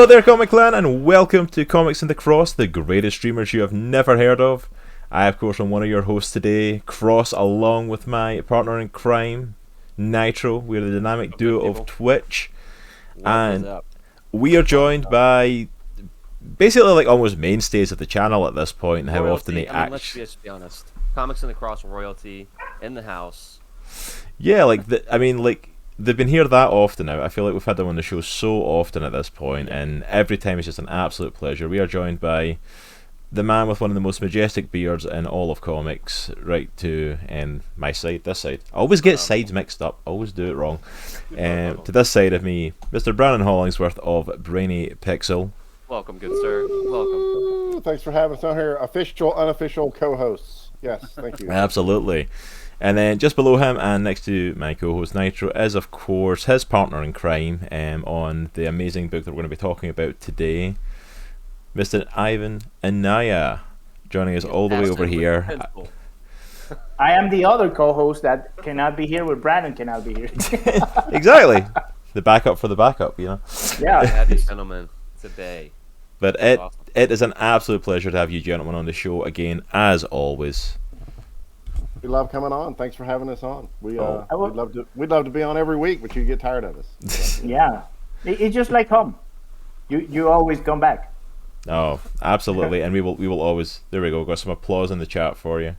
Hello there, Comic Clan, and welcome to Comics in the Cross, the greatest streamers you have never heard of. I, of course, am one of your hosts today, Cross, along with my partner in crime, Nitro. We're the dynamic duo of Twitch, and we are joined by basically like almost mainstays of the channel at this point, and how often they act. Let's just be honest. Comics in the Cross royalty in the house. Yeah, they've been here that often now. I feel like we've had them on the show so often at this point, and every time it's just an absolute pleasure. We are joined by the man with one of the most majestic beards in all of comics, right to my side, this side. I always get sides mixed up, always do it wrong. To this side of me, Mr. Brannon Hollingsworth of Brainy Pixel. Welcome, good sir. Welcome. Thanks for having us on here. Official, unofficial co-hosts. Yes, thank you. Absolutely. And then just below him and next to my co-host Nitro is, of course, his partner in crime on the amazing book that we're going to be talking about today, Mr. Ivan Anaya, joining us all the way over here. I am the other co-host that cannot be here, where Brannon cannot be here. Exactly. The backup for the backup, you know. Yeah. Yeah, these gentlemen today. But it is an absolute pleasure to have you gentlemen on the show again, as always. We love coming on. Thanks for having us on. We'd love to be on every week, but you get tired of us. So. Yeah, it's just like home. You always come back. Oh, absolutely, and we will always. There we go. Got some applause in the chat for you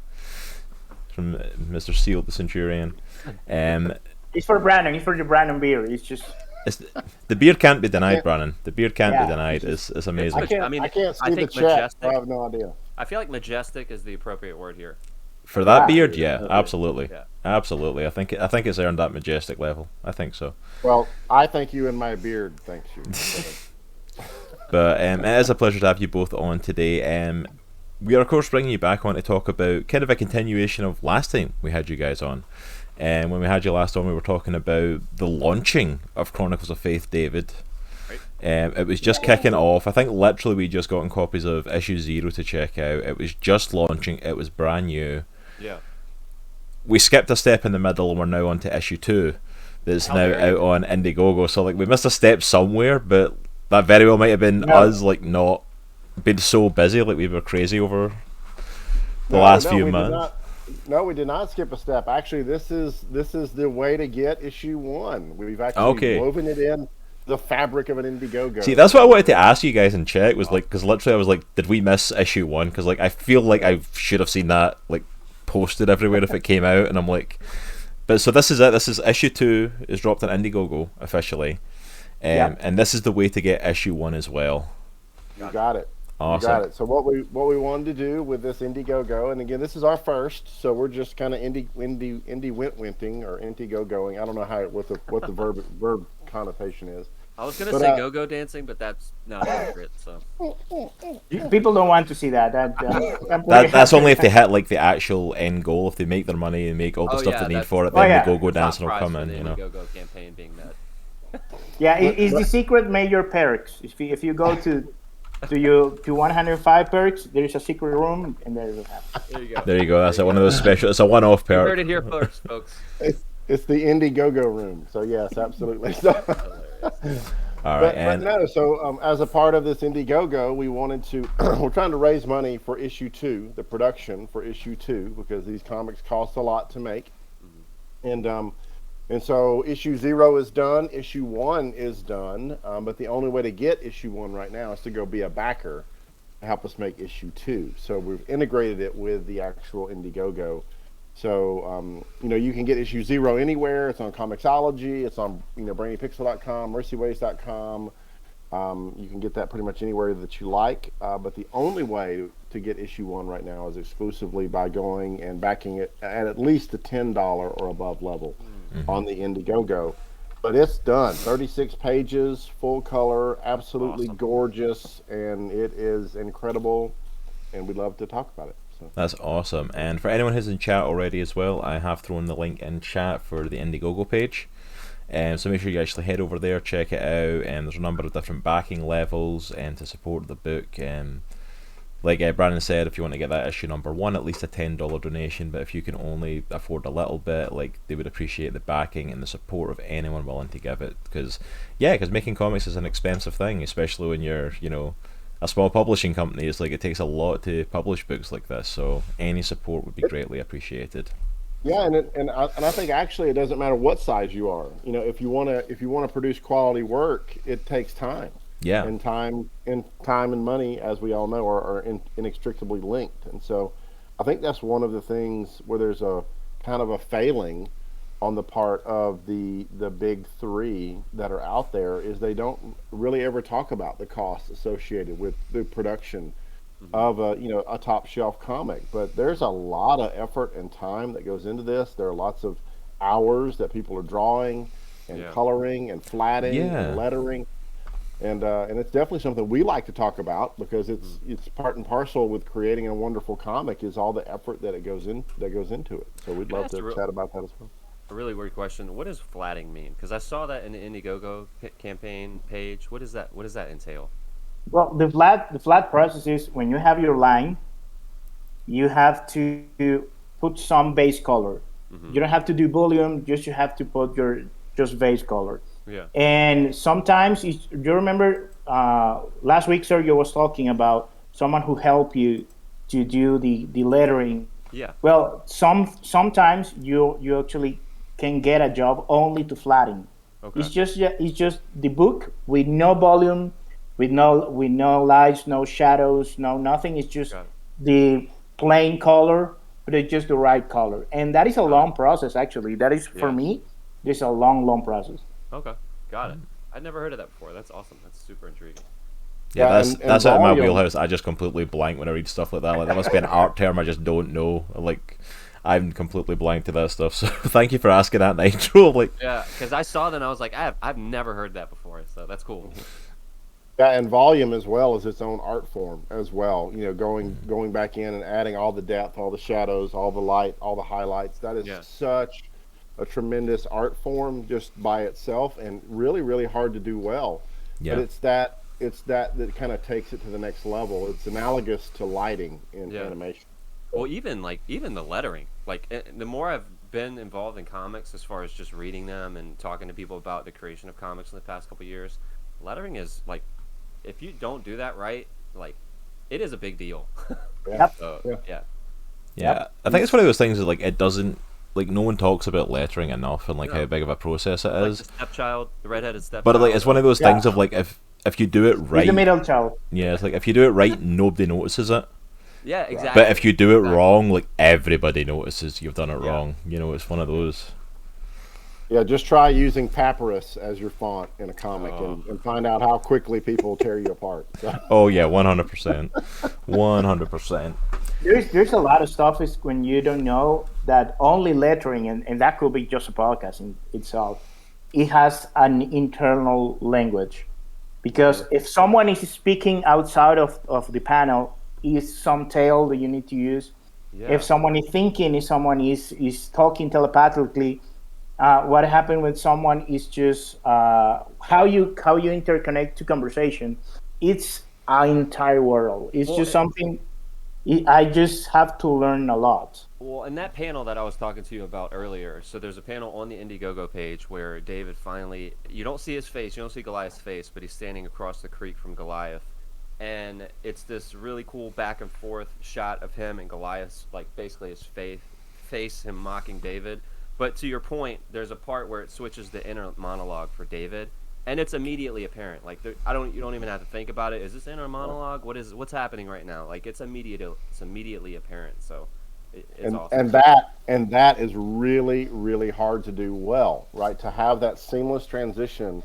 from Mr. Seal the Centurion. It's for Brannon. It's for the Brannon beer. The beer can't be denied, Brannon. The beer can't be denied. It's amazing. I can't see the chat. I have no idea. I feel like majestic is the appropriate word here. For that beard, yeah, absolutely, absolutely. I think it's earned that majestic level. I think so. Well, I thank you and my beard thanks you. But it is a pleasure to have you both on today. We are of course bringing you back on to talk about kind of a continuation of last time we had you guys on. And when we had you last on, we were talking about the launching of Chronicles of Faith, David. It was just kicking off. I think literally we just gotten copies of issue 0 to check out. It was just launching. It was brand new. Yeah. We skipped a step in the middle and we're now on to issue 2 that's now out on Indiegogo. So like we missed a step somewhere, but that very well might have been us like not been so busy, like we were crazy over the last few months. No, we did not skip a step. Actually, this is the way to get issue 1. We've actually woven it in the fabric of an Indiegogo. See, that's what I wanted to ask you guys in chat, was like, because literally I was like, did we miss issue 1? Because like I feel like I should have seen that like posted everywhere if it came out, and I'm like, but so this is it. This is issue 2 is dropped on Indiegogo officially, and this is the way to get issue 1 as well. You got it. Awesome. You got it. So what we wanted to do with this Indiegogo, and again, this is our first, so we're just kind of indie winting or Indiegogoing. I don't know what the verb connotation is. I was gonna say go-go dancing, but that's not accurate. So people don't want to see that. That's only if they hit like the actual end goal. If they make their money and make all the stuff they need for it, then the go-go dancing will come in. You know. Go-go campaign being met. Yeah, it's the secret major perks. If you go to 105 perks, there is a secret room, and there you go. There you go. That's one of those special. It's a one-off perk. You heard it here first, folks. It's the Indiegogo room. So yes, absolutely. All right, So as a part of this Indiegogo, we wanted to. We're trying to raise money for issue 2, the production for issue 2, because these comics cost a lot to make, and so issue 0 is done, issue 1 is done, but the only way to get issue 1 right now is to go be a backer to help us make issue 2. So we've integrated it with the actual Indiegogo. So, you can get issue 0 anywhere. It's on Comixology. It's on, BrainyPixel.com, MercyWays.com. You can get that pretty much anywhere that you like. But the only way to get issue 1 right now is exclusively by going and backing it at least the $10 or above level on the Indiegogo. But it's done. 36 pages, full color, absolutely gorgeous, and it is incredible. And we'd love to talk about it. That's awesome. And for anyone who's in chat already as well, I have thrown the link in chat for the Indiegogo page. So make sure you actually head over there, check it out. And there's a number of different backing levels and to support the book. like Brannon said, if you want to get that issue number 1, at least a $10 donation. But if you can only afford a little bit, like, they would appreciate the backing and the support of anyone willing to give it. Because making comics is an expensive thing, especially when you're, a small publishing company. It's like it takes a lot to publish books like this. So any support would be greatly appreciated. Yeah, and I think actually it doesn't matter what size you are. If you want to produce quality work, it takes time. Yeah. And time and money, as we all know, are inextricably linked. And so I think that's one of the things where there's a kind of a failing on the part of the big three that are out there, is they don't really ever talk about the costs associated with the production of a top shelf comic. But there's a lot of effort and time that goes into this. There are lots of hours that people are drawing and coloring and flatting and lettering. And it's definitely something we like to talk about, because it's part and parcel with creating a wonderful comic, is all the effort that goes into it. So we'd love to chat about that as well. A really weird question: what does flatting mean? Because I saw that in the Indiegogo campaign page. What does that entail? Well, the flat process is when you have your line, you have to put some base color. You don't have to do volume; you have to put your just base color. Yeah. And sometimes you remember last week Sergio was talking about someone who helped you to do the lettering. Yeah. Well, sometimes you actually can get a job only to flatten. Okay. It's just the book with no volume, with no lights, no shadows, no nothing. It's just the plain color, but it's just the right color. And that is a long process, actually. That is, for me, it's a long process. Okay, got it. I'd never heard of that before. That's awesome. That's super intriguing. Yeah, that's out of my wheelhouse. I just completely blank when I read stuff like that. Like, that must be an art term I just don't know. Like, I'm completely blank to that stuff. So thank you for asking that, Nitro. Like, yeah, because I saw that and I was like, I've never heard that before. So that's cool. Yeah, and volume as well is its own art form as well. Going back in and adding all the depth, all the shadows, all the light, all the highlights. That is such a tremendous art form just by itself, and really, really hard to do well. Yeah. But it's that kind of takes it to the next level. It's analogous to lighting in animation. Well, even the lettering. Like, the more I've been involved in comics, as far as just reading them and talking to people about the creation of comics in the past couple of years, lettering is like, if you don't do that right, like, it is a big deal. Yeah. I think it's one of those things that, like, it doesn't, like, no one talks about lettering enough and, like, how big of a process it is. Like the stepchild, the redheaded stepchild. But, like, it's one of those things of, like, if you do it right... He's the middle child. Yeah, it's like, if you do it right, nobody notices it. Yeah, exactly. But if you do it wrong, like, everybody notices you've done it wrong. It's one of those... Yeah, just try using papyrus as your font in a comic and find out how quickly people tear you apart. So. Oh, yeah, 100%. 100%. There's a lot of stuff is when you don't know that only lettering, and that could be just a podcast in itself, it has an internal language. Because if someone is speaking outside of the panel, is some tail that you need to use. Yeah. If someone is thinking, if someone is talking telepathically, what happened with someone is just how you interconnect to conversation. It's an entire world. It's just something I just have to learn a lot. Well, in that panel that I was talking to you about earlier, so there's a panel on the Indiegogo page where David finally, you don't see his face, you don't see Goliath's face, but he's standing across the creek from Goliath. And it's this really cool back and forth shot of him and Goliath's, like, basically his face, him mocking David. But to your point, there's a part where it switches the inner monologue for David, and it's immediately apparent. Like, you don't even have to think about it. Is this inner monologue? What's happening right now? Like, it's immediately apparent. So it's awesome. And that is really, really hard to do well, right? To have that seamless transition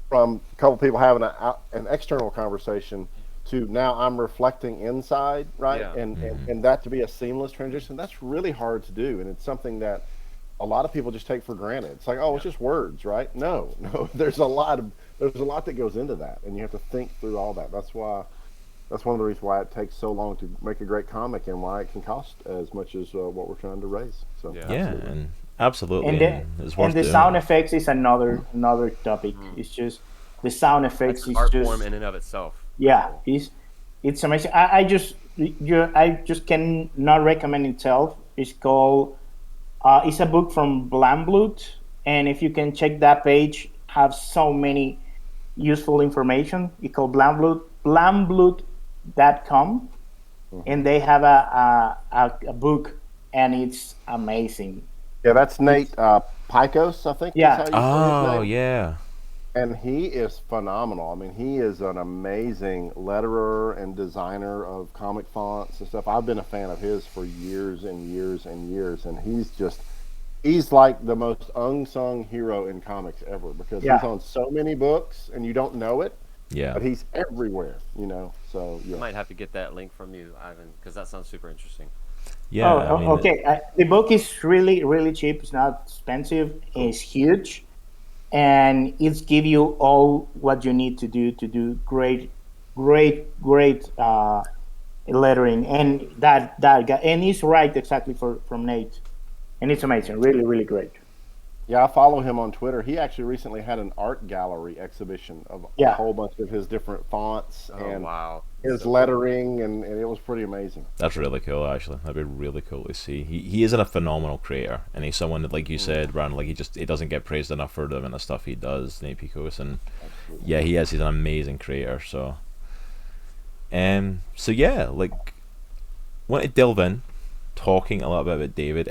from a couple people having an external conversation to now I'm reflecting inside, right? Yeah. And that to be a seamless transition, that's really hard to do, and it's something that a lot of people just take for granted. It's like, it's just words, right? No, there's a lot that goes into that, and you have to think through all that. That's one of the reasons why it takes so long to make a great comic, and why it can cost as much as what we're trying to raise. So absolutely. And the sound effects is another topic. It's just the sound effects is art just form in and of itself. Yeah, it's amazing. I just I just cannot recommend itself. It's called. It's a book from Blamblut, and if you can check that page, have so many useful information. It's called Blamblut.com, and they have a book, and it's amazing. Yeah, that's Nate Picos, I think. Yeah. Is how you say his Oh, name. yeah. And he is phenomenal. I mean, he is an amazing letterer and designer of comic fonts and stuff. I've been a fan of his for years and years and years, and he's like the most unsung hero in comics ever because he's on so many books and you don't know it. Yeah. But he's everywhere, So yeah. I might have to get that link from you, Ivan, because that sounds super interesting. Yeah. Okay. The book is really, really cheap. It's not expensive. It's huge, and it's give you all what you need to do great lettering. And that guy, and he's right exactly from Nate, and it's amazing. Really, really great. Yeah, I follow him on Twitter. He actually recently had an art gallery exhibition of a whole bunch of his different fonts and his lettering, and it was pretty amazing. That's really cool, actually. That'd be really cool to see. He is a phenomenal creator, and he's someone that, like you said, Brannon, like he doesn't get praised enough for the amount of stuff he does, Nate Picos, and yeah, he's an amazing creator. So yeah, like, want to delve in. Talking a little bit about David.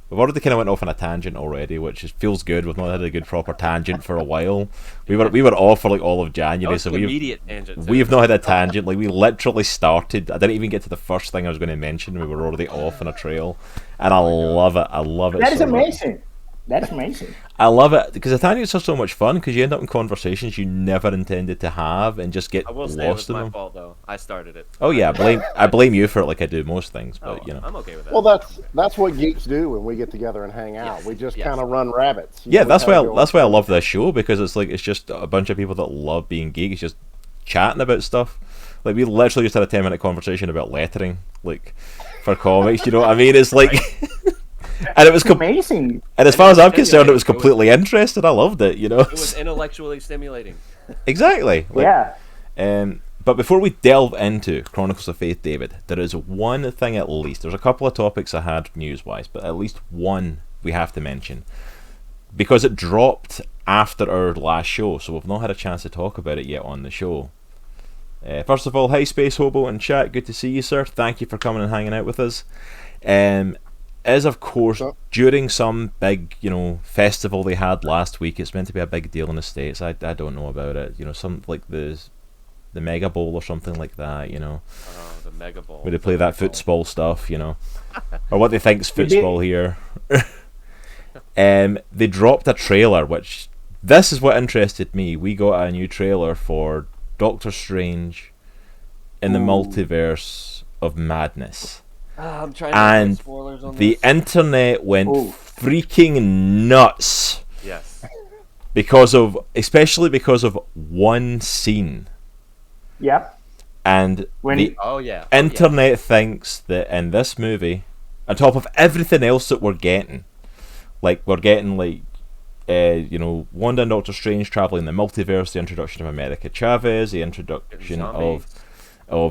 We've already kind of went off on a tangent already, which feels good. We've not had a good proper tangent for a while. We were off for like all of January, so we've not had a tangent. Like, we literally started. I didn't even get to the first thing I was going to mention. We were already off on a trail, and I love it. I love it. That is amazing. That's amazing. I love it because the tangents are so much fun because you end up in conversations you never intended to have and just get lost in them. I will say it was my fault though. I started it. Oh yeah, I blame you for it, like I do most things, but I'm okay with that. Well, that's what geeks do when we get together and hang out. We just kind of run rabbits. Yeah, that's why I love this show, because it's just a bunch of people that love being geeks, just chatting about stuff. Like, we literally just had a 10-minute conversation about lettering, like, for comics. You know what I mean? It's like. And it was amazing. And as far as I'm concerned, it was completely interesting. I loved it, It was intellectually stimulating. Exactly. Yeah. But before we delve into Chronicles of Faith, David, there is one thing at least. There's a couple of topics I had news-wise, but at least one we have to mention. Because it dropped after our last show, so we've not had a chance to talk about it yet on the show. First of all, hi Space Hobo in chat. Good to see you, sir. Thank you for coming and hanging out with us. Is, of course, during some big, festival they had last week. It's meant to be a big deal in the States. I don't know about it. Some like the Mega Bowl or something like that. The Mega Bowl. Where they play that football stuff. Or what they think's football here. They dropped a trailer, which this is what interested me. We got a new trailer for Doctor Strange in the Multiverse of Madness. I'm trying and to spoilers on the this. internet went freaking nuts. Yes. Especially because of one scene. Yep. And the internet thinks that in this movie, on top of everything else that we're getting Wanda and Doctor Strange traveling the multiverse, the introduction of America Chavez, the introduction of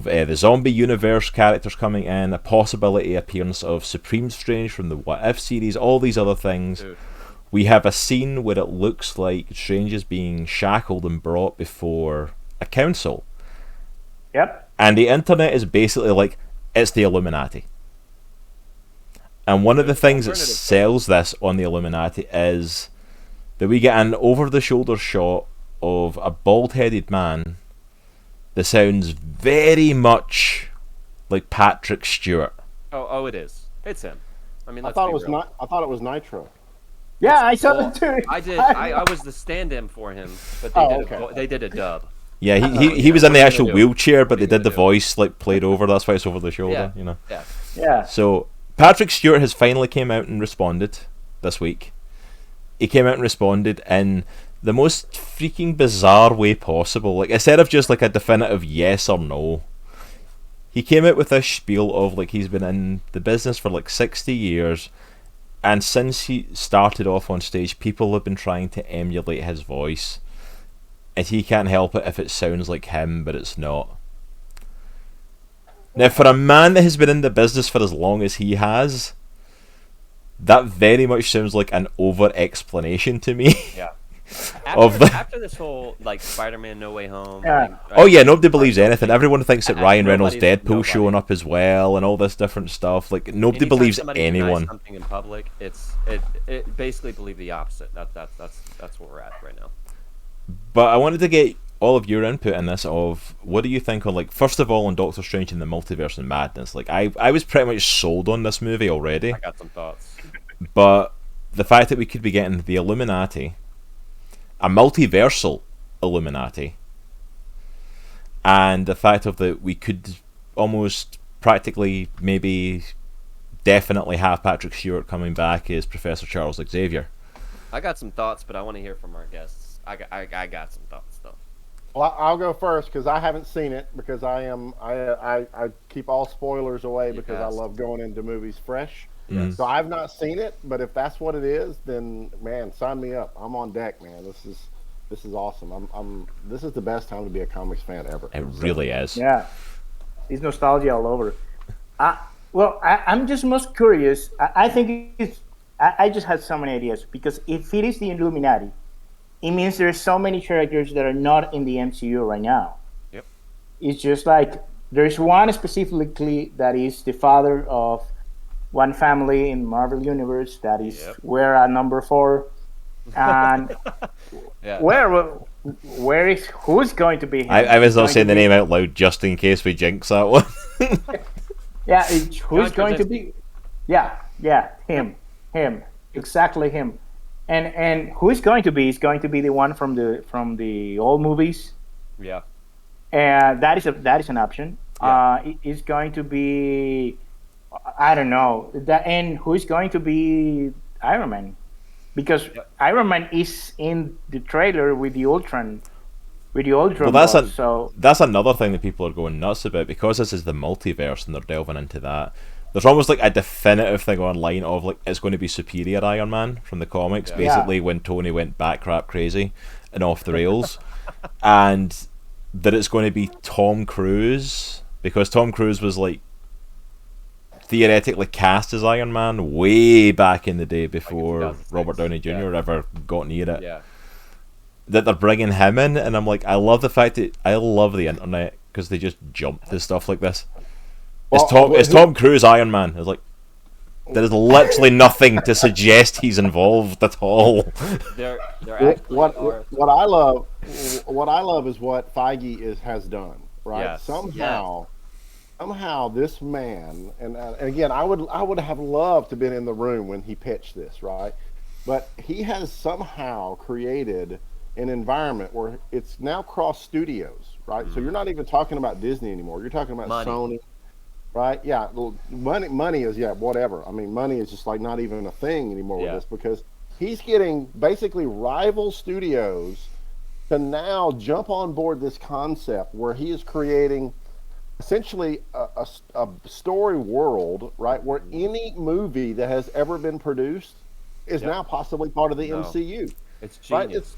the zombie universe characters coming in, a possibility appearance of Supreme Strange from the What If series, all these other things. Dude. We have a scene where it looks like Strange is being shackled and brought before a council. Yep. And the internet is basically like, it's the Illuminati. And one of the things that sells this on the Illuminati is that we get an over-the-shoulder shot of a bald-headed man that sounds very much like Patrick Stewart. Oh, it is. It's him. I mean, I thought it was Nitro. Yeah, I saw that too. I did. I was the stand-in for him, but they did a dub. Yeah, he was in the actual wheelchair, but they did the voice played over. That's why it's over the shoulder. Yeah. So Patrick Stewart has finally came out and responded this week. He came out and responded in the most freaking bizarre way possible. Like, instead of just like a definitive yes or no, he came out with this spiel of he's been in the business for 60 years, and since he started off on stage, people have been trying to emulate his voice, and he can't help it if it sounds like him, but it's not. Now, for a man that has been in the business for as long as he has, that very much sounds like an over-explanation to me. Yeah. After this whole like Spider-Man No Way Home. Yeah. Like, Oh yeah, nobody believes anything. Everyone thinks that Ryan Reynolds' nobody's- Deadpool nobody. showing up as well, and all this different stuff. Like nobody Anytime believes somebody denies anyone. something in public, it basically believe the opposite. That's where we're at right now. But I wanted to get all of your input in this. Of what do you think on, like, first of all, on Doctor Strange and the Multiverse and Madness? Like I was pretty much sold on this movie already, I got some thoughts. but the fact that we could be getting the Illuminati, a multiversal Illuminati, and the fact of that we could almost practically, maybe definitely have Patrick Stewart coming back as Professor Charles Xavier. I got some thoughts, but I want to hear from our guests. I got some thoughts though. Well, I'll go first because I haven't seen it because I keep all spoilers away because I Yes. love going into movies fresh. Yes. So I've not seen it, but if that's what it is, then man, sign me up. I'm on deck, man. This is awesome. This is the best time to be a comics fan ever. It really is. Yeah, it's nostalgia all over. I'm just most curious. I think it's. I just had so many ideas because if it is the Illuminati, it means there's so many characters that are not in the MCU right now. Yep. It's just like there's one specifically that is the father of one family in Marvel Universe that is Yep. we're at number 4, and Yeah. where is who's going to be him? I was not Going saying to the be- name out loud just in case we jinx that one. Yeah, who's John going to Krasinski. be? Yeah, him, exactly him, and who is going to be? Is going to be the one from the old movies, Yeah. and that is an option. Yeah. It's going to be, I don't know that, and who is going to be Iron Man? Because Iron Man is in the trailer with the Ultron. Well, buff, so that's another thing that people are going nuts about, because this is the multiverse and they're delving into that. There's almost like a definitive thing online of, like, it's going to be Superior Iron Man from the comics, Yeah. basically when Tony went back crap crazy and off the rails, and that it's going to be Tom Cruise, because Tom Cruise was, like, theoretically cast as Iron Man way back in the day before 2006. Robert Downey Jr. Yeah. ever got near it. Yeah. That they're bringing him in, and I'm like, I love the fact that I love the internet because they just jump to stuff like this. Is Tom Cruise Iron Man? It's like, there is literally nothing to suggest he's involved at all. There actually What are. I love is what Feige has done, right? Yes. Somehow this man, and again, I would have loved to been in the room when he pitched this, right? But he has somehow created an environment where it's now cross studios, right? So you're not even talking about Disney anymore. You're talking about Money. Sony, right? Yeah, well, money is whatever. I mean, money is just like not even a thing anymore with Yeah. this, because he's getting basically rival studios to now jump on board this concept where he is creating essentially a story world, right? Where any movie that has ever been produced is now possibly part of the No. MCU. It's Right? genius.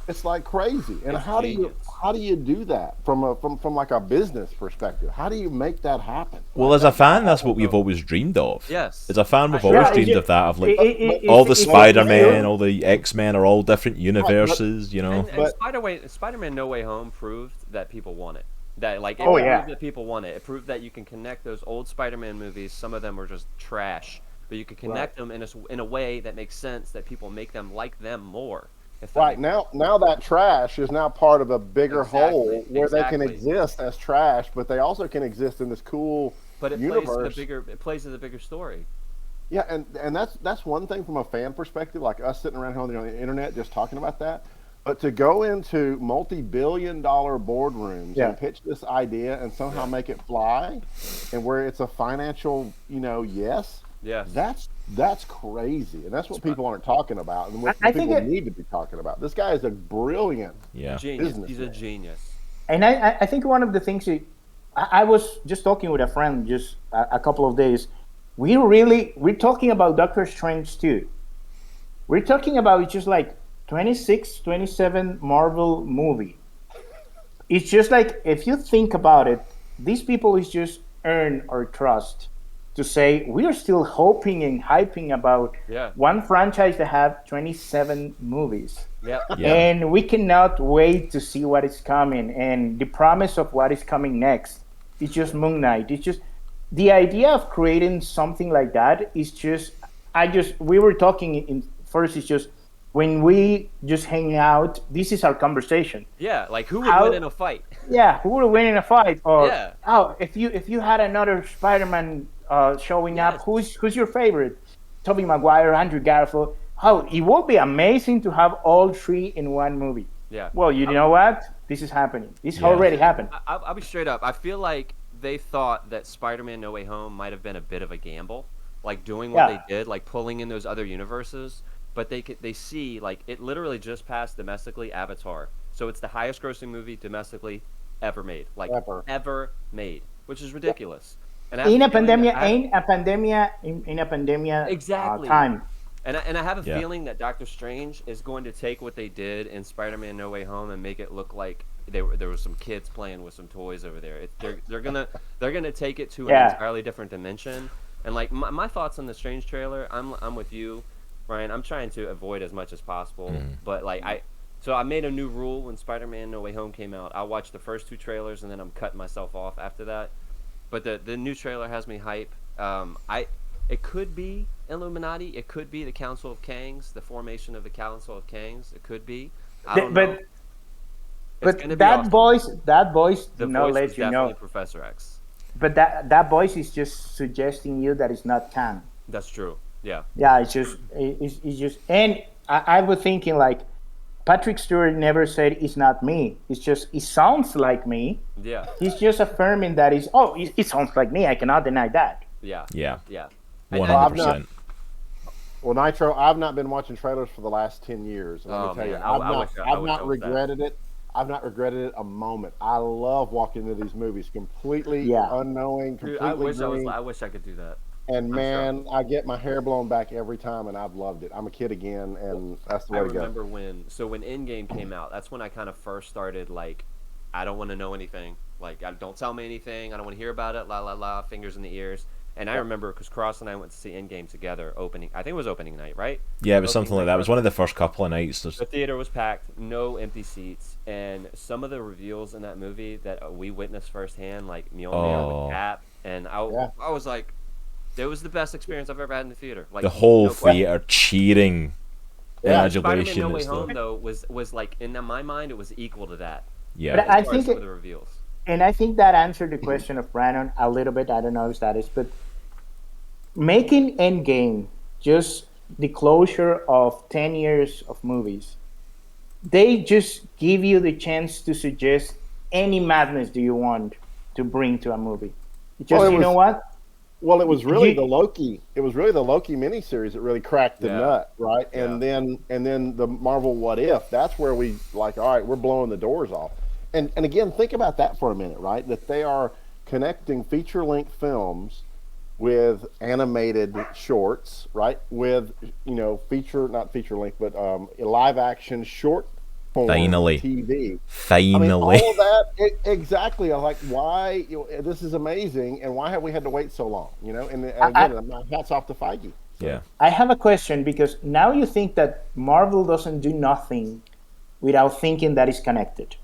It's like crazy. And It's how genius. do you do that from like a business perspective? How do you make that happen? Well, as a fan, that's what we've always dreamed of. Yes. As a fan, we've Yeah, always it's dreamed ju- of that, of like it- all the it's- Spider-Man, all the X-Men are all different universes, you know. And Spider-Man No Way Home proved that people want it. That like it Oh, proved yeah. that people want it. It proved that you can connect those old Spider-Man movies. Some of them were just trash, but you can connect them in a way that makes sense, that people make them like them more. If that Right, makes now that trash is now part of a bigger Exactly, whole where they can exactly. exist as trash, but they also can exist in this cool But it universe. plays to the bigger story. Yeah, and that's one thing from a fan perspective, like us sitting around here on the internet just talking about that. But to go into multi-billion-dollar boardrooms Yeah. and pitch this idea and somehow make it fly, and where it's a financial, yes, Yes. that's crazy, and that's what people aren't talking about, and what I think people it- need to be talking about. This guy is a brilliant. Yeah. Genius. business He's a man. genius. And I think one of the things I was just talking with a friend just a couple of days. We're talking about Doctor Strange too. We're talking about just like 26, 27 Marvel movie. It's just like, if you think about it, these people is just earn our trust to say we are still hoping and hyping about Yeah. one franchise that have 27 movies. Yep. Yeah. And we cannot wait to see what is coming. And the promise of what is coming next is just Moon Knight. It's just the idea of creating something like that is just, we were talking in first, it's just when we just hang out, this is our conversation. Yeah, like who would win in a fight? Yeah, who would win in a fight? Or Yeah. if you had another Spider-Man showing up, Yes. who's your favorite? Tobey Maguire, Andrew Garfield. Oh, it would be amazing to have all three in one movie. Yeah. Well, you know what? This is happening. This already happened. I'll be straight up. I feel like they thought that Spider-Man No Way Home might have been a bit of a gamble, like doing what they did, like pulling in those other universes. But they see, like, it literally just passed domestically Avatar. So it's the highest grossing movie domestically ever made. Like, ever made, which is ridiculous. And In a pandemic exactly. Time. And I have a feeling that Doctor Strange is going to take what they did in Spider-Man No Way Home and make it look like there were some kids playing with some toys over there. They're gonna take it to an entirely different dimension. And like my thoughts on the Strange trailer, I'm with you, Brian. I'm trying to avoid as much as possible. But like I made a new rule when Spider-Man No Way Home came out. I'll watch the first 2 trailers and then I'm cutting myself off after that. But the new trailer has me hype. It could be Illuminati. It could be the Council of Kangs, the formation of the Council of Kangs. It could be. I don't know. But that awesome. voice, the no, voice let was you definitely know. Professor X. But that voice is just suggesting you that it's not Kang. That's true. Yeah. Yeah, it's just, and I was thinking like, Patrick Stewart never said it's not me. It's just it sounds like me. Yeah. He's just affirming that it sounds like me. I cannot deny that. Yeah. Yeah. 100%. Well, Nitro, I've not been watching trailers for the last 10 years. And let me tell you, I've not regretted it. I've not regretted it a moment. I love walking into these movies completely unknowing, completely Dude, I wish I could do that. And man, I get my hair blown back every time, and I've loved it. I'm a kid again, and that's the way to go. I remember when Endgame came out, that's when I kind of first started, like, I don't want to know anything. Like, don't tell me anything. I don't want to hear about it. La, la, la, fingers in the ears. And I remember because Cross and I went to see Endgame together I think it was opening night, right? Yeah, it was something like that. It was one of the first couple of nights. The theater was packed, no empty seats, and some of the reveals in that movie that we witnessed firsthand, like Mjolnir, the Cap, and I was like, it was the best experience I've ever had in the theater. Like the whole theater cheering, adulation. Spider-Man No Way Home though was like in my mind it was equal to that. Yeah, but I think some of the reveals. And I think that answered the question of Brannon a little bit. I don't know if that is, but making Endgame just the closure of 10 years of movies, they just give you the chance to suggest any madness do you want to bring to a movie. Just, know what? Well, it was really the Loki. It was really the Loki miniseries that really cracked the nut, right? Yeah. And then the Marvel What If. That's where we like, all right, we're blowing the doors off. And again, think about that for a minute, right? That they are connecting feature-length films with animated shorts, right? With not feature-length, but live-action short form TV. Finally, I mean, all of that exactly. I'm like, why? This is amazing, and why have we had to wait so long? And again, my hats off to Feige. So. Yeah. I have a question because now you think that Marvel doesn't do nothing without thinking that it's connected.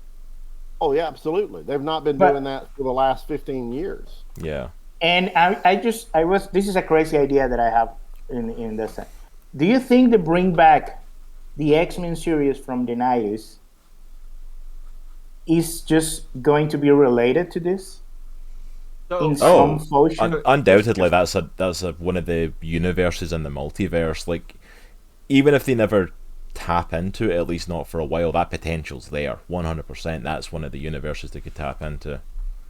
Oh yeah, absolutely. They've not been doing that for the last 15 years. Yeah. And this is a crazy idea that I have in this. Do you think they bring back the X-Men series from the 90s is just going to be related to this? In some fashion? Undoubtedly, that's one of the universes in the multiverse. Like, even if they never tap into it, at least not for a while, that potential's there. 100%. That's one of the universes they could tap into.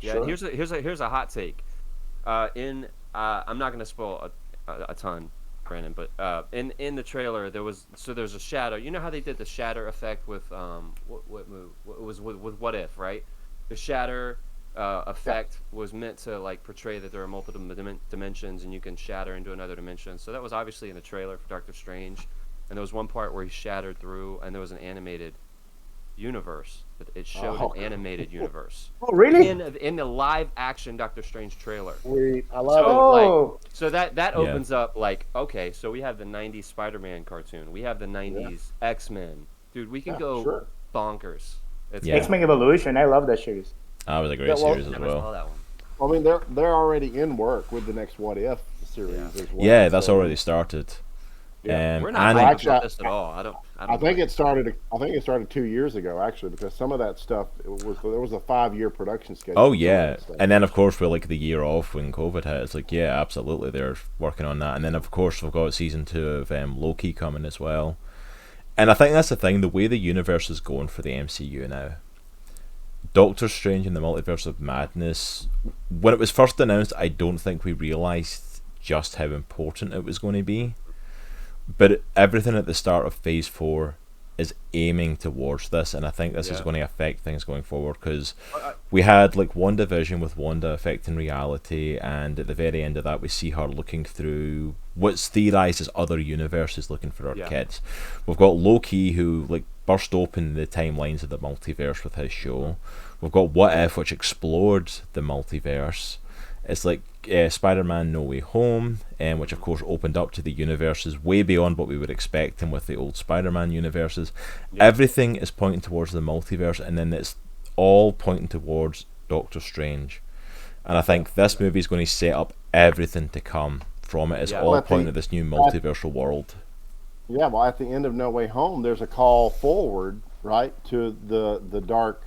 Yeah. Sure. Here's a hot take. I'm not going to spoil a ton, Brandon, but in the trailer there's a shadow. You know how they did the shatter effect with with What If, right? The shatter effect was meant to like portray that there are multiple dimensions and you can shatter into another dimension. So that was obviously in the trailer for Doctor Strange, and there was one part where he shattered through, and there was an animated universe. But it showed an animated universe. Oh, really? In the live action Doctor Strange trailer. Sweet. I love So, it. like, so that Yeah. opens up, like, okay, so we have the 90s Spider-Man cartoon. We have the 90s X-Men. Dude, we can go sure. bonkers. It's Yeah. X-Men Evolution. I love that series. That was a great Yeah, well, series as Never well. saw that one. I mean, they're already in work with the next What If series as well. Yeah, that's so- already started. Yeah. We're not and hyped Actually, about this at all. I don't I think like it started. I think it started 2 years ago, actually, because some of that stuff there was a 5-year production schedule. oh for some of yeah, that stuff. and then of course we're like the year off when COVID hit. It's like, yeah, absolutely, they're working on that. And then of course we've got season 2 of Loki coming as well. And I think that's the thing, the way the universe is going for the MCU now. Doctor Strange in the Multiverse of Madness, when it was first announced, I don't think we realised just how important it was going to be. But everything at the start of Phase 4 is aiming towards this, and I think this is going to affect things going forward, because we had like WandaVision with Wanda affecting reality, and at the very end of that we see her looking through what's theorized as other universes looking for her kids. We've got Loki, who like burst open the timelines of the multiverse with his show. We've got What If, which explored the multiverse. It's like Spider-Man No Way Home, which of course opened up to the universes way beyond what we would expect him with the old Spider-Man universes. Everything is pointing towards the multiverse, and then it's all pointing towards Doctor Strange. And I think this movie is going to set up everything to come from it. It's all pointing at this new multiversal world. Yeah, well, at the end of No Way Home, there's a call forward, right, to the dark,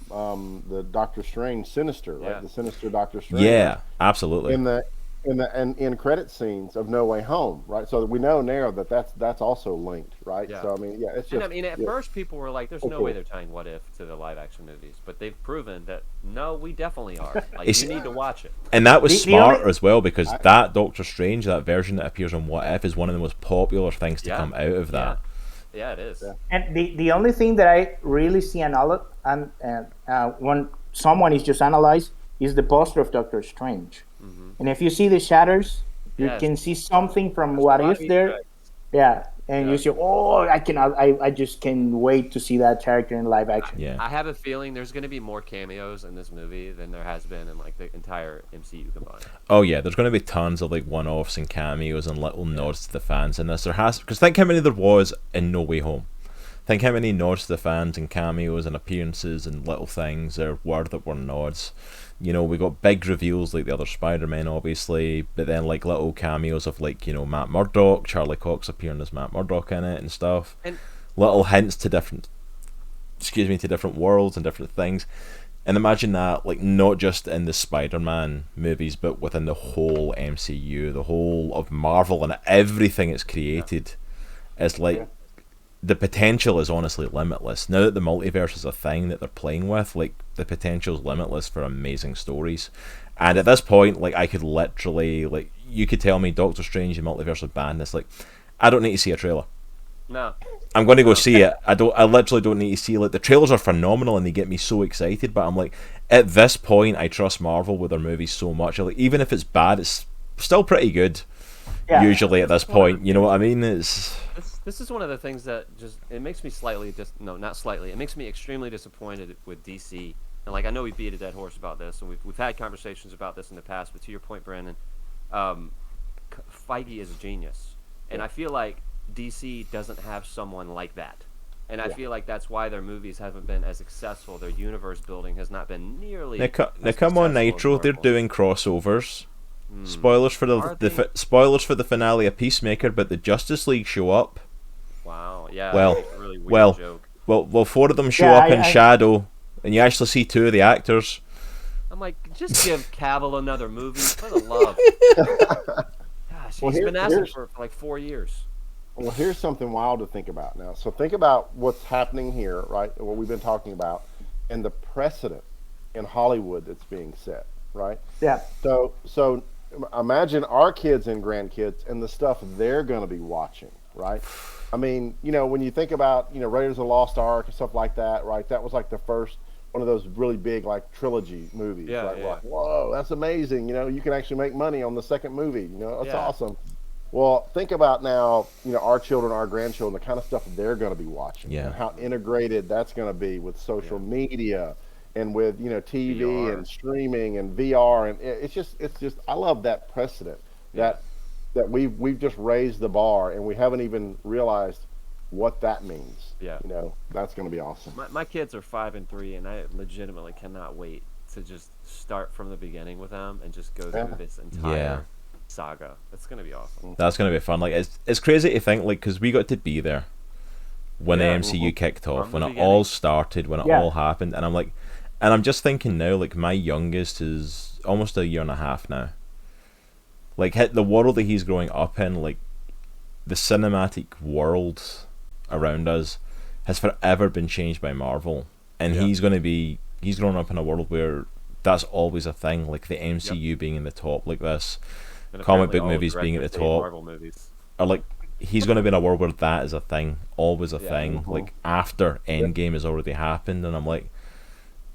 the Doctor Strange Sinister, right, the Sinister Doctor Strange. Yeah, absolutely. In the in credit scenes of No Way Home, right? So we know now that that's also linked, right? Yeah. So I mean, it's just. And I mean, at first people were like, "There's no way they're tying What If to the live action movies," but they've proven that no, we definitely are. Like, you need to watch it. And that was smart as well, because that Doctor Strange, that version that appears on What If, is one of the most popular things to come out of that. Yeah, it is. Yeah. And the only thing that I really see when someone is just analyzed is the poster of Doctor Strange. Mm-hmm. And if you see the shadows, you can see something from What If there. Yeah. And you say, "Oh, I just can't wait to see that character in live action." I have a feeling there's going to be more cameos in this movie than there has been in like the entire MCU combined. Oh yeah, there's going to be tons of like one-offs and cameos and little nods to the fans in this. Because think how many there was in No Way Home. Think how many nods to the fans and cameos and appearances and little things there were that were nods. You know, we got big reveals like the other Spider-Man, obviously, but then like little cameos of like, you know, Matt Murdock, Charlie Cox appearing as Matt Murdock in it and stuff. And little hints to different worlds and different things. And imagine that, like, not just in the Spider-Man movies, but within the whole MCU, the whole of Marvel and everything it's created. It's like, the potential is honestly limitless. Now that the multiverse is a thing that they're playing with, like, the potential is limitless for amazing stories. And at this point, like, I could literally, like, you could tell me Doctor Strange and Multiverse of Madness, like, I don't need to see a trailer. No. I'm going to go see it. I literally don't need to see, like, the trailers are phenomenal and they get me so excited, but I'm like, at this point, I trust Marvel with their movies so much. Like, even if it's bad, it's still pretty good. Yeah. Usually at this point, you know what I mean? This is one of the things that just, it makes me it makes me extremely disappointed with DC. And like, I know we beat a dead horse about this, and we've had conversations about this in the past, but to your point, Brandon, Feige is a genius. And I feel like DC doesn't have someone like that. And I feel like that's why their movies haven't been as successful. Their universe building has not been nearly Now come on, Nitro, they're doing crossovers. Spoilers for spoilers for the finale of Peacemaker, but the Justice League show up. Wow, yeah. Well, that's a really weird joke. Well, 4 of them show up in shadow, and you actually see 2 of the actors. I'm like, just give Cavill another movie, for the love. Gosh, he's been asking for like 4 years. Well, here's something wild to think about now. So think about what's happening here, right? What we've been talking about, and the precedent in Hollywood that's being set, right? Yeah. So imagine our kids and grandkids and the stuff they're going to be watching, right? I mean, you know, when you think about, you know, Raiders of the Lost Ark and stuff like that, right? That was like the first one of those really big, like, trilogy movies. Yeah, right? Like, whoa, that's amazing. You know, you can actually make money on the second movie. You know, that's awesome. Well, think about now, our children, our grandchildren, the kind of stuff they're going to be watching, Yeah. and how integrated that's going to be with social media and with TV VR. and streaming and VR, and it's just I love that precedent that we've just raised the bar and we haven't even realized what that means. Yeah. That's going to be awesome. My kids are 5 and 3, and I legitimately cannot wait to just start from the beginning with them and just go through this entire saga. It's gonna be awesome. That's gonna be fun. Like it's crazy to think, like, because we got to be there when the MCU kicked off, when it all started, when it all happened, and I'm just thinking now, like, my youngest is almost a year and a half now. Like, the world that he's growing up in, like, the cinematic world around us has forever been changed by Marvel, and he's grown up in a world where that's always a thing, like the MCU being in the top, like this, And comic book movies being at the top, Marvel movies. or like he's going to be in a world where that is a thing, always a thing, like after Endgame has already happened, and I'm like,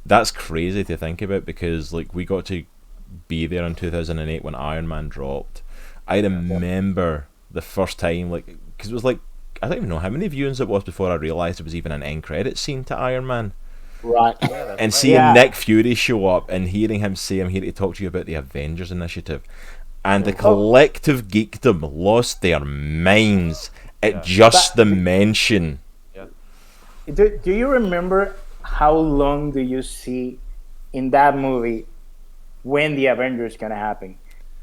that's crazy to think about, because like we got to be there in 2008 when Iron Man dropped. I remember the first time, like, because it was like, I don't even know how many viewings it was before I realised it was even an end credit scene to Iron Man. Right. And seeing Nick Fury show up and hearing him say, I'm here to talk to you about the Avengers Initiative. And the collective geekdom lost their minds at just the mention. Do you remember how long do you see in that movie when the Avengers is going to happen?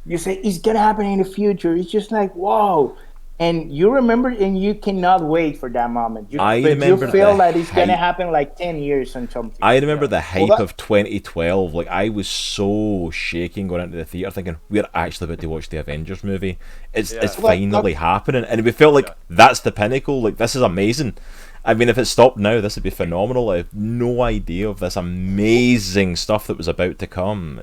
You say, it's going to happen in the future. It's just like, whoa. And you remember, and you cannot wait for that moment. You feel that it's going to happen like 10 years and something. I remember the hype of 2012. Like, I was so shaking going into the theatre thinking, we're actually about to watch the Avengers movie. It's finally happening. And we felt like that's the pinnacle. Like, this is amazing. I mean, if it stopped now, this would be phenomenal. I have no idea of this amazing stuff that was about to come.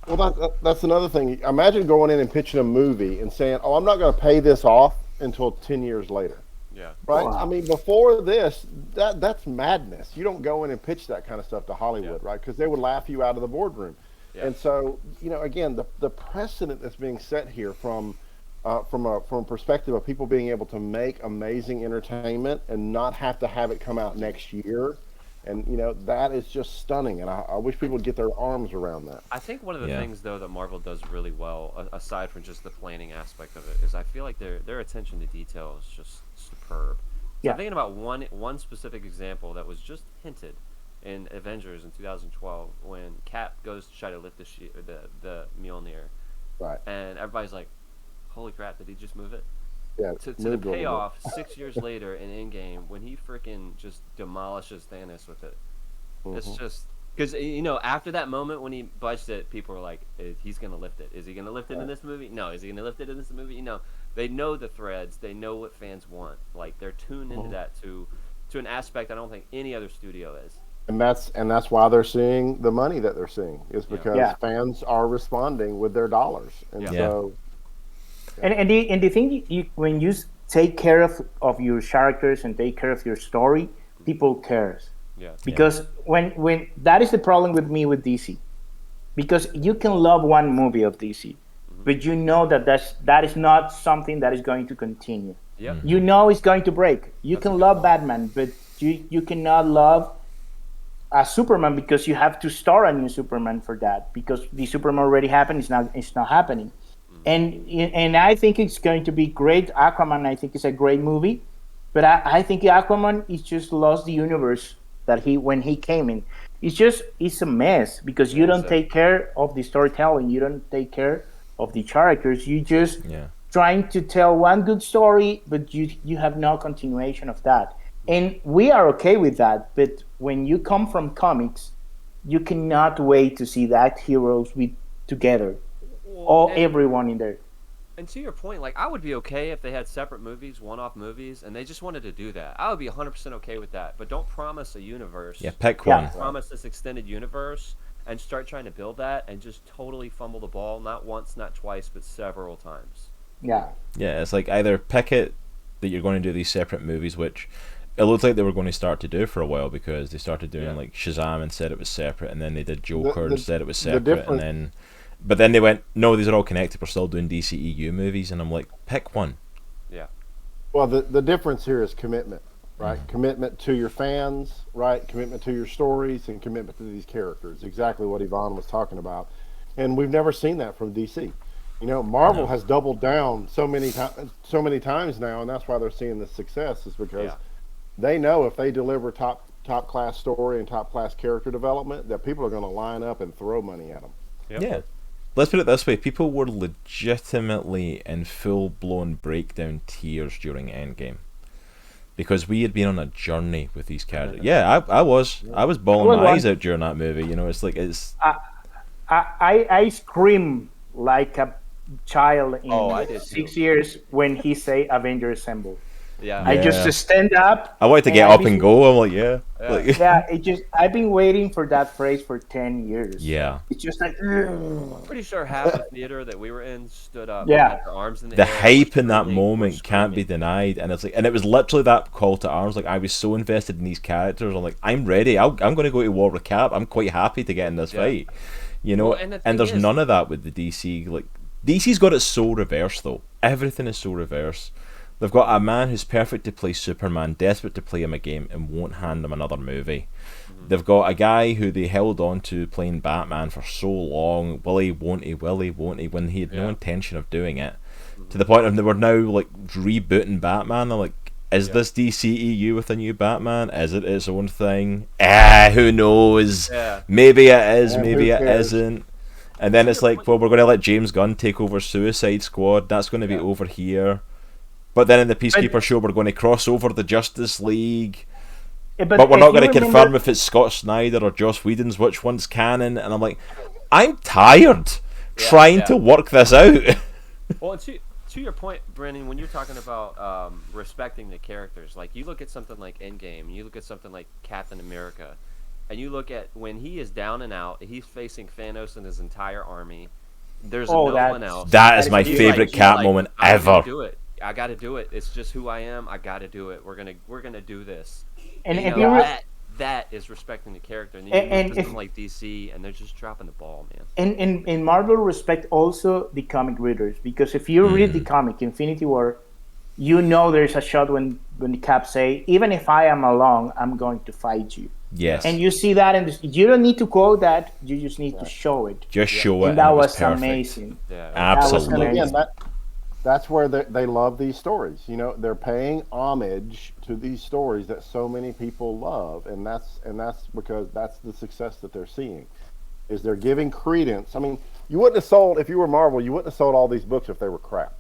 Well, that's another thing. Imagine going in and pitching a movie and saying, "Oh, I'm not going to pay this off until 10 years later." Yeah. Right? Wow. I mean, before this, that's madness. You don't go in and pitch that kind of stuff to Hollywood, right? Because they would laugh you out of the boardroom. Yeah. And so, again, the precedent that's being set here from a perspective of people being able to make amazing entertainment and not have to have it come out next year. And, that is just stunning. And I wish people would get their arms around that. I think one of the things, though, that Marvel does really well, aside from just the planning aspect of it, is I feel like their attention to detail is just superb. Yeah. I'm thinking about one specific example that was just hinted in Avengers in 2012 when Cap goes to try to lift the Mjolnir. Right. And everybody's like, holy crap, did he just move it? Yeah, to the payoff 6 years later in Endgame when he freaking just demolishes Thanos with it. It's just because after that moment when he budged it, people were like, "He's gonna lift it. Is he gonna lift it in this movie? No. Is he gonna lift it in this movie? They know the threads. They know what fans want. Like they're tuned into that to an aspect I don't think any other studio is. And that's why they're seeing the money that they're seeing is because fans are responding with their dollars, and so. And the thing, when you take care of your characters and take care of your story, people cares. Yeah. Because when that is the problem with me with DC, because you can love one movie of DC, but you know that is not something that is going to continue. Yeah. You know it's going to break. You can love Batman, but you cannot love a Superman because you have to start a new Superman for that, because the Superman already happened. It's not happening. And I think it's going to be great. Aquaman, I think, is a great movie, but I think Aquaman is just lost the universe that when he came in. It's a mess because you don't take care of the storytelling. You don't take care of the characters. You just trying to tell one good story, but you have no continuation of that. And we are okay with that. But when you come from comics, you cannot wait to see that heroes together. Everyone in there. And to your point, like, I would be okay if they had separate movies, one-off movies, and they just wanted to do that. I would be 100% okay with that. But don't promise a universe. Yeah, pick one. Promise this extended universe and start trying to build that and just totally fumble the ball, not once, not twice, but several times. Yeah. Yeah, it's like either pick it that you're going to do these separate movies, which it looked like they were going to start to do for a while because they started doing like Shazam and said it was separate, and then they did Joker and said it was separate, and then But then they went, no, these are all connected. We're still doing DCEU movies, and I'm like, pick one. Yeah. Well, the difference here is commitment, right? Commitment to your fans, right? Commitment to your stories, and commitment to these characters. Exactly what Yvonne was talking about, and we've never seen that from DC. You know, Marvel has doubled down so many times now, and that's why they're seeing the success. Is because they know if they deliver top class story and top class character development, that people are going to line up and throw money at them. Yep. Yeah. Let's put it this way: people were legitimately in full-blown breakdown tears during Endgame because we had been on a journey with these characters. Yeah, I was bawling my eyes out during that movie. You know, it's like it's. I scream like a child in I did 6 years when he say Avengers Assemble. Yeah. I just stand up. I wanted to get up and go. I'm like, yeah. Like, I've been waiting for that phrase for 10 years. Yeah. It's just like. I'm pretty sure half the theater that we were in stood up. Yeah. And had their arms in the the air, hype in that screaming, moment can't be denied, and it's like, and it was literally that call to arms. Like, I was so invested in these characters. I'm like, I'm ready. I'm going to go to war with Cap. I'm quite happy to get in this fight. You know, Well, and there's none of that with the DC. Like, DC's got it so reversed though. Everything is so reversed. They've got a man who's perfect to play Superman, desperate to play him a game, and won't hand him another movie. They've got a guy who they held on to playing Batman for so long. Will he, won't he, will he, won't he, when he had no intention of doing it. To the point of they were now like rebooting Batman. They're like, is this DCEU with a new Batman? Is it its own thing? Who knows? Yeah. Maybe it is, maybe it cares? isn't. And then it's like, well, we're going to let James Gunn take over Suicide Squad. That's going to be over here. But then in the Peacekeeper show, we're going to cross over the Justice League. But we're not going to confirm if it's Scott Snyder or Joss Whedon's, which one's canon. And I'm like, I'm tired trying to work this out. Well, and to your point, Brannon, when you're talking about respecting the characters, like you look at something like Endgame, you look at something like Captain America, and you look at when he is down and out, he's facing Thanos and his entire army. There's no one else. That is my favorite Cap moment ever. I got to do it. It's just who I am. I got to do it. We're gonna do this. And you if know, that is respecting the character. And then you look at something like DC, and they're just dropping the ball, man. And Marvel respect also the comic readers, because if you read the comic Infinity War, you know there's a shot when the Cap say, even if I am alone, I'm going to fight you. Yes. And you see that, and you don't need to quote that. You just need to show it. Just show it. And that it was perfect. amazing. Yeah. Absolutely. And again, that's where they love these stories. You know, they're paying homage to these stories that so many people love, and that's because that's the success that they're seeing. Is they're giving credence. I mean, you wouldn't have sold, if you were Marvel, you wouldn't have sold all these books if they were crap,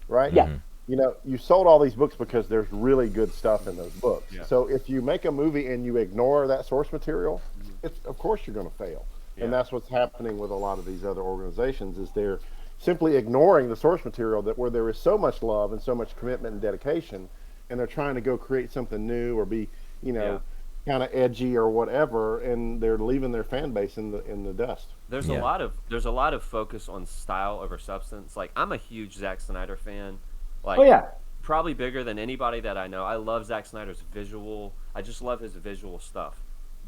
right? Yeah. You know, you sold all these books because there's really good stuff in those books. Yeah. So if you make a movie and you ignore that source material, of course you're going to fail. Yeah. And that's what's happening with a lot of these other organizations, is they're simply ignoring the source material that where there is so much love and so much commitment and dedication, and they're trying to go create something new or be, kind of edgy or whatever, and they're leaving their fan base in the dust. There's a lot of focus on style over substance. Like, I'm a huge Zack Snyder fan. Like, probably bigger than anybody that I know. I love Zack Snyder's visual. I just love his visual stuff.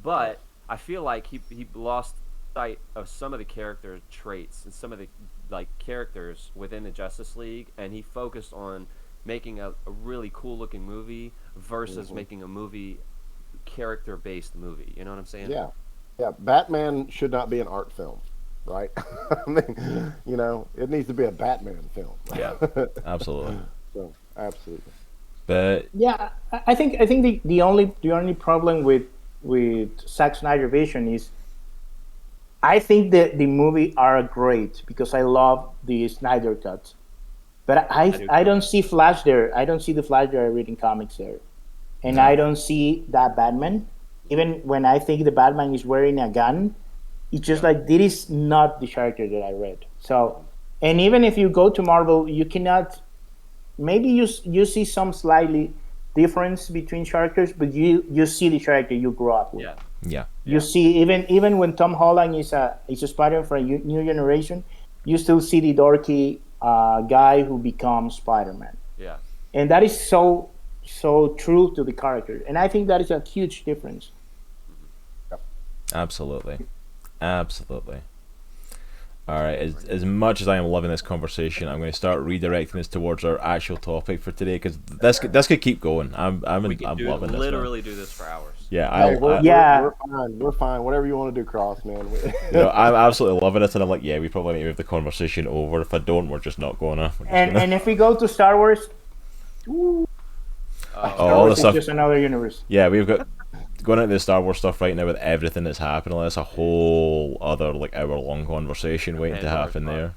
But I feel like he lost sight of some of the character traits and some of the characters within the Justice League, and he focused on making a really cool looking movie versus making a movie character based movie. You know what I'm saying? Yeah. Batman should not be an art film, right? I mean, it needs to be a Batman film. Yeah, absolutely. So, absolutely. But yeah, I think the only problem with Zack Snyder vision is, I think that the movie are great because I love the Snyder cut, but I don't see Flash there. I don't see the Flash there reading comics there, and I don't see that Batman. Even when I think the Batman is wearing a gun, it's just like, this is not the character that I read. So, and even if you go to Marvel, you cannot. Maybe you see some slightly difference between characters, but you see the character you grew up with. Yeah. You see, even when Tom Holland is a Spider-Man for a new generation, you still see the dorky guy who becomes Spider-Man. Yeah. And that is so true to the character, and I think that is a huge difference. Absolutely. All right, as much as I am loving this conversation, I'm going to start redirecting this towards our actual topic for today because this could keep going. I'm loving this. Literally do this for hours. Yeah, we're fine. We're fine. Whatever you want to do, Cross, man. I'm absolutely loving it, and I'm like, yeah, we probably need to move the conversation over. If I don't, we're just not gonna. And if we go to Star Wars, all the stuff. Just another universe. Yeah, we've got going into the Star Wars stuff right now with everything that's happening. That's a whole other like hour-long conversation waiting to happen there.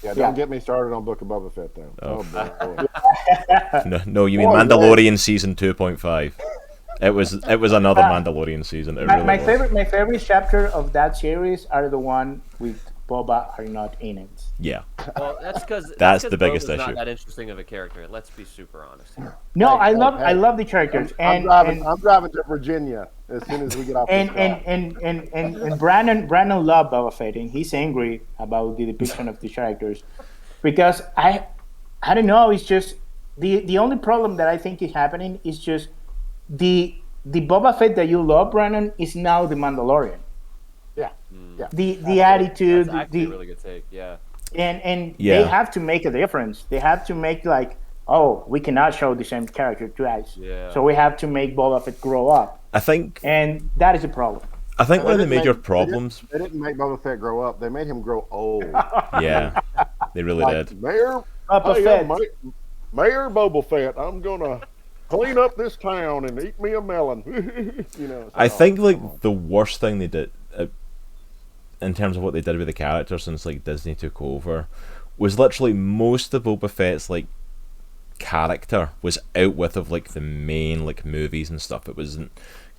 Yeah, don't get me started on Book of Boba Fett though. Oh boy. No, you mean Mandalorian season 2.5. It was another Mandalorian season. My favorite chapter of that series are the one with Boba are not in it. Yeah. Well, that's because the biggest issue. Not that interesting of a character. Let's be super honest here. No, I love the characters. I'm driving to Virginia as soon as we get off. And Brannon loved Boba Fett, and he's angry about the depiction of the characters because I don't know. It's just the only problem that I think is happening is just the Boba Fett that you love, Brannon, is now the Mandalorian. Yeah. The attitude, That's actually a really good take. Yeah. And they have to make a difference. They have to make like, oh, we cannot show the same character twice. Yeah. So we have to make Boba Fett grow up. I think, and that is a problem. I think one of the major problems. They didn't make Boba Fett grow up. They made him grow old. Yeah, they really did. Mayor Boba Fett, I'm gonna clean up this town and eat me a melon. I think like the worst thing they did. In terms of what they did with the character since like Disney took over, was literally most of Boba Fett's like character was out with of like the main like movies and stuff. It wasn't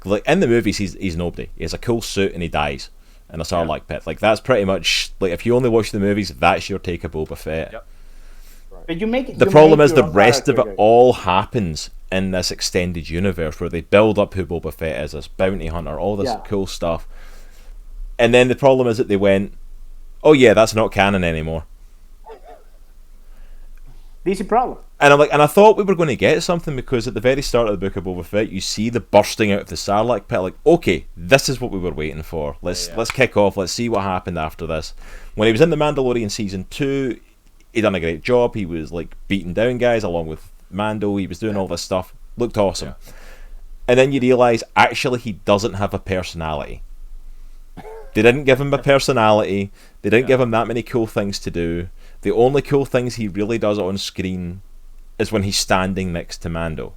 like in the movies he's nobody. He has a cool suit and he dies in a Sarlacc pit. Like that's pretty much like if you only watch the movies, that's your take of Boba Fett. Yep. But you make it. The problem is the rest of it all happens in this extended universe where they build up who Boba Fett is, this bounty hunter, all this cool stuff. And then the problem is that they went, oh yeah, that's not canon anymore. This is a problem. And I'm like, and I thought we were going to get something because at the very start of the Book of Boba Fett, you see the bursting out of the Sarlacc pit. Like, okay, this is what we were waiting for. Let's kick off. Let's see what happened after this. When he was in the Mandalorian season 2, he done a great job. He was like beating down guys along with Mando. He was doing all this stuff. Looked awesome. Yeah. And then you realise actually he doesn't have a personality. They didn't give him a personality. They didn't give him that many cool things to do. The only cool things he really does on screen is when he's standing next to Mando.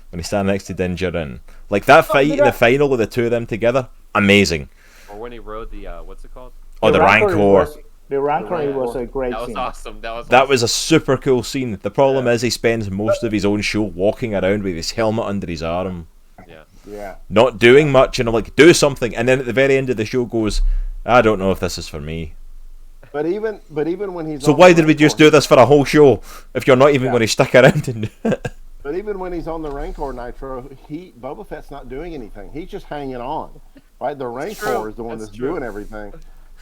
When he's standing next to Din Djarin. Like that fight in the final of the two of them together, amazing. Or when he rode the, what's it called? Oh, the Rancor. The Rancor was a great scene. That was awesome. That was a super cool scene. The problem is he spends most of his own show walking around with his helmet under his arm. Yeah. Not doing much, and I'm like, do something. And then at the very end of the show goes, I don't know if this is for me. But even when he's so why did we just do this for a whole show if you're not even going to stick around and do it? But even when he's on the Rancor, Nitro, Boba Fett's not doing anything. He's just hanging on, right? The Rancor is the one that's doing everything.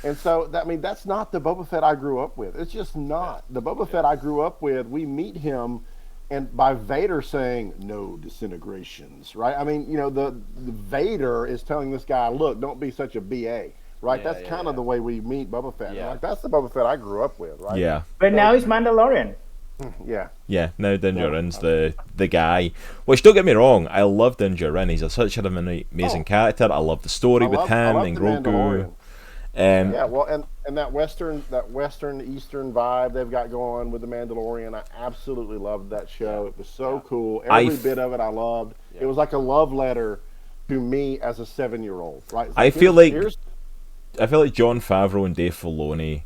And so that's not the Boba Fett I grew up with. It's just not the Boba Fett I grew up with. We meet him. And by Vader saying no disintegrations, right? I mean, the Vader is telling this guy, look, don't be such a BA, right? That's kind of the way we meet Boba Fett. Yeah. Like that's the Boba Fett I grew up with, right? Yeah. But now he's Mandalorian. Yeah. Yeah. Now Din Djarin's the guy. Which don't get me wrong, I love Din Djarin. He's such an amazing character. I love the story with him and Grogu. Well, and that western eastern vibe they've got going with the Mandalorian, I absolutely loved that show. It was so cool. Every bit of it I loved. Yeah. It was like a love letter to me as a 7-year-old. Right? I feel like Jon Favreau and Dave Filoni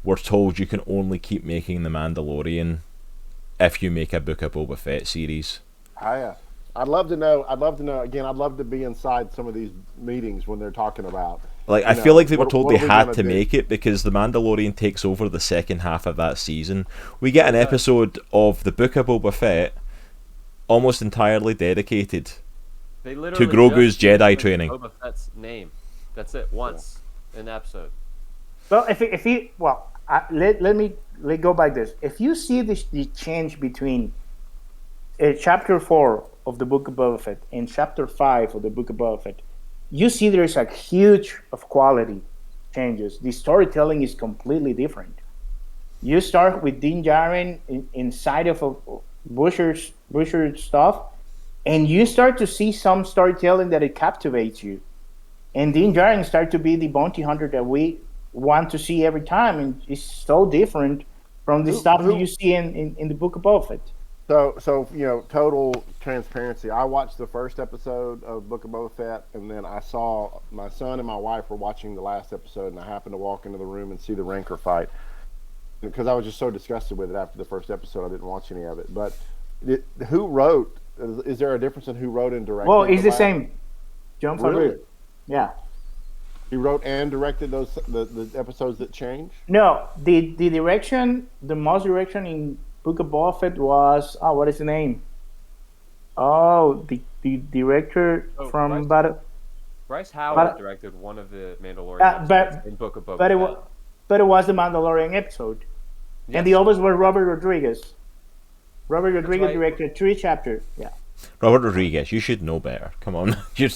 were told you can only keep making the Mandalorian if you make a Book of Boba Fett series. I'd love to know. Again, I'd love to be inside some of these meetings when they're talking about. Like, I feel like they were told they had to make it because The Mandalorian takes over the second half of that season. We get an episode of the Book of Boba Fett almost entirely dedicated to Grogu's Jedi training. Boba Fett's name. That's it. Once in the episode. Well, let me go by this. If you see the change between Chapter 4 of the Book of Boba Fett and Chapter 5 of the Book of Boba Fett, you see there's a huge of quality changes. The storytelling is completely different. You start with Din Djarin inside of a Busher stuff, and you start to see some storytelling that it captivates you. And Din Djarin start to be the bounty hunter that we want to see every time, and it's so different from the stuff that you see in the Book of Boba Fett. So total transparency. I watched the first episode of Book of Boba Fett, and then I saw my son and my wife were watching the last episode, and I happened to walk into the room and see the Rancor fight because I was just so disgusted with it after the first episode. I didn't watch any of it. But who wrote? Is there a difference in who wrote and directed? Well, it's the same. John Favreau. Really? Yeah. He wrote and directed those the episodes that changed? No, the direction, the most direction in Book of Boba Fett was what is the name? Oh, the director from Bryce Howard directed one of the Mandalorian in Book of Boba Fett. But it was the Mandalorian episode, and the others were Robert Rodriguez. Robert Rodriguez directed 3 chapters. Yeah. Robert Rodriguez, you should know better. Come on, you're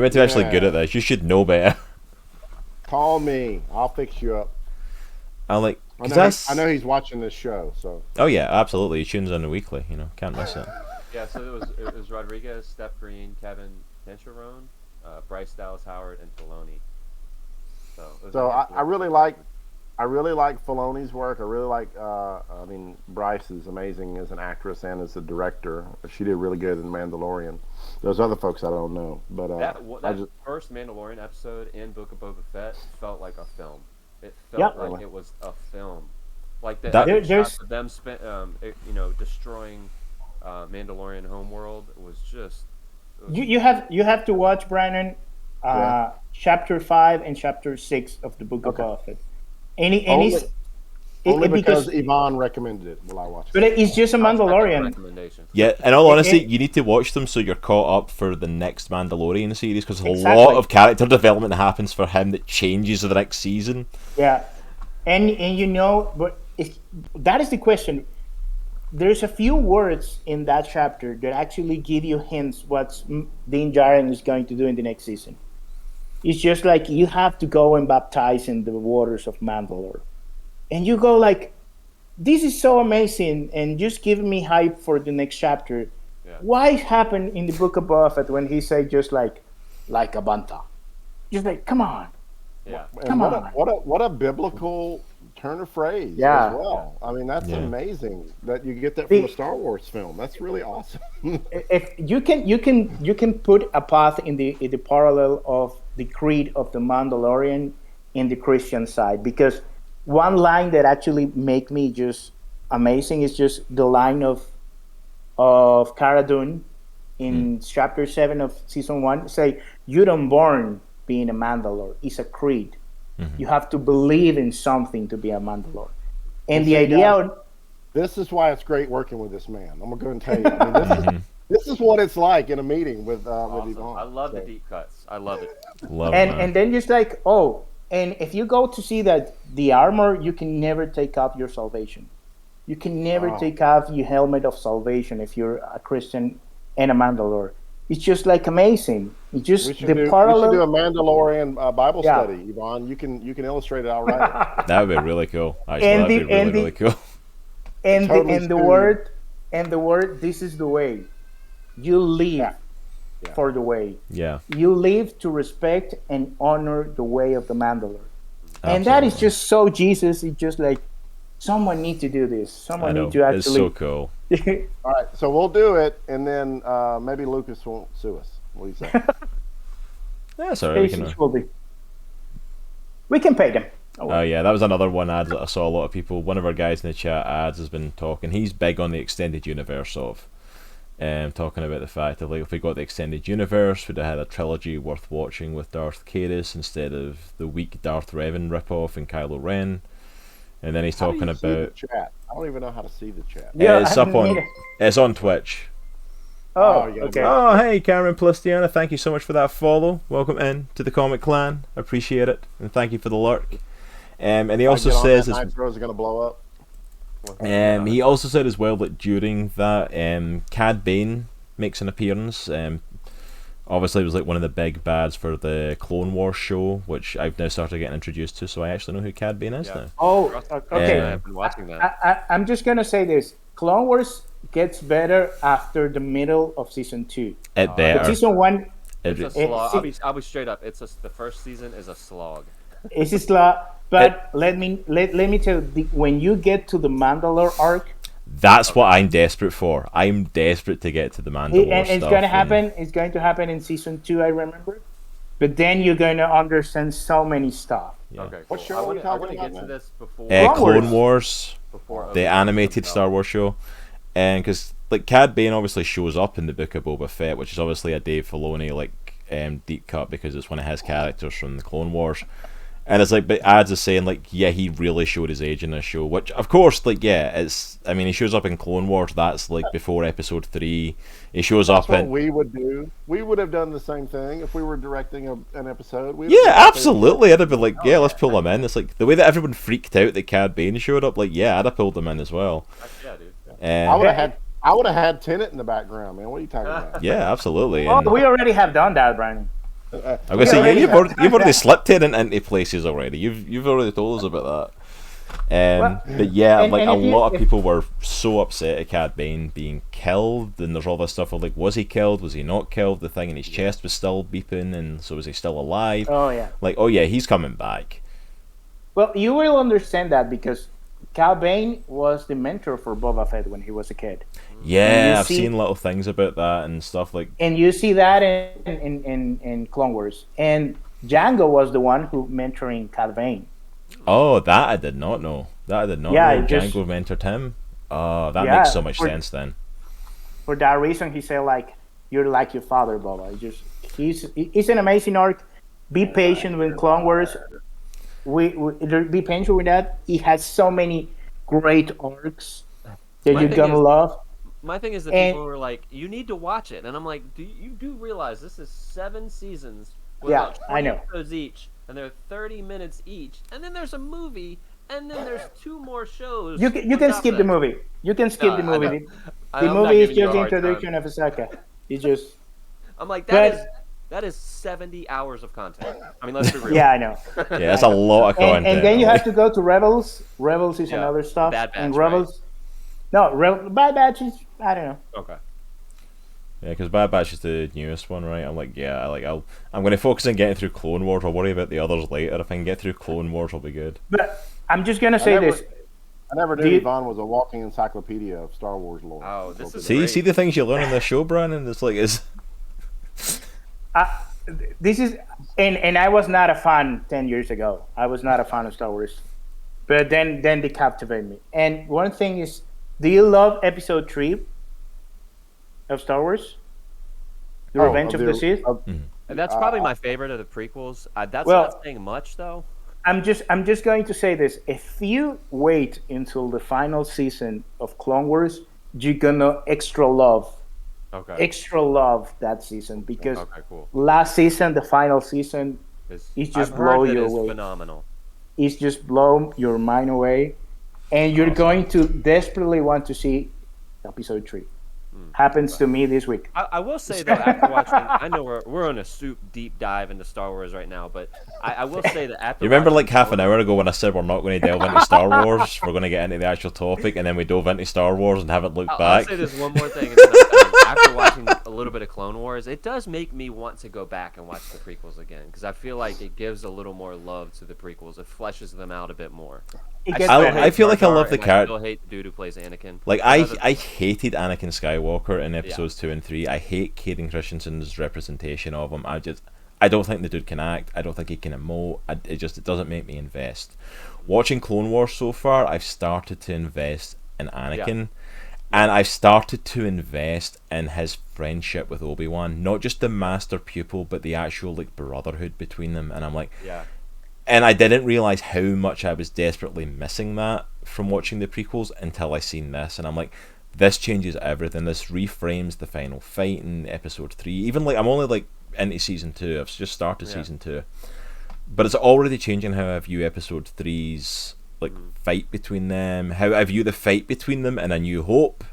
meant to be actually good at this. You should know better. Call me. I'll fix you up. I know he's watching this show, so. Oh yeah, absolutely. He tunes in weekly. Can't miss it. Yeah, so it was Rodriguez, Steph Green, Kevin Pincherone, Bryce Dallas Howard, and Filoni. So I really like Filoni's work. I really like. Bryce is amazing as an actress and as a director. She did really good in Mandalorian. Those other folks I don't know, but that first Mandalorian episode in Book of Boba Fett felt like a film. It felt like it was a film. Like shots of them destroying Mandalorian homeworld was just. You have to watch Brannon, chapter 5 and chapter 6 of the Book of Boba Fett. Only because Yvonne recommended it. Will I watch it? But it's just a Mandalorian. Yeah, in all honesty, you need to watch them so you're caught up for the next Mandalorian series because there's a lot of character development that happens for him that changes the next season. Yeah, and but that is the question. There's a few words in that chapter that actually give you hints what Din Djarin is going to do in the next season. It's just like you have to go and baptize in the waters of Mandalore. And you go like, this is so amazing, and just give me hype for the next chapter. Yeah. Why happened in the Book of Boba Fett when he said just like a banta? Just like, come on. Yeah. Come on. What a biblical turn of phrase as well. I mean, that's amazing that you get that from a Star Wars film. That's really awesome. If you can put a path in the parallel of the creed of the Mandalorian in the Christian side, because one line that actually make me just amazing is just the line of Cara Dune in chapter 7 of season 1. Say, you don't born being a Mandalore. It's a creed. Mm-hmm. You have to believe in something to be a Mandalore. And the idea... This is why it's great working with this man. I'm going to go and tell you. I mean, this is what it's like in a meeting with Yvonne. I love the deep cuts. I love it. And then just like, and if you go to see that the armor, you can never take off your salvation. You can never take off your helmet of salvation if you're a Christian and a Mandalore. It's just like amazing. It's just parallel. We should do a Mandalorian Bible study, Yvonne. You can illustrate it. I'll write it. That would be really cool. Actually, that'd be really cool. And the word. This is the way. You live for the way. Yeah. You live to respect and honor the way of the Mandalore. And that is just so Jesus. It's just like someone need to do this. Someone need to actually. It's so cool. All right, so we'll do it, and then maybe Lucas won't sue us. What do you say? Yeah, sorry. We can pay them. Oh yeah, that was another one ad that I saw a lot of people. One of our guys in the chat, Ads, has been talking. He's big on the extended universe of, talking about the fact that like if we got the extended universe, we'd have had a trilogy worth watching with Darth Caedus instead of the weak Darth Revan ripoff and Kylo Ren. And then he's talking about. The chat? I don't even know how to see the chat. Yeah, it's on Twitch. Oh, okay. Oh, hey, Cameron Plistiana, thank you so much for that follow. Welcome in to the Comic Clan. Appreciate it, and thank you for the lurk. And he also says Nitro is going to blow up. He also said as well that during that, Cad Bane makes an appearance. obviously was like one of the big bads for the Clone Wars show, which I've now started getting introduced to, so I actually know who Cad Bane is now. Oh, okay. I've been watching that. I'm just gonna say this: Clone Wars gets better after the middle of season 2. It better. But season 1, It's a slog. I'll be straight up. The first season is a slog. it's a slog. But let me tell you, when you get to the Mandalore arc, that's what I'm desperate for. I'm desperate to get to the Mandalore and it's stuff. gonna happen. It's going to happen in season 2, I remember. But then you're going to understand so many stuff. Yeah. Okay, cool. What show are we I talking want to about get to now? this before Clone Wars, before the animated Star Wars show, and because like Cad Bane obviously shows up in the Book of Boba Fett, which is obviously a Dave Filoni deep cut because it's one of his characters from the Clone Wars. And it's like, but ads are saying like, yeah, he really showed his age in this show, which of course, like, yeah, it's. I mean, he shows up in Clone Wars. That's like before Episode 3. He shows up What in. we would do. We would have done the same thing if we were directing an episode. Yeah, absolutely. I'd have been like, yeah, let's pull him in. It's like the way that everyone freaked out that Cad Bane showed up. Like, yeah, I'd have pulled him in as well. Yeah, dude. I would have had Tenet in the background, man. What are you talking about? Yeah, absolutely. Oh, And we already have done that, Brandon. I'm gonna say, yeah, you've already slipped it into places already. You've already told us about that. But yeah, and like a if you- lot of people were so upset at Cad Bane being killed, and there's all this stuff of like, was he killed? Was he not killed? The thing in his chest was still beeping, and so was he still alive? Oh yeah. Like, oh yeah, he's coming back. Well, you will understand that because Cal Bane was the mentor for Boba Fett when he was a kid. Yeah, you I've see- seen little things about that and stuff like. And you see that in Clone Wars. And Django was the one who mentoring Cal Bane. Oh, that I did not know. That I did not Yeah, know. it just- Django mentored him. Oh, that Yeah, makes so much for- sense then. For that reason, he said like, "You're like your father, Boba." He's an amazing arc. Be patient with Clone Wars. We be patient with that. He has so many great arcs that My you're thing gonna is- love. My thing is that And- people were like, "You need to watch it," and I'm like, "You do realize this is 7 seasons with Yeah, about I 20 know. episodes each, and they're 30 minutes each, and then there's a movie, and then there's 2 more shows." You can on top skip of the that. movie. You can skip No, the I movie. know. The I'm not movie is giving you just a the hard time. introduction of Ahsoka. It's just I'm like, But- that is 70 hours of content. I mean, let's be real. yeah, I know. Yeah, that's a lot of content. And then you have to go to Rebels. Rebels is Yeah, another stuff. Bad Batch, and Rebels. No, Bad Batch is I don't know. Okay. Yeah, because Bad Batch is the newest one, right? I'm like, yeah, I'm going to focus on getting through Clone Wars. I'll worry about the others later. If I can get through Clone Wars, I'll be good. But I'm just gonna say this. I never Do knew you- Yvonne was a walking encyclopedia of Star Wars lore. Oh, this is See, great. see the things you learn on this show, Brannon. It's like This is and I was not a fan 10 years ago. I was not a fan of Star Wars, but then they captivated me. And one thing is, do you love Episode 3 of Star Wars? The Revenge of the Sith. And that's probably my favorite of the prequels. That's Well- not saying much, though. I'm just going to say this: if you wait until the final season of Clone Wars, you're gonna extra love that season because Okay, cool. last season, the final season, It's just I've blow heard that you it's away. phenomenal. is just blow your mind away, and you're going to desperately want to see Episode 3. Happens to me this week. I will say though, after watching, I know we're on a deep dive into Star Wars right now, but I will say that after you remember like watching half an hour ago when I said we're not going to delve into Star Wars, we're going to get into the actual topic, and then we dove into Star Wars and haven't looked I'll back. say this one more thing. And then after watching a little bit of Clone Wars, it does make me want to go back and watch the prequels again because I feel like it gives a little more love to the prequels. It fleshes them out a bit more. It gets I- better. I feel like I Jar Jar, love the and I character. still hate the dude who plays Anakin. Like The other- I hated Anakin Skywalker in episodes 2 and 3. I hate Hayden Christensen's representation of him. I don't think the dude can act. I don't think he can emote. It doesn't make me invest. Watching Clone Wars so far, I've started to invest in Anakin, and I've started to invest in his friendship with Obi-Wan. Not just the master pupil, but the actual like brotherhood between them. And I'm like, yeah. and I didn't realize how much I was desperately missing that from watching the prequels until I seen this, and I'm like, this changes everything. This reframes the final fight in episode 3. Even like I'm only like into season 2. I've just started season 2, but it's already changing how I view episode 3's like fight between them. How I view the fight between them in A New Hope.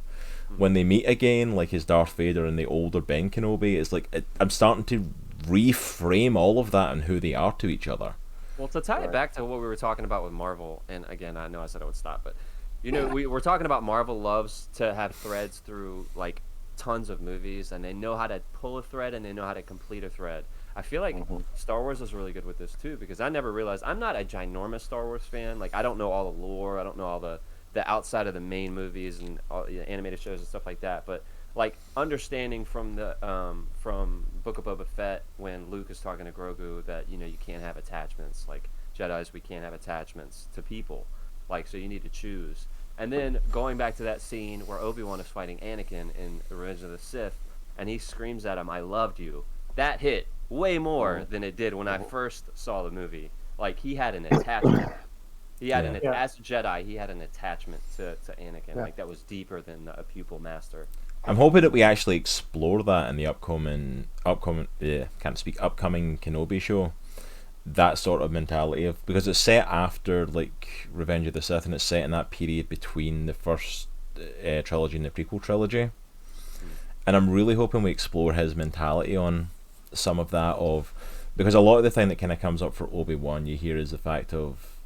when they meet again, like his Darth Vader and the older Ben Kenobi, it's like I'm starting to reframe all of that and who they are to each other. Well, to tie it back to what we were talking about with Marvel, and again, I know I said I would stop, but we're talking about Marvel loves to have threads through like tons of movies, and they know how to pull a thread and they know how to complete a thread. I feel like Star Wars is really good with this too, because I never realized I'm not a ginormous Star Wars fan. Like I don't know all the lore, I don't know all the outside of the main movies and all the animated shows and stuff like that, but like understanding from the from Book of Boba Fett when Luke is talking to Grogu that you can't have attachments, like Jedis, we can't have attachments to people, like, so you need to choose. And then going back to that scene where Obi-Wan is fighting Anakin in Revenge of the Sith and he screams at him, "I loved you," that hit way more than it did when I first saw the movie. Like he had an attachment. He had as a Jedi, he had an attachment to Anakin. Like that was deeper than a pupil master. I'm hoping that we actually explore that in the upcoming Kenobi show. That sort of mentality of, because it's set after like Revenge of the Sith, and it's set in that period between the first trilogy and the prequel trilogy. And I'm really hoping we explore his mentality on some of that, because a lot of the thing that kind of comes up for Obi-Wan, you hear is the fact of,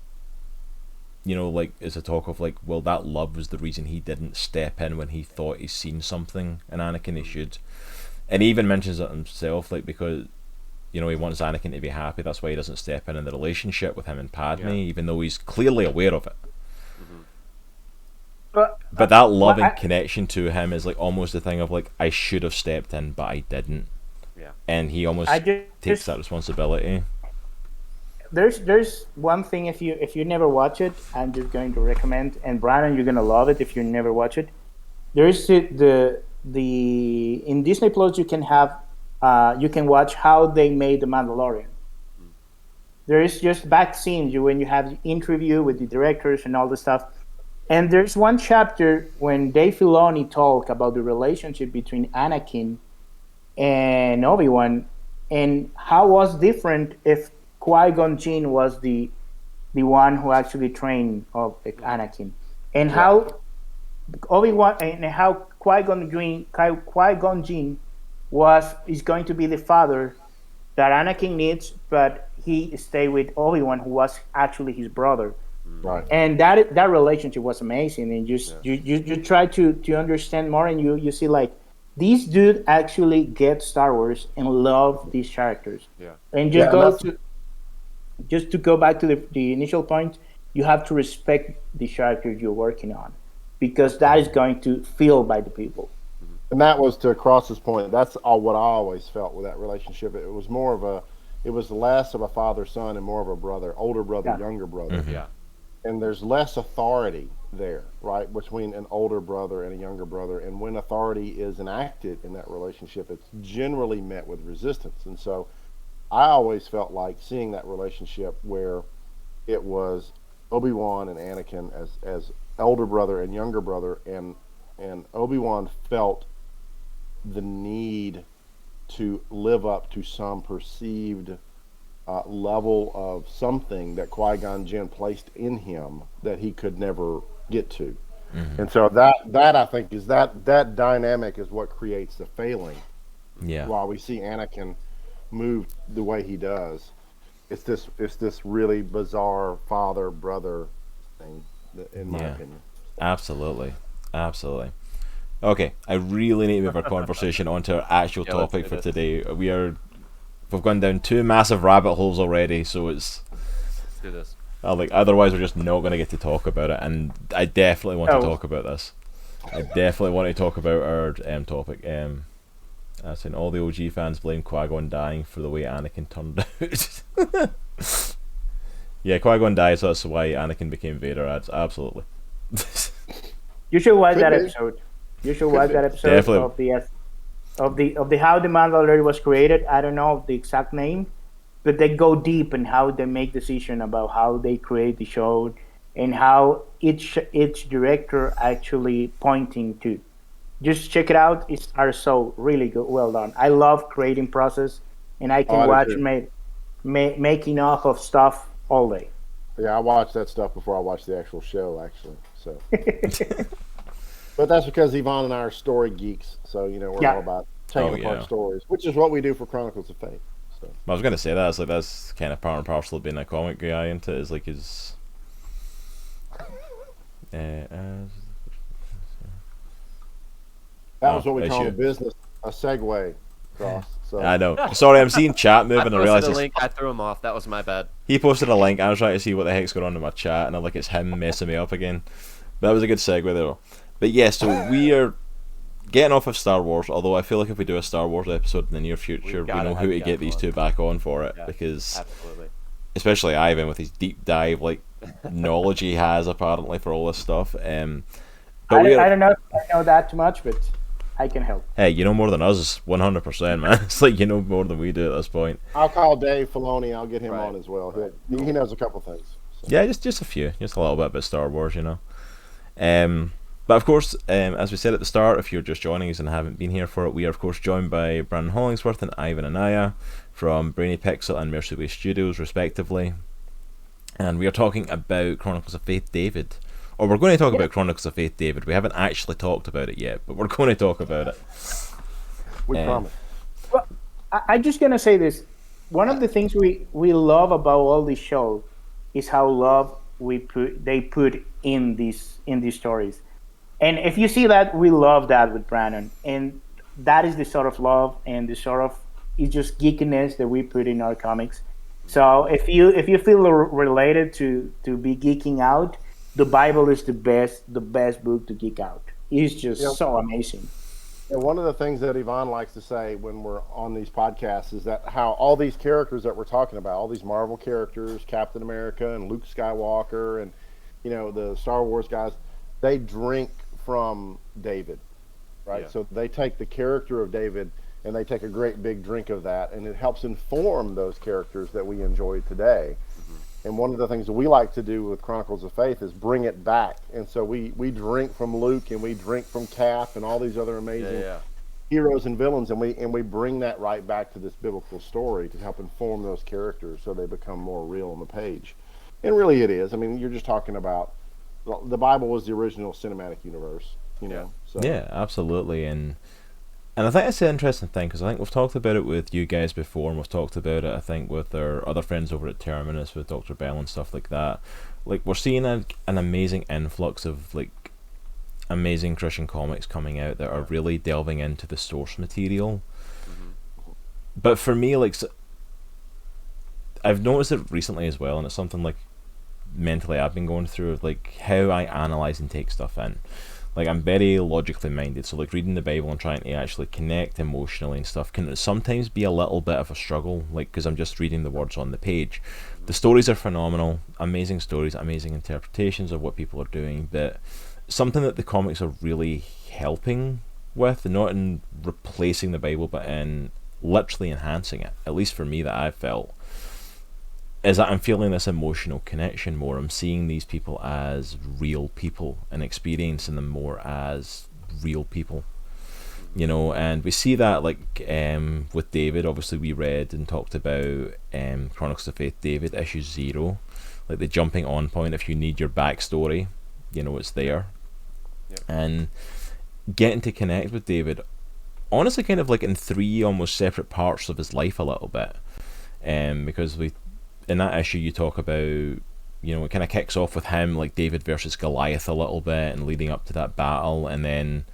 like, it's a talk of like, well, that love was the reason he didn't step in when he thought he's seen something in Anakin he should. And he even mentions it himself, like, because, he wants Anakin to be happy, that's why he doesn't step in the relationship with him and Padme, even though he's clearly aware of it. But that loving connection to him is like almost the thing of like, I should have stepped in, but I didn't. Yeah. And he almost takes that responsibility. There's one thing, if you never watch it, I'm just going to recommend, and Brannon, you're gonna love it if you never watch it. There's the in Disney Plus you can watch how they made The Mandalorian. There is just back scenes when you have the interview with the directors and all the stuff. And there's one chapter when Dave Filoni talked about the relationship between Anakin and Obi-Wan, and how was different if Qui-Gon Jinn was the one who actually trained of Anakin, and how Obi-Wan and how Qui-Gon Jinn is going to be the father that Anakin needs, but he stayed with Obi-Wan, who was actually his brother. Right. And that relationship was amazing, and you try to understand more, and you see like this dude actually gets Star Wars and love these characters. Yeah. And just to go back to the initial point, you have to respect the character you're working on, because that is going to feel by the people. And that was, to Cross's point, that's all what I always felt with that relationship. It was less of a father-son and more of a older brother, younger brother. Mm-hmm. Yeah. And there's less authority there, right, between an older brother and a younger brother. And when authority is enacted in that relationship, it's generally met with resistance. And so I always felt like seeing that relationship where it was Obi-Wan and Anakin as elder brother and younger brother, and Obi-Wan felt the need to live up to some perceived level of something that Qui-Gon Jinn placed in him that he could never get to. Mm-hmm. And so that I think is that dynamic is what creates the failing. Yeah. While we see Anakin move the way he does, it's this really bizarre father brother thing, in my opinion. Absolutely. Okay, I really need to move our conversation onto our actual topic for today. We've gone down two massive rabbit holes already, so let's do this. Otherwise we're just not going to get to talk about it, and I definitely want to talk about this. I definitely want to talk about our topic. As in, all the OG fans blame Qui-Gon dying for the way Anakin turned out. Yeah, Qui-Gon died, so that's why Anakin became Vader. Absolutely. You should watch that episode. You should watch that episode Definitely. of the how the Mandalorian was created. I don't know the exact name, but they go deep in how they make decision about how they create the show, and how each director actually pointing to. Just check it out. It's so really good, well done. I love creating process, and I can watch making off of stuff all day. Yeah, I watch that stuff before I watch the actual show, actually. So. But that's because Yvonne and I are story geeks, so we're Yeah. all about taking apart stories, which is what we do for Chronicles of Faith. So. I was gonna say that's kind of part and parcel of being a comic guy, isn't it? Is like his. That was what we call in business a segue cross. So. I know. Sorry, I'm seeing chat moving. I realized the link. I threw him off. That was my bad. He posted a link. I was trying to see what the heck's going on in my chat, and I'm like, it's him messing me up again. But that was a good segue there. But yeah, so we are getting off of Star Wars. Although I feel like if we do a Star Wars episode in the near future, we know who to get these two back on for it, because absolutely. Especially Ivan with his deep dive knowledge he has apparently for all this stuff. But I don't know if I know that too much, but I can help. Hey, you know more than us, 100%, man. It's like you know more than we do at this point. I'll call Dave Filoni. I'll get him on as well. He knows a couple things. So. Yeah, just a few, just a little bit about Star Wars, But of course, as we said at the start, if you're just joining us and haven't been here for it, we are of course joined by Brannon Hollingsworth and Ivan Anaya from Brainy Pixel and Mercy Studios, respectively. And we are talking about Chronicles of Faith David. Or we're going to talk about Chronicles of Faith David. We haven't actually talked about it yet, but we're going to talk about it. We promise. Well, I'm just going to say this. One of the things we love about all these shows is how love they put in these stories. And if you see that, we love that with Brannon. And that is the sort of love and the sort of it's just geekiness that we put in our comics. So if you feel related to be geeking out, the Bible is the best book to geek out. It's just so amazing. And one of the things that Yvonne likes to say when we're on these podcasts is that how all these characters that we're talking about, all these Marvel characters, Captain America and Luke Skywalker and the Star Wars guys, they drink from David, right? Yeah. So they take the character of David and they take a great big drink of that, and it helps inform those characters that we enjoy today. And one of the things that we like to do with Chronicles of Faith is bring it back. And so we drink from Luke and we drink from Cap and all these other amazing heroes and villains, and we bring that right back to this biblical story to help inform those characters so they become more real on the page. And really it is. I mean, you're just talking about the Bible was the original cinematic universe, So. Yeah, absolutely. And I think that's an interesting thing, because I think we've talked about it with you guys before, and we've talked about it, I think, with our other friends over at Terminus, with Dr. Bell and stuff like that. Like, we're seeing an amazing influx of, amazing Christian comics coming out that are really delving into the source material. Mm-hmm. But for me, I've noticed it recently as well, and it's something, mentally I've been going through, of, how I analyze and take stuff in. I'm very logically minded, so reading the Bible and trying to actually connect emotionally and stuff can sometimes be a little bit of a struggle, because I'm just reading the words on the page. The stories are phenomenal, amazing stories, amazing interpretations of what people are doing, but something that the comics are really helping with, not in replacing the Bible, but in literally enhancing it, at least for me that I've felt, is that I'm feeling this emotional connection more. I'm seeing these people as real people and experiencing them more as real people, and we see that with David. Obviously we read and talked about Chronicles of Faith David issue 0, the jumping on point. If you need your backstory, it's there. Yep. And getting to connect with David, honestly, kind of in 3 almost separate parts of his life a little bit, because in that issue you talk about, it kind of kicks off with him David versus Goliath a little bit and leading up to that battle, and then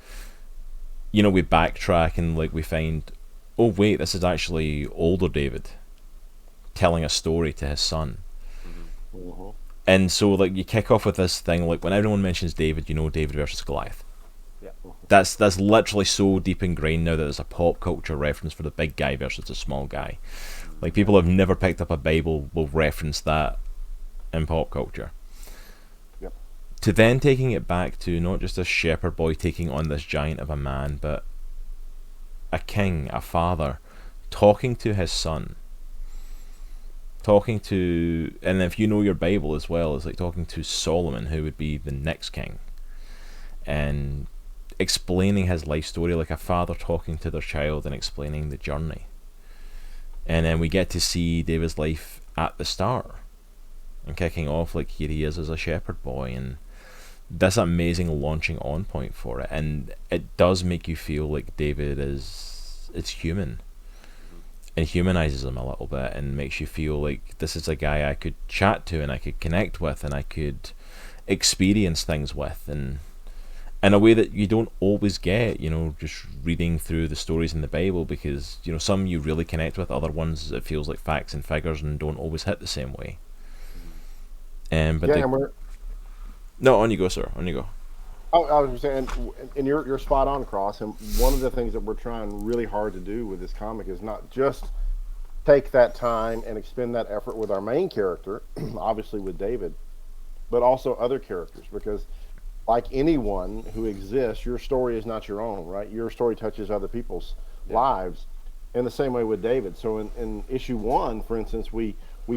we backtrack and we find, oh wait, this is actually older David telling a story to his son. Mm-hmm. And so you kick off with this thing, when everyone mentions David, David versus Goliath. Yeah. That's literally so deep ingrained now that there's a pop culture reference for the big guy versus the small guy. People have never picked up a Bible will reference that in pop culture. Yep. To then taking it back to not just a shepherd boy taking on this giant of a man, but a king, a father, talking to his son. And if you know your Bible as well, it's talking to Solomon, who would be the next king. And explaining his life story, like a father talking to their child and explaining the journey. And then we get to see David's life at the start and kicking off here he is as a shepherd boy, and this amazing launching on point for it, and it does make you feel like David is human, and humanizes him a little bit, and makes you feel like this is a guy I could chat to and I could connect with and I could experience things with, and in a way that you don't always get, just reading through the stories in the Bible, because some you really connect with, other ones it feels like facts and figures and don't always hit the same way. But yeah, no, on you go, sir. On you go. Oh, I was saying, and you're spot on, Cross. And one of the things that we're trying really hard to do with this comic is not just take that time and expend that effort with our main character, obviously with David, but also other characters, because like anyone who exists, your story is not your own, right? Your story touches other people's lives in the same way with David. So in issue 1, for instance, we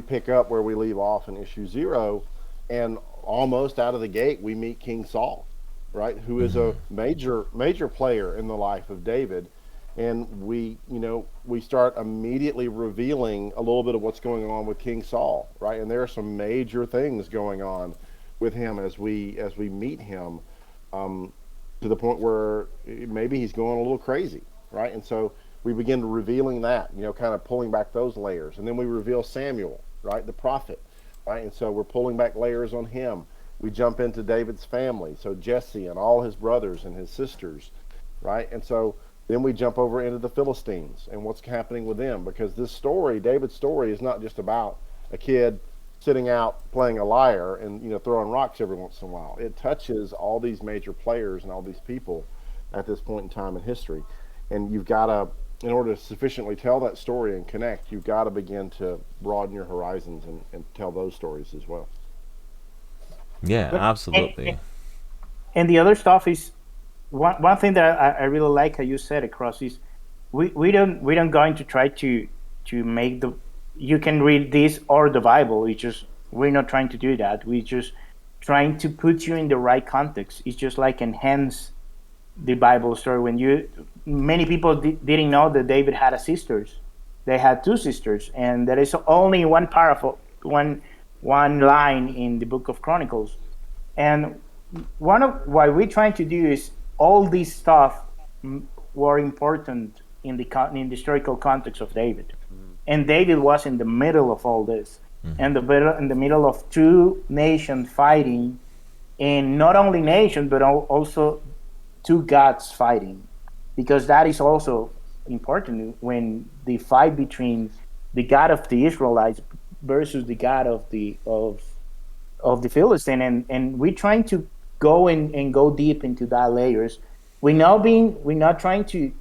pick up where we leave off in issue 0, and almost out of the gate we meet King Saul, right, who is a major player in the life of David. And we start immediately revealing a little bit of what's going on with King Saul, right? And there are some major things going on with him as we meet him, to the point where maybe he's going a little crazy, right? And so we begin revealing that, kind of pulling back those layers. And then we reveal Samuel, right, the prophet, right? And so we're pulling back layers on him. We jump into David's family, so Jesse and all his brothers and his sisters, right? And so then we jump over into the Philistines and what's happening with them, because this story, David's story, is not just about a kid sitting out playing a lyre and throwing rocks every once in a while. It touches all these major players and all these people at this point in time in history. And you've got to, in order to sufficiently tell that story and connect, you've got to begin to broaden your horizons and tell those stories as well. Yeah, absolutely. And the other stuff is one thing that I really like how you said it, Cross, is we don't going to try to make you can read this or the Bible. We're not trying to do that. We're just trying to put you in the right context. It's just like enhance the Bible story. Many people didn't know that David had sisters. They had 2 sisters, and there is only one one line in the book of Chronicles. And what we're trying to do is all this stuff were important in the historical context of David. And David was in the middle of all this, and in the middle of 2 nations fighting, and not only nations, but also 2 gods fighting, because that is also important when the fight between the God of the Israelites versus the God of the Philistine, and we're trying to go and go deep into that layers. We're not trying to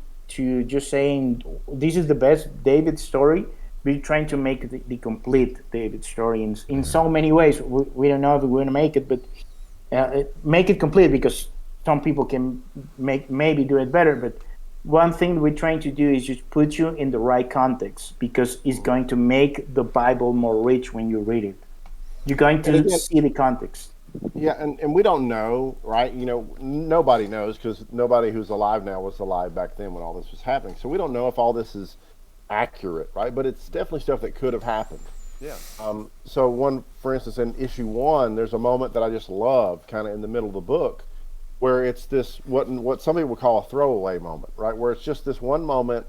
just saying this is the best David story. We're trying to make the complete David story in so many ways. We don't know if we're going to make it, but make it complete, because some people can maybe do it better. But one thing we're trying to do is just put you in the right context, because it's going to make the Bible more rich when you read it. You're going to see the context. Yeah, and we don't know, right? Nobody knows, because nobody who's alive now was alive back then when all this was happening. So we don't know if all this is accurate, right? But it's definitely stuff that could have happened. Yeah. So for instance, in issue 1, there's a moment that I just love, kind of in the middle of the book, where it's this what some people would call a throwaway moment, right? Where it's just this one moment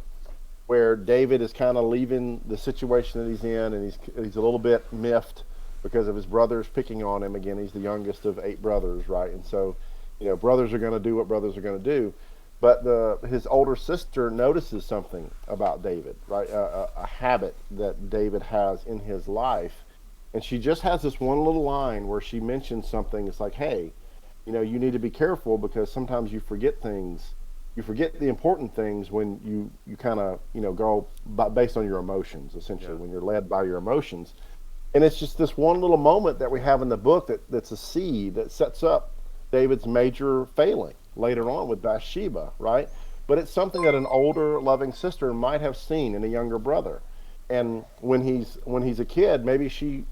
where David is kind of leaving the situation that he's in, and he's a little bit miffed because of his brothers picking on him again. He's the youngest of 8 brothers, right? And so, brothers are going to do what brothers are going to do. But his older sister notices something about David, right? A habit that David has in his life. And she just has this one little line where she mentions something. It's like, hey, you need to be careful, because sometimes you forget things. You forget the important things when you kind of, go based on your emotions, essentially, when you're led by your emotions. And it's just this one little moment that we have in the book that's a seed that sets up David's major failing later on with Bathsheba, right? But it's something that an older loving sister might have seen in a younger brother. And when he's a kid, maybe she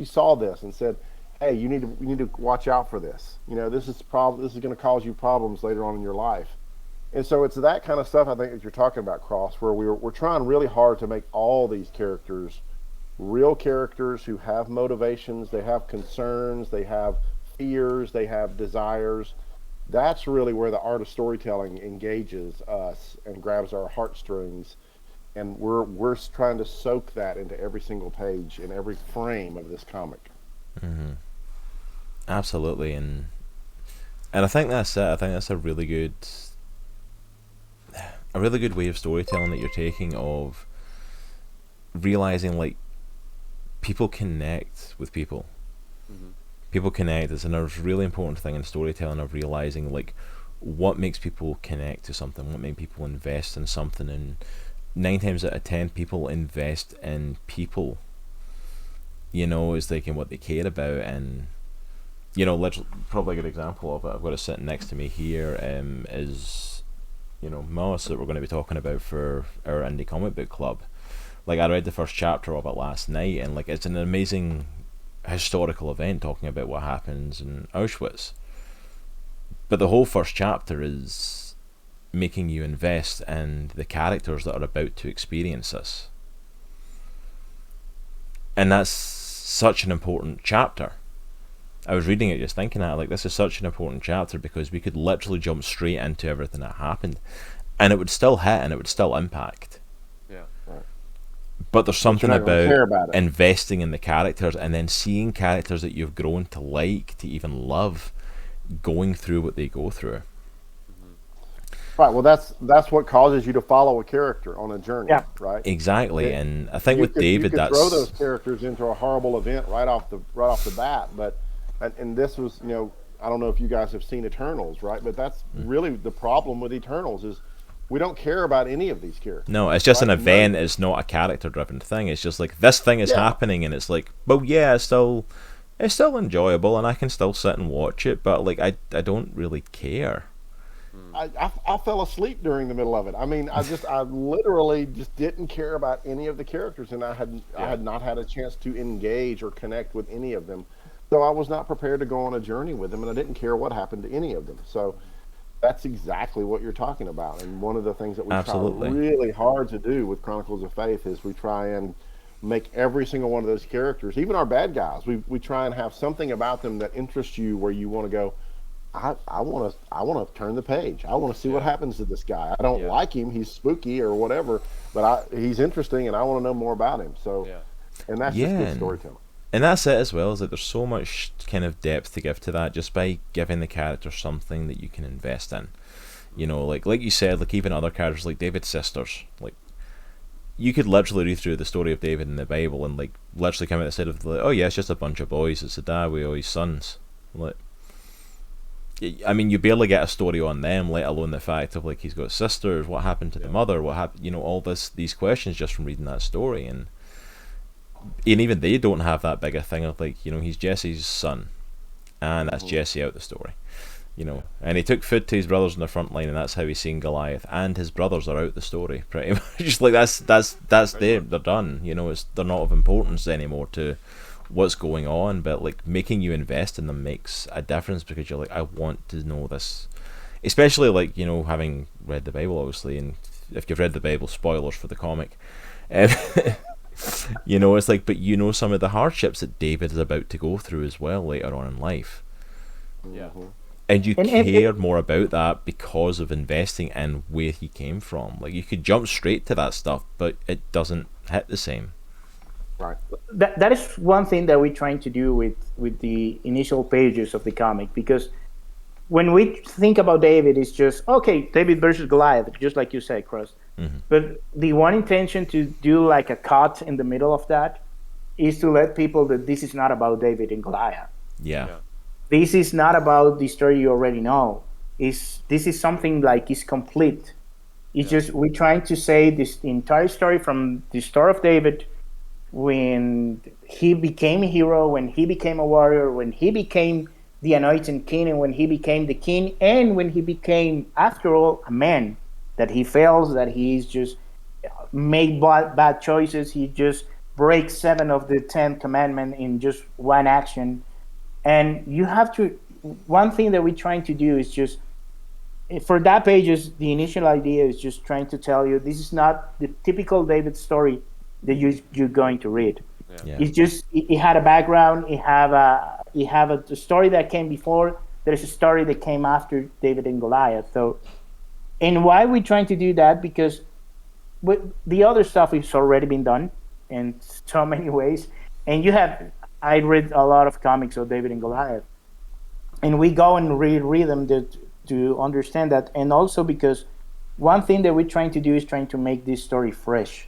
saw this and said, hey, you need to watch out for this. This is going to cause you problems later on in your life. And so it's that kind of stuff, I think, that you're talking about, Cross, where we're trying really hard to make all these characters real characters who have motivations, they have concerns, they have fears, they have desires. That's really where the art of storytelling engages us and grabs our heartstrings, and we're trying to soak that into every single page in every frame of this comic. Mm-hmm. Absolutely, and I think that's it. I think that's a really good way of storytelling that you're taking, of realizing like people connect with people. Mm-hmm. People connect. It's a really important thing in storytelling, of realizing like what makes people connect to something, what makes people invest in something. And 9 times out of 10, people invest in people. Is like in what they care about. And probably a good example of it, I've got it sitting next to me here, is Moss, that we're going to be talking about for our indie comic book club. Like, I read the first chapter of it last night, and like it's an amazing historical event talking about what happens in Auschwitz. But the whole first chapter is making you invest in the characters that are about to experience this. And that's such an important chapter. I was reading it just thinking that, like, this is such an important chapter, because we could literally jump straight into everything that happened, and it would still hit and it would still impact. Yeah. Right. But there's something about investing in the characters, and then seeing characters that you've grown to like, to even love, going through what they go through. Right. Well, that's what causes you to follow a character on a journey. Yeah. Right. Exactly. And I think with David, you could that's throw those characters into a horrible event right off the bat. But and this was, I don't know if you guys have seen Eternals, right? But that's really the problem with Eternals, is we don't care about any of these characters. No, it's just right? an event. It's not a character-driven thing. It's just like, this thing is happening, and it's like, well, yeah, it's still enjoyable, and I can still sit and watch it. But like, I don't really care. I fell asleep during the middle of it. I mean, I literally just didn't care about any of the characters, and I had not had a chance to engage or connect with any of them. So I was not prepared to go on a journey with them, and I didn't care what happened to any of them. So that's exactly what you're talking about. And one of the things that we try really hard to do with Chronicles of Faith is we try and make every single one of those characters, even our bad guys, we try and have something about them that interests you, where you want to go, I want to turn the page. I want to see what happens to this guy. I don't like him. He's spooky or whatever, but he's interesting, and I want to know more about him. So, and that's just good storytelling. And that's it as well, is that there's so much kind of depth to give to that, just by giving the character something that you can invest in. Like you said, like even other characters like David's sisters, like you could literally read through the story of David in the Bible and like literally come out the side of like, oh yeah, it's just a bunch of boys. It's a dad with all his sons. Like, I mean, you barely get a story on them, let alone the fact of like he's got sisters, what happened to the mother, what happened, all these questions just from reading that story. And even they don't have that big a thing of like, he's Jesse's son, and that's Jesse out the story, and he took food to his brothers in the front line, and that's how he's seen Goliath, and his brothers are out the story pretty much. Just like that's they're done. They're not of importance anymore to what's going on, but like making you invest in them makes a difference, because you're like, I want to know this, especially like having read the Bible, obviously. And if you've read the Bible, spoilers for the comic, it's like, but some of the hardships that David is about to go through as well later on in life, and you care more about that because of investing in where he came from. Like, you could jump straight to that stuff, but it doesn't hit the same. Right. That is one thing that we're trying to do with the initial pages of the comic, because when we think about David, it's just, okay, David versus Goliath, just like you said, Cross. Mm-hmm. But the one intention to do like a cut in the middle of that is to let people that this is not about David and Goliath. Yeah. This is not about the story you already know. This is something like is complete. It's just, we're trying to say this entire story from the story of David, when he became a hero, when he became a warrior, when he became the anointed king, and when he became the king, and when he became, after all, a man, that he fails, that he's just made bad choices, he just breaks 7 of the 10 commandments in just one action. And you have to, one thing that we're trying to do is just, for that pages, the initial idea is just trying to tell you this is not the typical David story that you're going to read. Yeah. It's just, it had a background, it had you have a story that came before. There's a story that came after David and Goliath. So, and why we're trying to do that, because the other stuff has already been done in so many ways. And I read a lot of comics of David and Goliath, and we go and read them to understand that. And also because one thing that we're trying to do is trying to make this story fresh.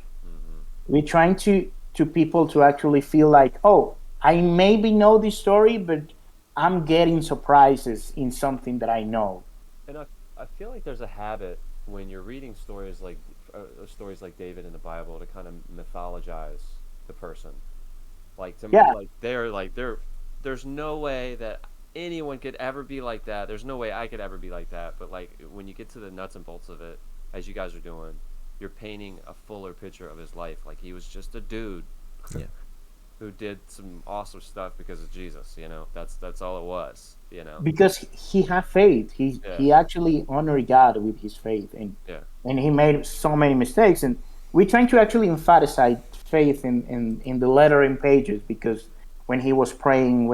We're trying to people to actually feel like, oh, I maybe know this story, but I'm getting surprises in something that I know. And I feel like there's a habit when you're reading stories like David in the Bible to kind of mythologize the person. Like to Yeah. there's no way that anyone could ever be like that. There's no way I could ever be like that. But like when you get to the nuts and bolts of it, as you guys are doing, you're painting a fuller picture of his life. Like he was just a dude who did some awesome stuff because of Jesus. You know, that's all it was. You know, Because he had faith. He actually honored God with his faith, and he made so many mistakes. And we're trying to actually emphasize faith in the lettering pages, because when he was praying,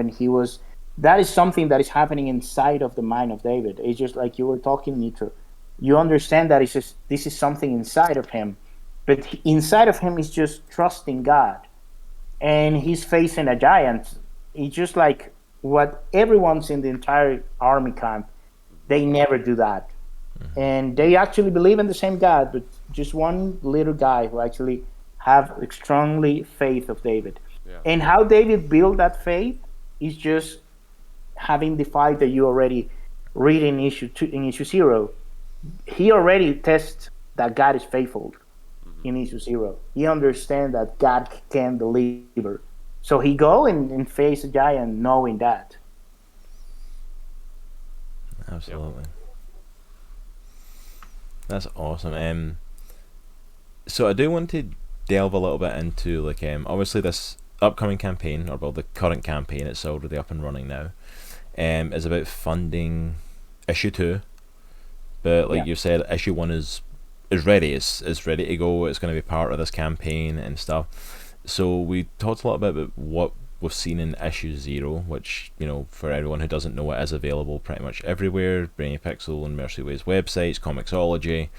that is something that is happening inside of the mind of David. It's just like you were talking, Nitro. You understand that this is something inside of him, but inside of him is just trusting God, and he's facing a giant. It's just like what everyone's in the entire army camp, they never do that. And they actually believe in the same God, but just one little guy who actually have strongly faith of David. Yeah. And how David built that faith is just having the fight that you already read in issue 0. He already tests that God is faithful in issue 0. He understands that God can deliver. So he go and face a giant knowing that. Absolutely. That's awesome. So I do want to delve a little bit into like obviously this upcoming campaign, or well, the current campaign, it's already up and running now, is about funding issue 2. But like you said, issue 1 is ready. It's ready to go. It's going to be part of this campaign and stuff. So we talked a lot about what we've seen in issue 0, which, you know, for everyone who doesn't know, it is available pretty much everywhere. Brainy Pixel and Mercy Ways websites, Comixology.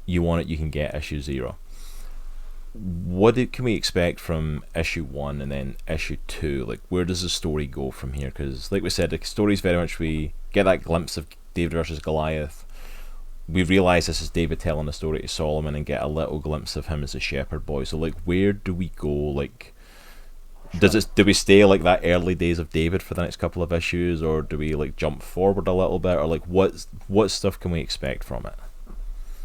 You want it, you can get issue 0. What can we expect from issue 1 and then issue 2? Like, where does the story go from here? Because, like we said, the story's very much, we get that glimpse of David versus Goliath. We realise this is David telling the story to Solomon, and get a little glimpse of him as a shepherd boy. So, like, where do we go? Like, do we stay like that early days of David for the next couple of issues, or do we like jump forward a little bit, or like what stuff can we expect from it?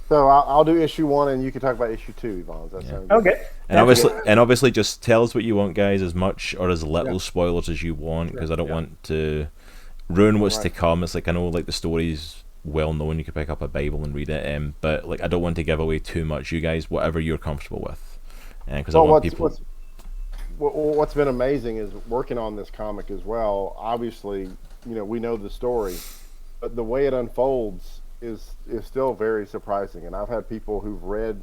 So I'll do issue 1, and you can talk about issue 2, Yvonne. Does that sound good? Okay. And obviously, just tell us what you want, guys, as much or as little spoilers as you want, because I don't want to ruin what's to come. It's like, I know like the story's well known, you can pick up a Bible and read it, but like I don't want to give away too much. You guys, whatever you're comfortable with, because I want people. What's been amazing is working on this comic as well. Obviously, you know, we know the story, but the way it unfolds is still very surprising. And I've had people who've read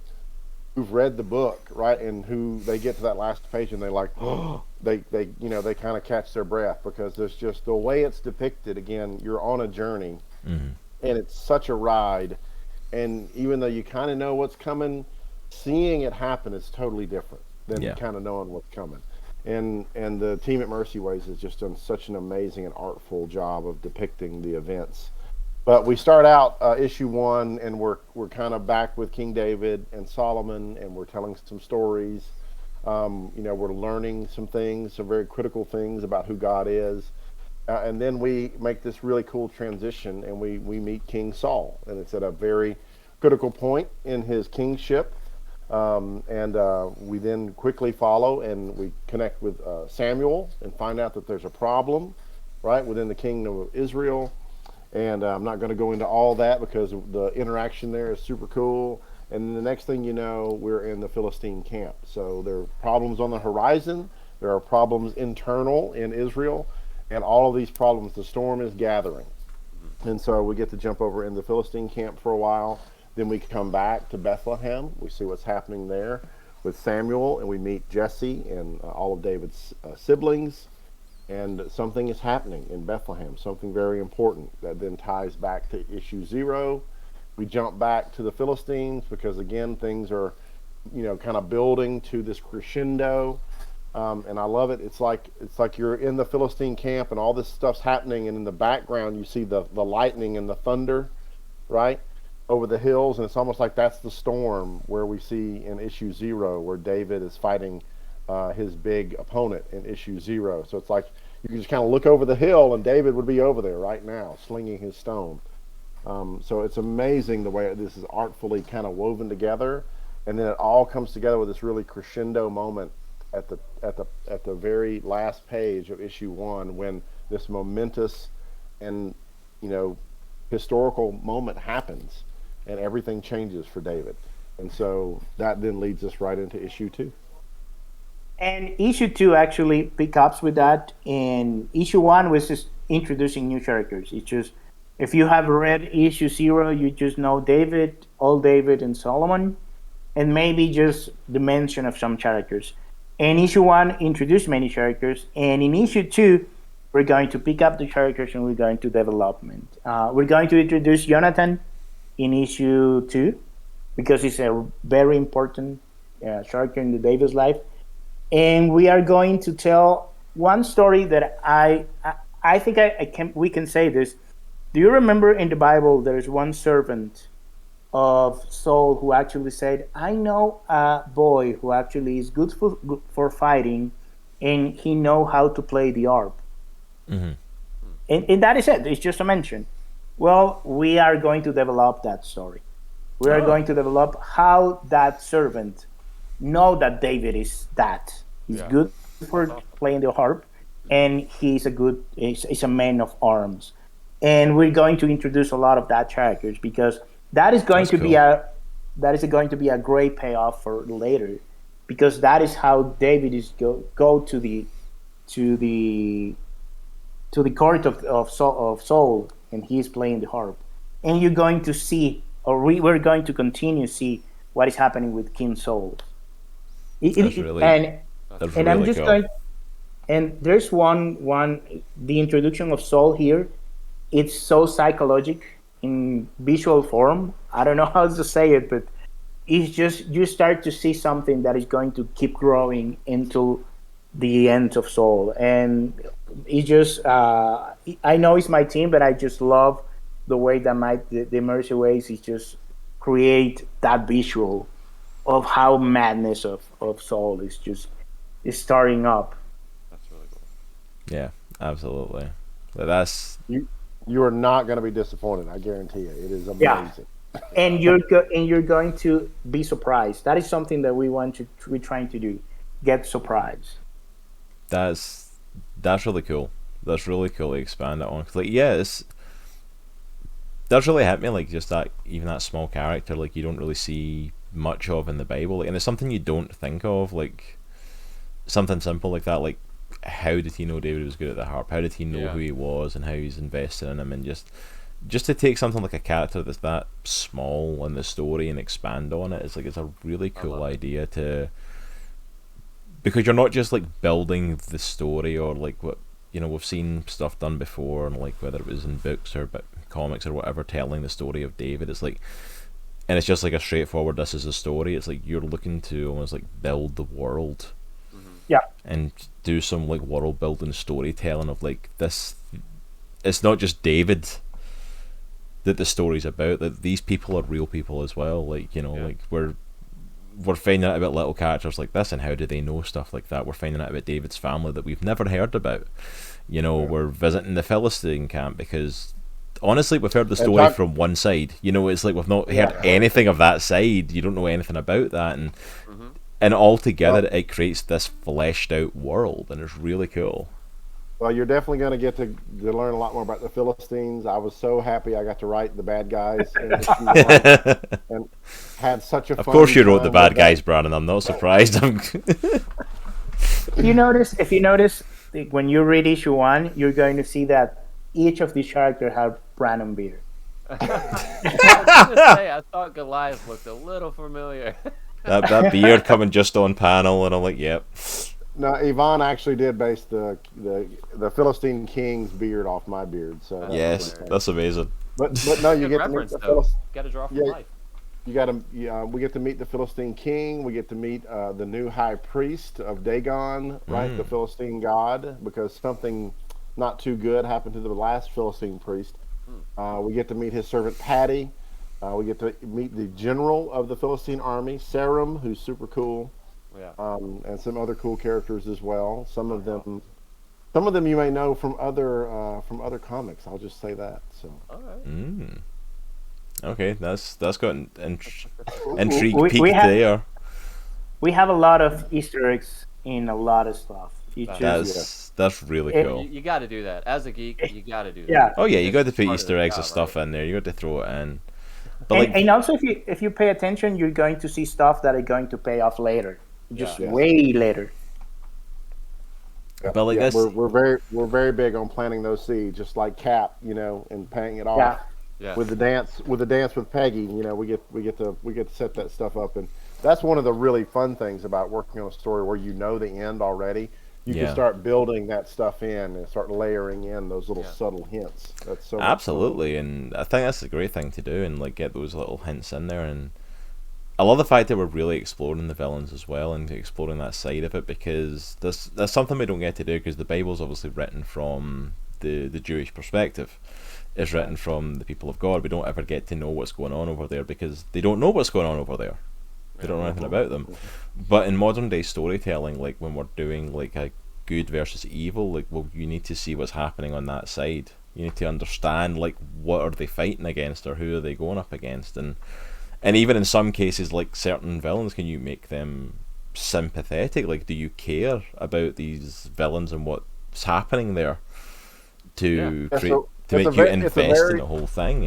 the book, right, and who they get to that last page and they like, oh, they kind of catch their breath, because there's just the way it's depicted. Again, you're on a journey, and it's such a ride, and even though you kind of know what's coming, seeing it happen is totally different than kind of knowing what's coming. And the team at Mercy Ways has just done such an amazing and artful job of depicting the events. But we start out issue 1, and we're kind of back with King David and Solomon, and we're telling some stories. You know, we're learning some things, some very critical things about who God is. And then we make this really cool transition, and we meet King Saul, and it's at a very critical point in his kingship. We then quickly follow, and we connect with Samuel and find out that there's a problem, right, within the kingdom of Israel. And I'm not going to go into all that, because the interaction there is super cool. And then the next thing you know, we're in the Philistine camp. So there are problems on the horizon. There are problems internal in Israel. And all of these problems, the storm is gathering. And so we get to jump over in the Philistine camp for a while. Then we come back to Bethlehem. We see what's happening there with Samuel, and we meet Jesse and all of David's siblings. and something is happening in Bethlehem, something very important that then ties back to issue 0. We jump back to the Philistines because again things are, kind of building to this crescendo, and I love it. It's like you're in the Philistine camp and all this stuff's happening, and in the background you see the lightning and the thunder, right, over the hills, and it's almost like that's the storm where we see in issue 0 where David is fighting his big opponent in issue 0. So it's like you can just kind of look over the hill and David would be over there right now slinging his stone. So it's amazing the way this is artfully kind of woven together, and then it all comes together with this really crescendo moment at the very last page of issue 1 when this momentous and historical moment happens and everything changes for David. And so that then leads us right into issue 2. And issue 2 actually picks up with that. And issue 1 was just introducing new characters. It's just, if you have read issue 0, you just know David, old David, and Solomon, and maybe just the mention of some characters. And issue 1 introduced many characters, and in issue 2, we're going to pick up the characters and we're going to development. We're going to introduce Jonathan in issue 2 because he's a very important character in the David's life. And we are going to tell one story that I think we can say this. Do you remember in the Bible there's one servant of Saul who actually said, I know a boy who actually is good for fighting and he know how to play the harp. Mm-hmm. And that is it. It's just a mention. Well, we are going to develop that story. We are going to develop how that servant know that David is that. He's good for playing the harp, and he's a man of arms. And we're going to introduce a lot of that characters because that is going to be a great payoff for later, because that is how David is go to the court of Saul, and he's playing the harp. And you're going to see, or we're going to continue to see what is happening with King Saul. I'm just going. And there's one the introduction of Saul here. It's so psychological in visual form. I don't know how to say it, but it's just you start to see something that is going to keep growing into the end of Saul, and it's just I know it's my team, but I just love the way that the Mercy Ways is just create that visual of how madness of Saul is starting up. That's really cool. Yeah, absolutely. But that's you are not going to be disappointed. I guarantee you, it is amazing. Yeah. And you're going to be surprised. That is something that we're trying to do. Get surprised. That's really cool. That's really cool to expand it on. 'Cause, that's really hit me. Like just that, even that small character, like you don't really see much of in the Bible. Like, and it's something you don't think of. Like something simple like that. Like how did he know David was good at the harp? How did he know who he was and how he's invested in him? And just to take something like a character that's that small in the story and expand on it, it's a really cool idea because you're not just like building the story or like what we've seen stuff done before, and like whether it was in books or comics or whatever, telling the story of David. It's like, and it's just like a straightforward, this is a story. It's like you're looking to almost like build the world. Yeah. And do some like world building storytelling of like this. It's not just David that the story's about, that these people are real people as well. Like, like we're finding out about little characters like this and how do they know stuff like that. We're finding out about David's family that we've never heard about. We're visiting the Philistine camp because honestly we've heard the story from one side. It's like we've not heard anything of that side. You don't know anything about that, and altogether it creates this fleshed out world, and it's really cool. Well, you're definitely going to get to learn a lot more about the Philistines. I was so happy I got to write the bad guys and had such a fun. Of course you wrote the bad guys, Brannon. I'm not surprised. If you notice, when you read issue 1, you're going to see that each of these characters have Brannon beard. I was going to say, I thought Goliath looked a little familiar. that beard coming just on panel, and I'm like, yep. No, Yvonne actually did base the Philistine king's beard off my beard. So That's Yes, hilarious. that's amazing. but no, you Good get to meet reference the though. Philistine. Got to draw from Yeah, life. you got to. We get to meet the Philistine king. We get to meet the new high priest of Dagon, right? The Philistine god, because something not too good happened to the last Philistine priest. We get to meet his servant Patty. We get to meet the general of the Philistine army, Sarum, who's super cool, Yeah. and some other cool characters as well. Some of them you may know from other comics. I'll just say that. So. All right. Okay, that's got intrigue we peaked have there. we have a lot of Easter eggs in a lot of stuff. You just That's really It- cool. You got to do that as a geek. You got to do that. yeah. Oh yeah, you got to It's put part of Easter the eggs job, and stuff right? in there. You got to throw it in. But And also, if you pay attention, you're going to see stuff that are going to pay off later, just Yeah. way later. But like this, we're very big on planting those seeds, just like Cap, and paying it off. Yeah. Yeah. With the dance with Peggy, we get to set that stuff up, and that's one of the really fun things about working on a story where you know the end already. You Yeah. can start building that stuff in and start layering in those little subtle hints. That's so much fun. absolutely, and I think that's a great thing to do, and like get those little hints in there. And I love the fact that we're really exploring the villains as well, and exploring that side of it, because there's something we don't get to do, because the Bible's obviously written from the Jewish perspective. It's written from the people of God. We don't ever get to know what's going on over there, because they don't know what's going on over there. They don't know anything about them. But in modern day storytelling, like when we're doing like a good versus evil, like, well, you need to see what's happening on that side. You need to understand, like, what are they fighting against, or who are they going up against, and even in some cases, like certain villains, can you make them sympathetic? Like, do you care about these villains and what's happening there to Yeah, create so to it's make a you ve- it's a invest in very- the whole thing?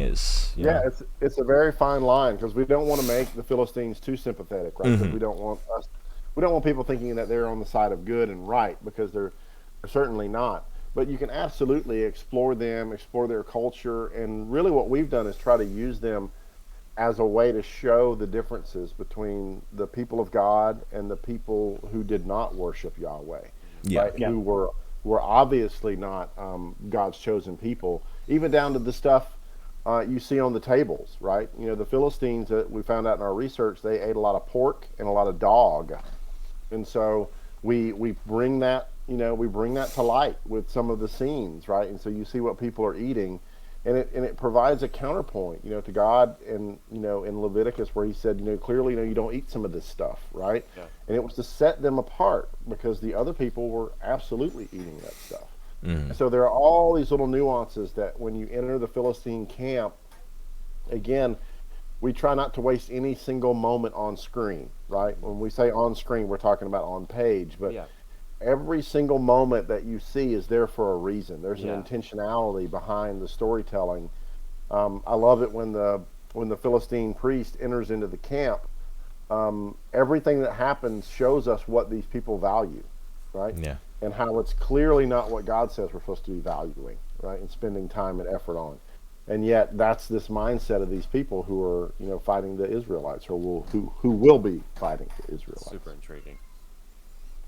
Yeah, it's a very fine line, because we don't want to make the Philistines too sympathetic, right? Because we don't want people thinking that they're on the side of good and right, because they're certainly not. But you can absolutely explore them, explore their culture, and really what we've done is try to use them as a way to show the differences between the people of God and the people who did not worship Yahweh, Yeah. right? Who were obviously not God's chosen people, even down to the stuff you see on the tables, right? The Philistines, that we found out in our research, they ate a lot of pork and a lot of dog, and so we bring that to light with some of the scenes, right? And so you see what people are eating, and it provides a counterpoint, to God, and in Leviticus, where He said, clearly, you don't eat some of this stuff, right? Yeah. And it was to set them apart, because the other people were absolutely eating that stuff. Mhm. So there are all these little nuances that when you enter the Philistine camp, again, we try not to waste any single moment on screen, right? When we say on screen, we're talking about on page, but Yeah. every single moment that you see is there for a reason. There's Yeah. an intentionality behind the storytelling. I love it when the Philistine priest enters into the camp. Everything that happens shows us what these people value, right? Yeah. And how it's clearly not what God says we're supposed to be valuing, right? And spending time and effort on. And yet that's this mindset of these people who are, fighting the Israelites, or who will be fighting the Israelites. Super intriguing.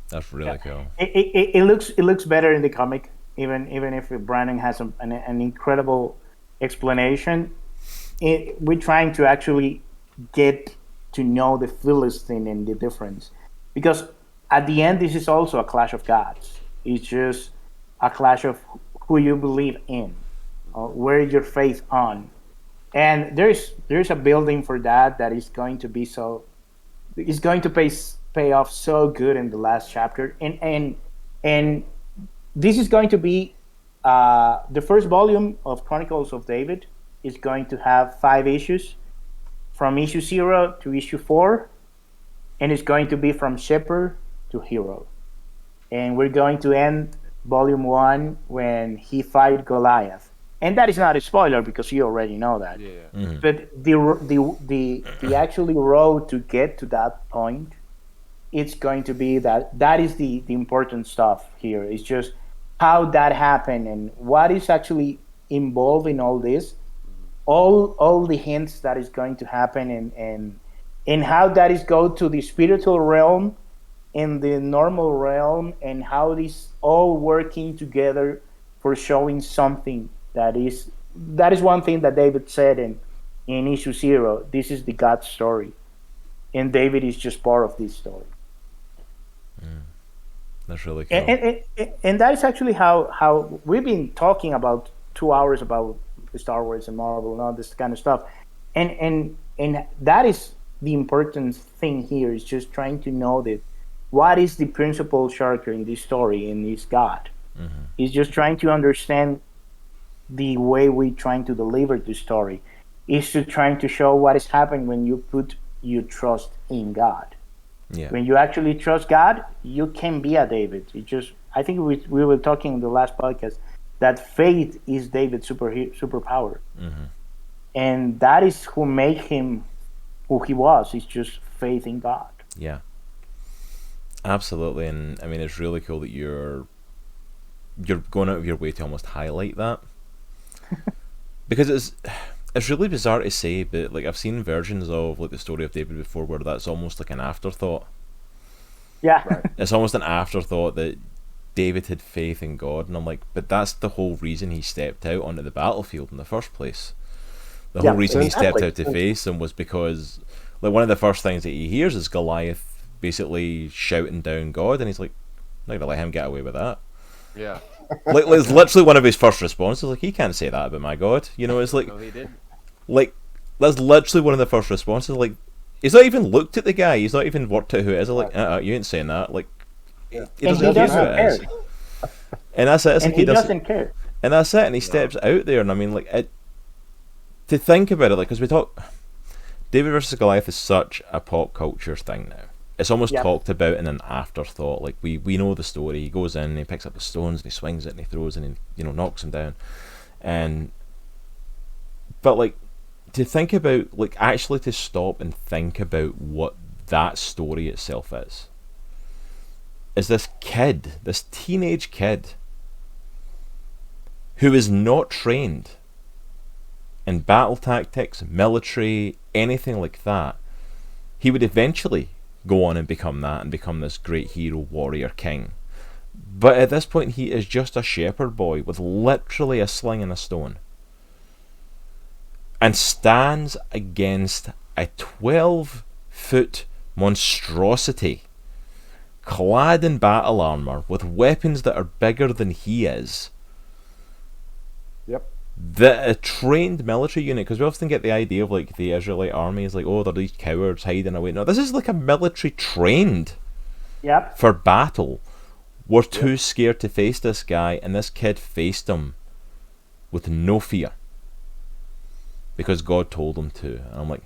That's really cool. It looks better in the comic, even if Brannon has an incredible explanation. We're trying to actually get to know the Philistine and the difference, because at the end, this is also a clash of gods. It's just a clash of who you believe in, where is your faith on, and there's a building for that is going to be is going to pay off so good in the last chapter, and this is going to be the first volume of Chronicles of David is going to have 5 issues, from issue 0 to issue 4, and it's going to be from shepherd to hero. And we're going to end volume 1 when he fight Goliath. And that is not a spoiler, because you already know that. Yeah. Mhm. But the actually road to get to that point, it's going to be that is the important stuff here. It's just how that happened and what is actually involved in all this, all the hints that is going to happen, and how that is go to the spiritual realm, in the normal realm and how this all working together for showing something that is one thing that David said in issue 0. This is the God story, and David is just part of this story. That's really cool. And that is actually how we've been talking about 2 hours about Star Wars and Marvel and all this kind of stuff, and that is the important thing here, is just trying to know that what is the principal character in this story, and is God. Is just trying to understand the way we're trying to deliver the story, is to trying to show what is happening when you put your trust in God. Yeah. When you actually trust God, you can be a David. I think we were talking in the last podcast that faith is David's superpower, and that is who made him who he was. It's just faith in God. Yeah. Absolutely, and I mean, it's really cool that you're going out of your way to almost highlight that, because it's really bizarre to say, but like I've seen versions of like the story of David before where that's almost like an afterthought. Yeah. Right. It's almost an afterthought that David had faith in God, and I'm like, but that's the whole reason he stepped out onto the battlefield in the first place. The whole reason he stepped out to face him was because, like, one of the first things that he hears is Goliath basically shouting down God, and he's like, I'm not gonna let him get away with that. Yeah. Like, it's literally one of his first responses. Like, he can't say that about my God. You know, it's like, No, he didn't. like, that's literally one of the first responses. Like, he's not even looked at the guy. He's not even worked out who it is. Like, you ain't saying that. Like, he doesn't know who it is. And that's it. It's And like he doesn't care. And that's it. And he steps out there. And I mean, like, to think about it, like, because we talk, David versus Goliath is such a pop culture thing now. It's almost talked about in an afterthought. Like, we know the story. He goes in, and he picks up the stones, and he swings it, and he throws it, and he, knocks him down. But like, to think about, like, actually to stop and think about what that story itself is this kid, this teenage kid, who is not trained in battle tactics, military, anything like that. He would eventually go on and become that, and become this great hero, warrior, king. But at this point, he is just a shepherd boy with literally a sling and a stone, and stands against a 12-foot monstrosity, clad in battle armor, with weapons that are bigger than he is. Yep. A trained military unit, because we often get the idea of like the Israelite army is like, oh, they're these cowards hiding away. No, this is like a military trained for battle. We're too scared to face this guy, and this kid faced him with no fear because God told him to. And I'm like,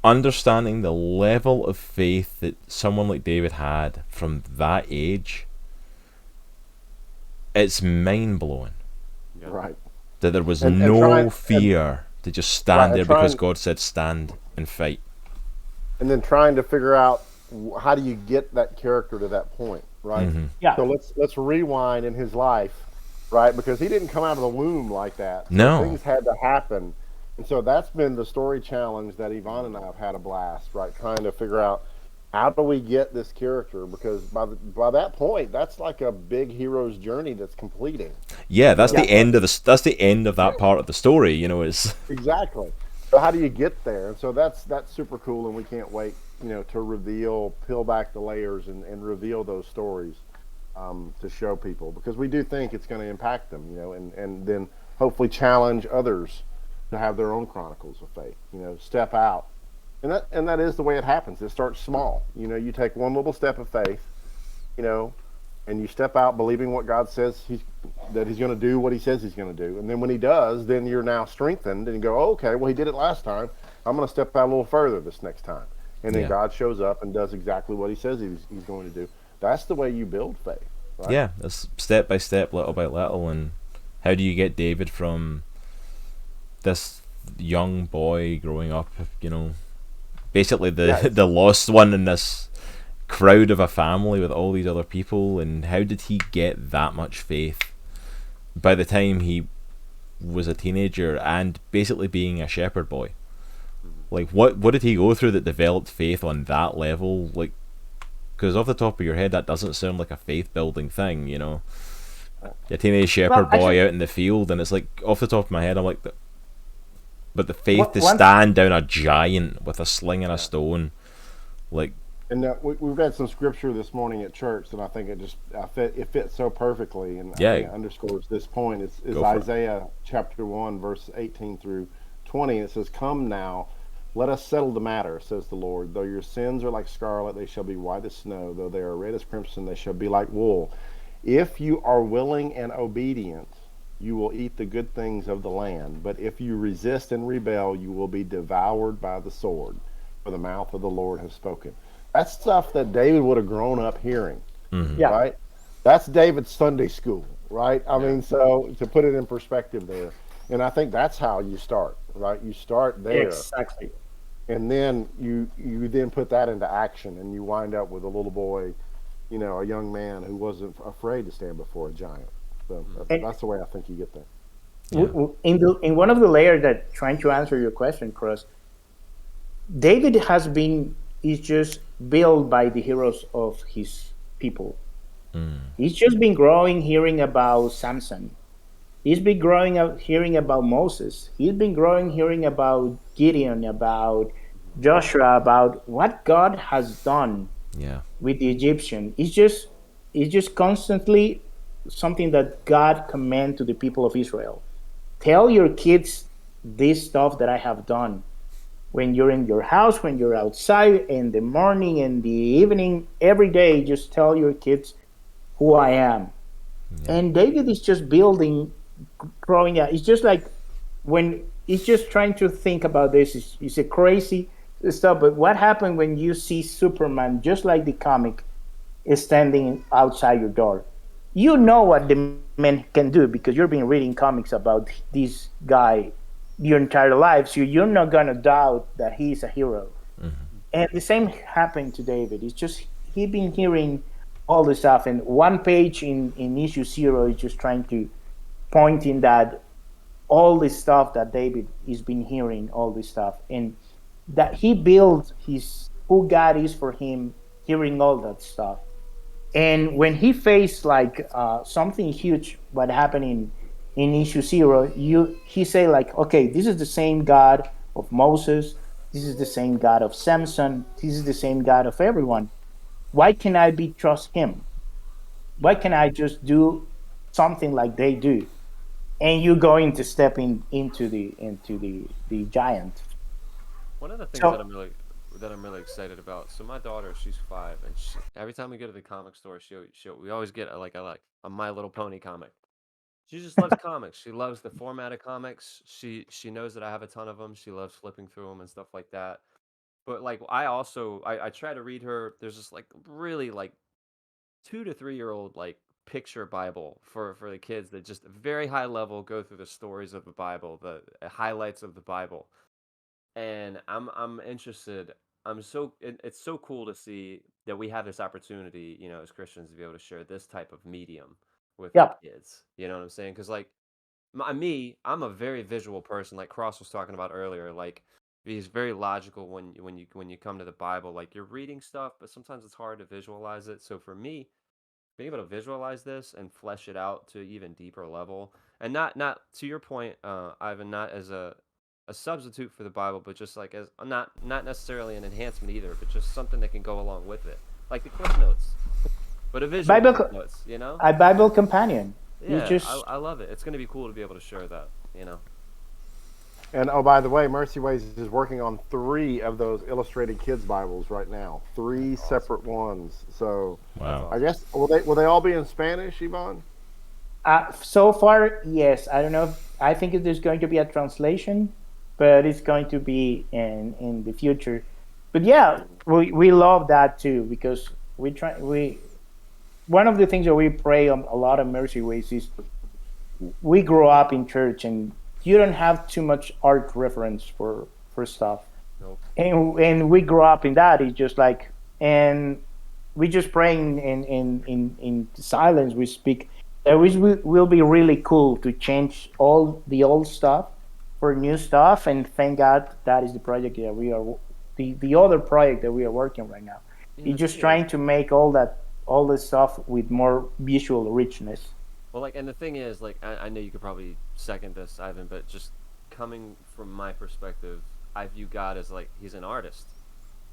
understanding the level of faith that someone like David had from that age, it's mind-blowing. Right. That there was And no fear to just stand there because trying- God said stand and fight. And then trying to figure out how do you get that character to that point, right? Yeah. So let's rewind in his life, right? Because he didn't come out of the womb like that. So No. things had to happen. And so that's been the story challenge that Yvonne and I have had a blast, right? Trying to figure out how do we get this character, because by that point, that's like a big hero's journey that's completing. Yeah, that's the end of that part of the story. Is Exactly. So how do you get there? And so that's super cool, and we can't wait, to peel back the layers and reveal those stories to show people, because we do think it's going to impact them, and then hopefully challenge others to have their own chronicles of faith, step out. And that is the way it happens. It starts small. You take one little step of faith, and you step out believing what God says that he's going to do what he says he's going to do. And then when he does, then you're now strengthened and you go, oh, okay, well, he did it last time. I'm going to step out a little further this next time. And then God shows up and does exactly what he says he's going to do. That's the way you build faith. Right? Yeah, it's step by step, little by little. And how do you get David from this young boy growing up, basically the lost one in this crowd of a family with all these other people, and how did he get that much faith by the time he was a teenager and basically being a shepherd boy? Like, what did he go through that developed faith on that level? Like, Because off the top of your head, that doesn't sound like a faith-building thing, you know. A teenage shepherd Well, boy actually, out in the field, and it's like, off the top of my head, I'm like, but the faith to one stand down a giant with a sling and a Yeah. stone, like, And we've read some scripture this morning at church, and I think it fits so perfectly, and I Yeah. think it underscores this point. Is Go for it. Isaiah chapter 1, verse 18 through 20. And it says, "Come now, let us settle the matter, says the Lord. Though your sins are like scarlet, they shall be white as snow. Though they are red as crimson, they shall be like wool. If you are willing and obedient, you will eat the good things of the land. But if you resist and rebel, you will be devoured by the sword. For the mouth of the Lord has spoken." That's stuff that David would have grown up hearing, yeah, right? That's David's Sunday school, right? I Yeah. mean, so to put it in perspective there, and I think that's how you start, right? You start there, exactly. and then you then put that into action, and you wind up with a little boy, a young man who wasn't afraid to stand before a giant. So And that's the way I think you get there. yeah. in one of the layers that trying to answer your question, Chris, David is just built by the heroes of his people. He's just been growing hearing about Samson. He's been growing up hearing about Moses. He's been growing hearing about Gideon, about Joshua, about what God has done Yeah. with the Egyptian. It's just constantly something that God command to the people of Israel. Tell your kids this stuff that I have done. When you're in your house, when you're outside, in the morning, in the evening, every day, just tell your kids who I am. And David is just building, growing up. It's just like when he's just trying to think about this. It's a crazy stuff. But what happened when you see Superman, just like the comic, is standing outside your door? You know what the man can do because you've been reading comics about this guy your entire life. So you're not gonna doubt that he's a hero. And the same happened to David. It's just he been hearing all this stuff, and one page in issue 0 is just trying to point in that all this stuff that David has been hearing, all this stuff, and that he built his who God is for him, hearing all that stuff. And when he faced like something huge, what happened in issue 0, he say like, okay, this is the same God of Moses, this is the same God of Samson, this is the same God of everyone. Why can I be trust him? Why can I just do something like they do? And you going to step into the giant. One of the things So that I'm really excited about. So my daughter, she's 5, and every time we go to the comic store, we always get a My Little Pony comic. She just loves comics. She loves the format of comics. She knows that I have a ton of them. She loves flipping through them and stuff like that. But like I try to read her. There's this like really like 2 to 3 year old like picture Bible for the kids that just very high level go through the stories of the Bible, the highlights of the Bible. And I'm interested. It's so cool to see that we have this opportunity, as Christians to be able to share this type of medium with the yeah, kids. You know what I'm saying? Because like I'm a very visual person. Like Cross was talking about earlier. Like he's very logical when you come to the Bible. Like you're reading stuff, but sometimes it's hard to visualize it. So for me, being able to visualize this and flesh it out to an even deeper level, and not to your point, Ivan, not as a substitute for the Bible, but just like as not necessarily an enhancement either, but just something that can go along with it, like the Cliff Notes, but a visual Bible Cliff Notes, you know? a Bible companion. You Yeah, just I love it. It's gonna be cool to be able to share that, And oh, by the way, Mercy Ways is working on 3 of those illustrated kids Bibles right now. 3 separate ones. So Wow. I guess will they all be in Spanish, Yvonne? so far, yes. I don't know. I think there's going to be a translation, but it's going to be in the future. But yeah, we love that too because we one of the things that we pray on a lot of Mercy Ways is we grow up in church and you don't have too much art reference for stuff. Nope. And we grow up in that. It's just like, and we just praying in silence. We speak. That will be really cool to change all the old stuff for new stuff. And thank God that is the project that we are the other project that we are working right now. He's just trying to make all this stuff with more visual richness. Well, like, and the thing is, like, I know you could probably second this, Ivan, but just coming from my perspective, I view God as like he's an artist.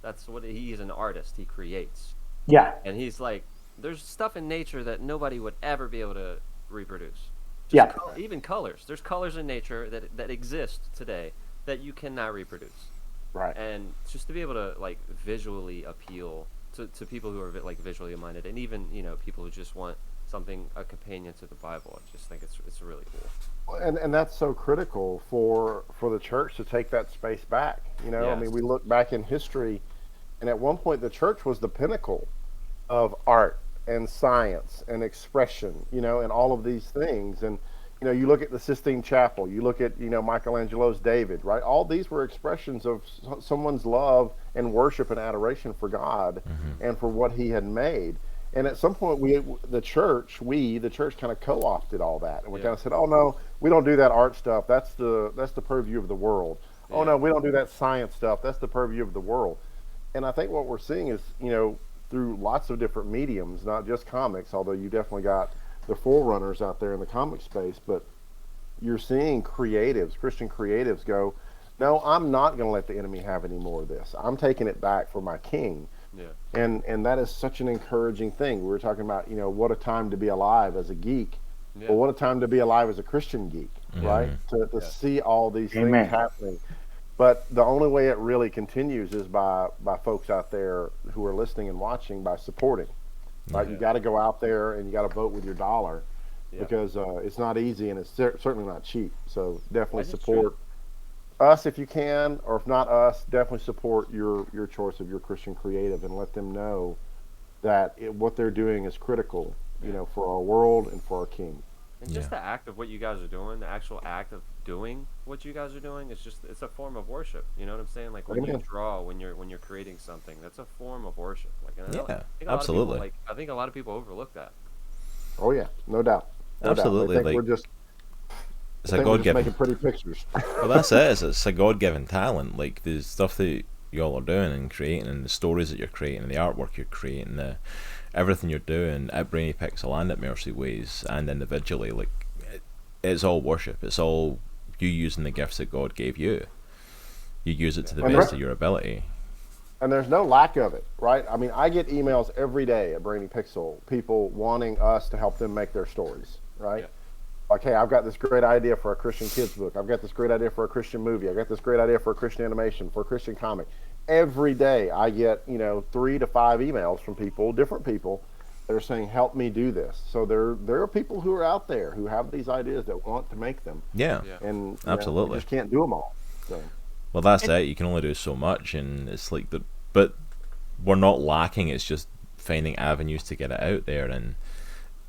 That's what he is, an artist. He creates. Yeah. And he's like, there's stuff in nature that nobody would ever be able to reproduce. Yeah. Even colors. There's colors in nature that exist today that you cannot reproduce. Right. And just to be able to like visually appeal to people who are like visually minded, and even people who just want something, a companion to the Bible. I just think it's really cool. And that's so critical for the church to take that space back. Yes. I mean, we look back in history, and at one point the church was the pinnacle of art and science and expression, and all of these things. And you look at the Sistine Chapel, you look at Michelangelo's David, right? All these were expressions of someone's love and worship and adoration for God and for what He had made. And at some point, the church kind of co-opted all that, and we kind of said, "Oh no, we don't do that art stuff. That's the purview of the world. Yeah. Oh no, we don't do that science stuff. That's the purview of the world." And I think what we're seeing is, through lots of different mediums, not just comics, although you definitely got the forerunners out there in the comic space, but you're seeing Christian creatives go, "No, I'm not going to let the enemy have any more of this. I'm taking it back for my King." Yeah. And that is such an encouraging thing. We were talking about, what a time to be alive as a geek. Yeah. But what a time to be alive as a Christian geek, right? To see all these things happening. But the only way it really continues is by folks out there who are listening and watching, by supporting. Right? You got to go out there and you got to vote with your dollar because it's not easy and it's certainly not cheap. So definitely support us if you can, or if not us, definitely support your choice of your Christian creative and let them know that what they're doing is critical, for our world and for our King. And just the act of what you guys are doing, the actual act of doing what you guys are doing, it's a form of worship. You know what I'm saying? Like when you draw, when you're creating something, that's a form of worship. Like absolutely. I think a lot of people overlook that. Oh yeah, no doubt. Absolutely. They think it's a God-given, making pretty pictures. Well, that's it. It's a God-given talent. Like the stuff that y'all are doing and creating, and the stories that you're creating, and the artwork you're creating, everything you're doing at Brainy Pixel and at Mercy Ways and individually, like it's all worship. It's all you using the gifts that God gave you. You use it to the best of your ability. And there's no lack of it, right? I mean, I get emails every day at Brainy Pixel, people wanting us to help them make their stories, right? Yeah. Like, hey, I've got this great idea for a Christian kids book. I've got this great idea for a Christian movie. I've got this great idea for a Christian animation, for a Christian comic. Every day I get, 3 to 5 emails from different people, that are saying, help me do this. So there are people who are out there who have these ideas that want to make them. Yeah. And absolutely. You just can't do them all. So. Well, that's it. You can only do so much, and it's like but we're not lacking. It's just finding avenues to get it out there, and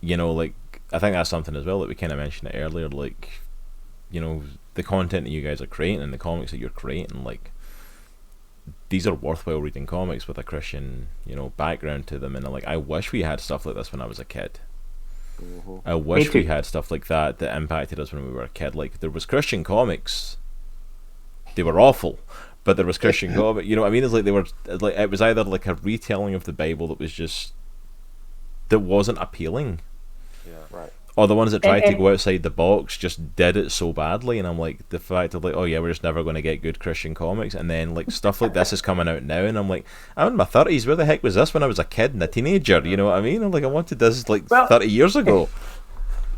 like I think that's something as well that we kind of mentioned it earlier. Like, the content that you guys are creating and the comics that you're creating, like these are worthwhile reading comics with a Christian, background to them, and like I wish we had stuff like this when I was a kid. I wish we had stuff like that impacted us when we were a kid. Like there was Christian comics. They were awful, but there was Christian comics. You know what I mean? It's like it was either like a retelling of the Bible that wasn't appealing. Yeah. Right. Or the ones that tried to go outside the box just did it so badly, and I'm like, the fact of like, oh yeah, we're just never going to get good Christian comics, and then like stuff like this is coming out now, and I'm like, I'm in my 30s. Where the heck was this when I was a kid and a teenager? You know what I mean? I'm like, I wanted this 30 years ago.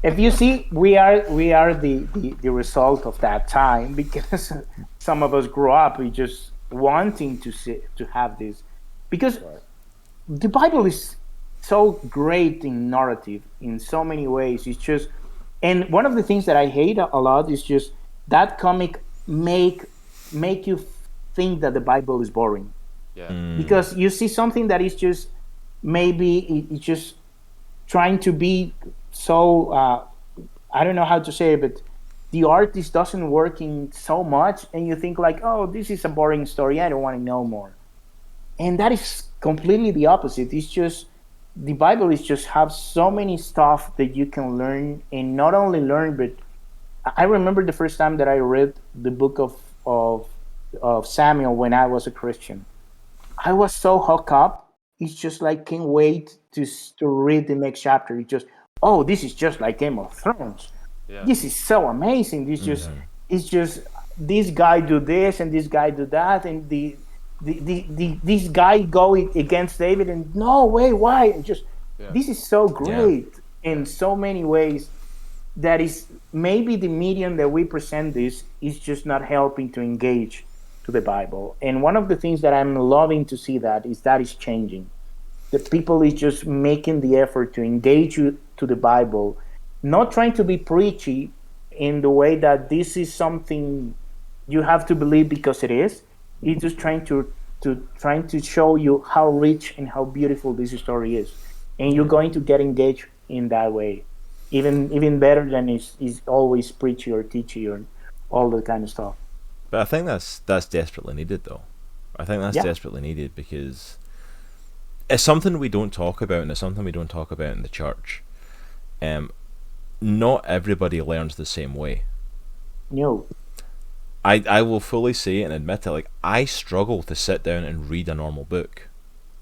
If you see, we are the result of that time, because some of us grew up just wanting to have this, because the Bible is so great in narrative in so many ways. It's just, and one of the things that I hate a lot is just that comic make you think that the Bible is boring. Yeah. Because you see something that is just maybe it's just trying to be so I don't know how to say it, but the artist doesn't work in so much, and you think like, oh, this is a boring story, I don't want to know more. And that is completely the opposite. It's just the Bible is just have so many stuff that you can learn, and not only learn, but I remember the first time that I read the book of Samuel when I was a Christian. I was so hooked up it's just like can't wait to read the next chapter. It's just, oh, this is just like Game of Thrones. Yeah. This is so amazing. It's just this guy do this and this guy do that, and this guy go against David, and no way, why? And just this is so great in so many ways. That is maybe the medium that we present this is just not helping to engage to the Bible. And one of the things that I'm loving to see that is changing. The people is just making the effort to engage you to the Bible, not trying to be preachy in the way that this is something you have to believe because it is. It's just trying to show you how rich and how beautiful this story is, and you're going to get engaged in that way. Even better than is always preachy or teachy or all that kind of stuff. But I think that's desperately needed, though. I think that's desperately needed because it's something we don't talk about, and it's something we don't talk about in the church. Not everybody learns the same way. No. I will fully say it and admit it. Like, I struggle to sit down and read a normal book.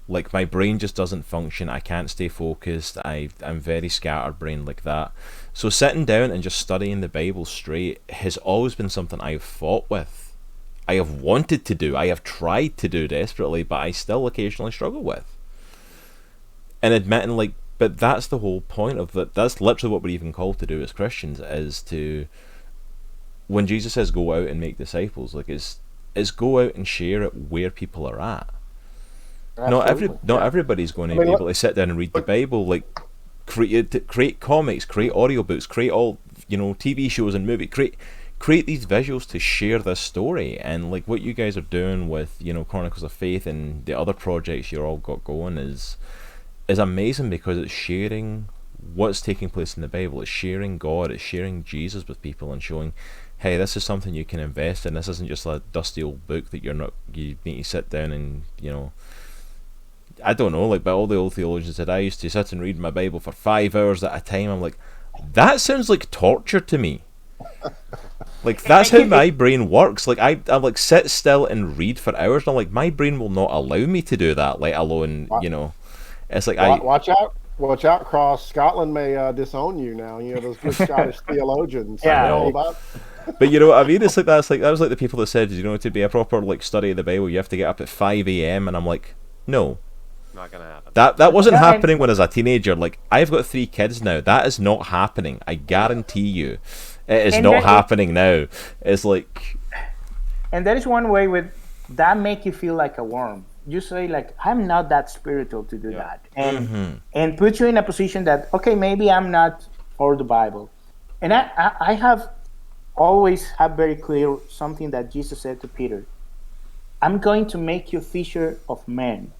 Like, my brain just doesn't function. I can't stay focused. I'm very scatterbrained like that. So sitting down and just studying the Bible straight has always been something I've fought with. I have wanted to do. I have tried to do desperately, but I still occasionally struggle with. And admitting, like, but that's the whole point of that. That's literally what we're even called to do as Christians, is to, when Jesus says go out and make disciples, like, is go out and share it where people are at. Not everybody's going to be able to sit down and read the Bible. Like, create comics, create audiobooks, create all, TV shows and movies, create these visuals to share this story. And like what you guys are doing with Chronicles of Faith and the other projects you're all got going is amazing, because it's sharing what's taking place in the Bible. It's sharing God, it's sharing Jesus with people and showing, hey, this is something you can invest in. This isn't just a dusty old book that you need to sit down and I don't know, like, but all the old theologians said I used to sit and read my Bible for 5 hours at a time. I'm like, that sounds like torture to me. Like, that's how my brain works. Like, I'm like, sit still and read for hours, and I'm like, my brain will not allow me to do that, let alone, it's like, watch out, Cross. Scotland may disown you now. Those good Scottish theologians. Yeah. All about. But you know what I mean? It's like, that was like the people that said, to be a proper, like, study of the Bible, you have to get up at 5 a.m. And I'm like, no. Not gonna happen. That wasn't happening when I was a teenager. Like, I've got 3 kids now. That is not happening. I guarantee you, it is not happening now. It's like, and that is one way with that make you feel like a worm. You say, like, I'm not that spiritual to do that, and put you in a position that, okay, maybe I'm not for the Bible. And I have always had very clear something that Jesus said to Peter: I'm going to make you a fisher of men.